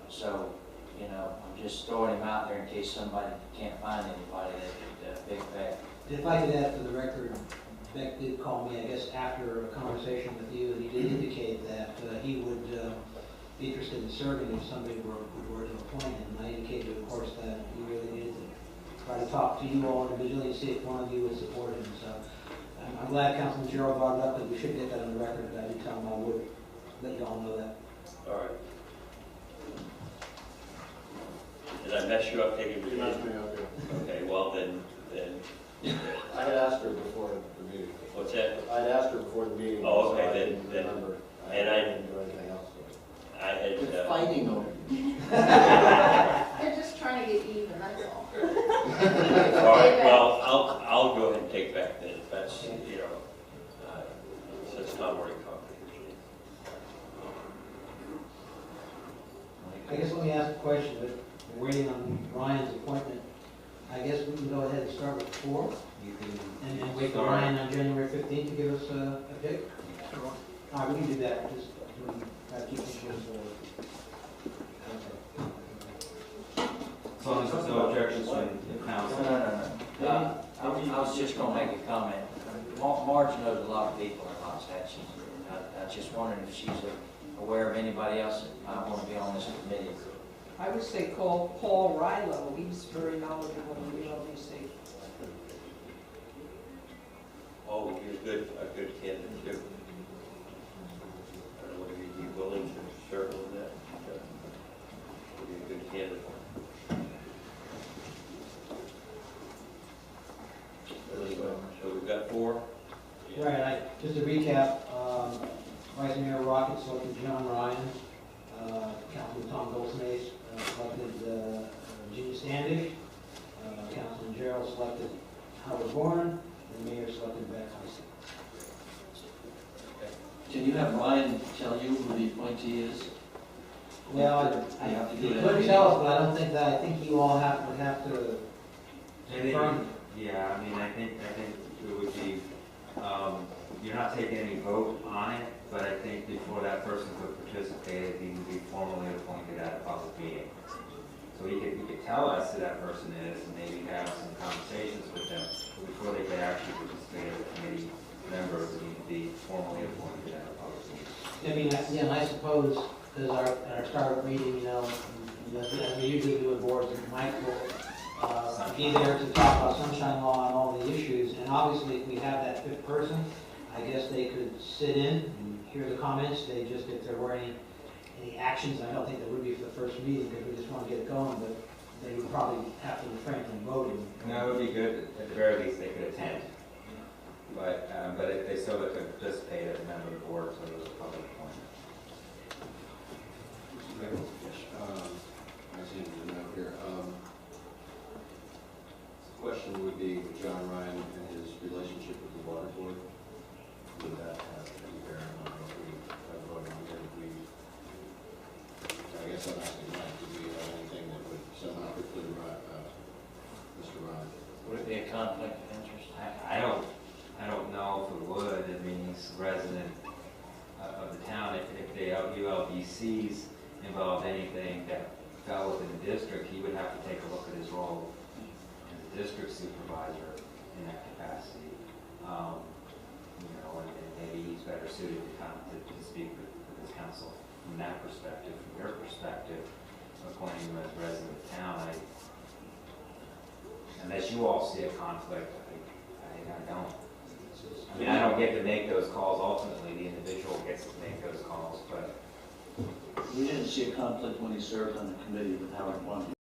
so, you know, I'm just throwing him out there in case somebody can't find anybody that could pick Beck. If I could add for the record, Beck did call me, I guess, after a conversation with you, and he did indicate that he would be interested in serving if somebody were to appoint him. And I indicated, of course, that he really needed to try to talk to you all individually and see if one of you would support him. So I'm glad Councilman Gerald brought it up, because we should get that on the record. I did tell him I would let you all know that. All right. Did I mess you up taking You messed me up, yeah. Okay, well then. I had asked her before the meeting. What's that? I'd asked her before the meeting. Oh, okay, so I then- didn't then- remember. and I- didn't do anything else. I had. We're fighting over it. They're just trying to get even, that's all. All right, well, I'll go ahead and take back then, if that's, you know, since Tom already covered it. I guess let me ask a question, but we're waiting on Ryan's appointment. I guess we can go ahead and start with 4. You can And then wait for Ryan on January 15th to give us a pick? All right, we can do that, just keep this moving forward. As long as there's no objections from the council. No. I was just going to make a comment. Marge knows a lot of people in Loxahatchee. I just wondered if she's aware of anybody else that might want to be on this committee. I would say call Paul Rilo, he's very knowledgeable in the LDC. Oh, he's a good candidate too. I don't know whether he'd be willing to serve on that. He'd be a good candidate. So we've got 4. Right, just to recap, Vice Mayor Rocket selected John Ryan, Councilman Tom Goldsmith selected Virginia Standish, Councilman Gerald selected Howard Bourne, and the Mayor selected Beck Heisler. Can you have Ryan tell you who the appointee is? Well, You have to do he it at a could meeting. tell us, but I don't think that, I think you all would have to I think- confirm. Yeah, I mean, I think it would be, you're not taking any vote on it, but I think before that person could participate, he would be formally appointed at a public meeting. So he could tell us who that person is, and maybe have some conversations with them, but before they could actually participate as a committee member, it would need to be formally appointed at a public meeting. I mean, yeah, and I suppose, because at our start meeting, you know, as we usually do with boards, Mike will be there to talk about sunshine law and all the issues, and obviously, if we have that fifth person, I guess they could sit in and hear the comments, they just, if there were any actions, I don't think there would be for the first meeting, because we just want to get it going, but they would probably have to refrain from voting. No, it would be good, at the very least, they could attend. But if they still could participate as a member of the board, so it was a public appointment. Mr. Mayor, I see the note here. The question would be with John Ryan and his relationship with the water board. Would that have any bearing on what we have voted on here? I guess I'm asking Mike, do we have anything that would somehow preclude Mr. Ryan? Would it be a conflict of interest? I don't know if it would. I mean, he's a resident of the town. If the ULBCs involved anything that fell within the district, he would have to take a look at his role as a district supervisor in that capacity. You know, and maybe he's better suited to speak with his council from that perspective. From your perspective, appointing him as resident of town, unless you all see a conflict, I don't. I mean, I don't get to make those calls. Ultimately, the individual gets to make those calls, but We didn't see a conflict when he served on the committee with Howard Bundy.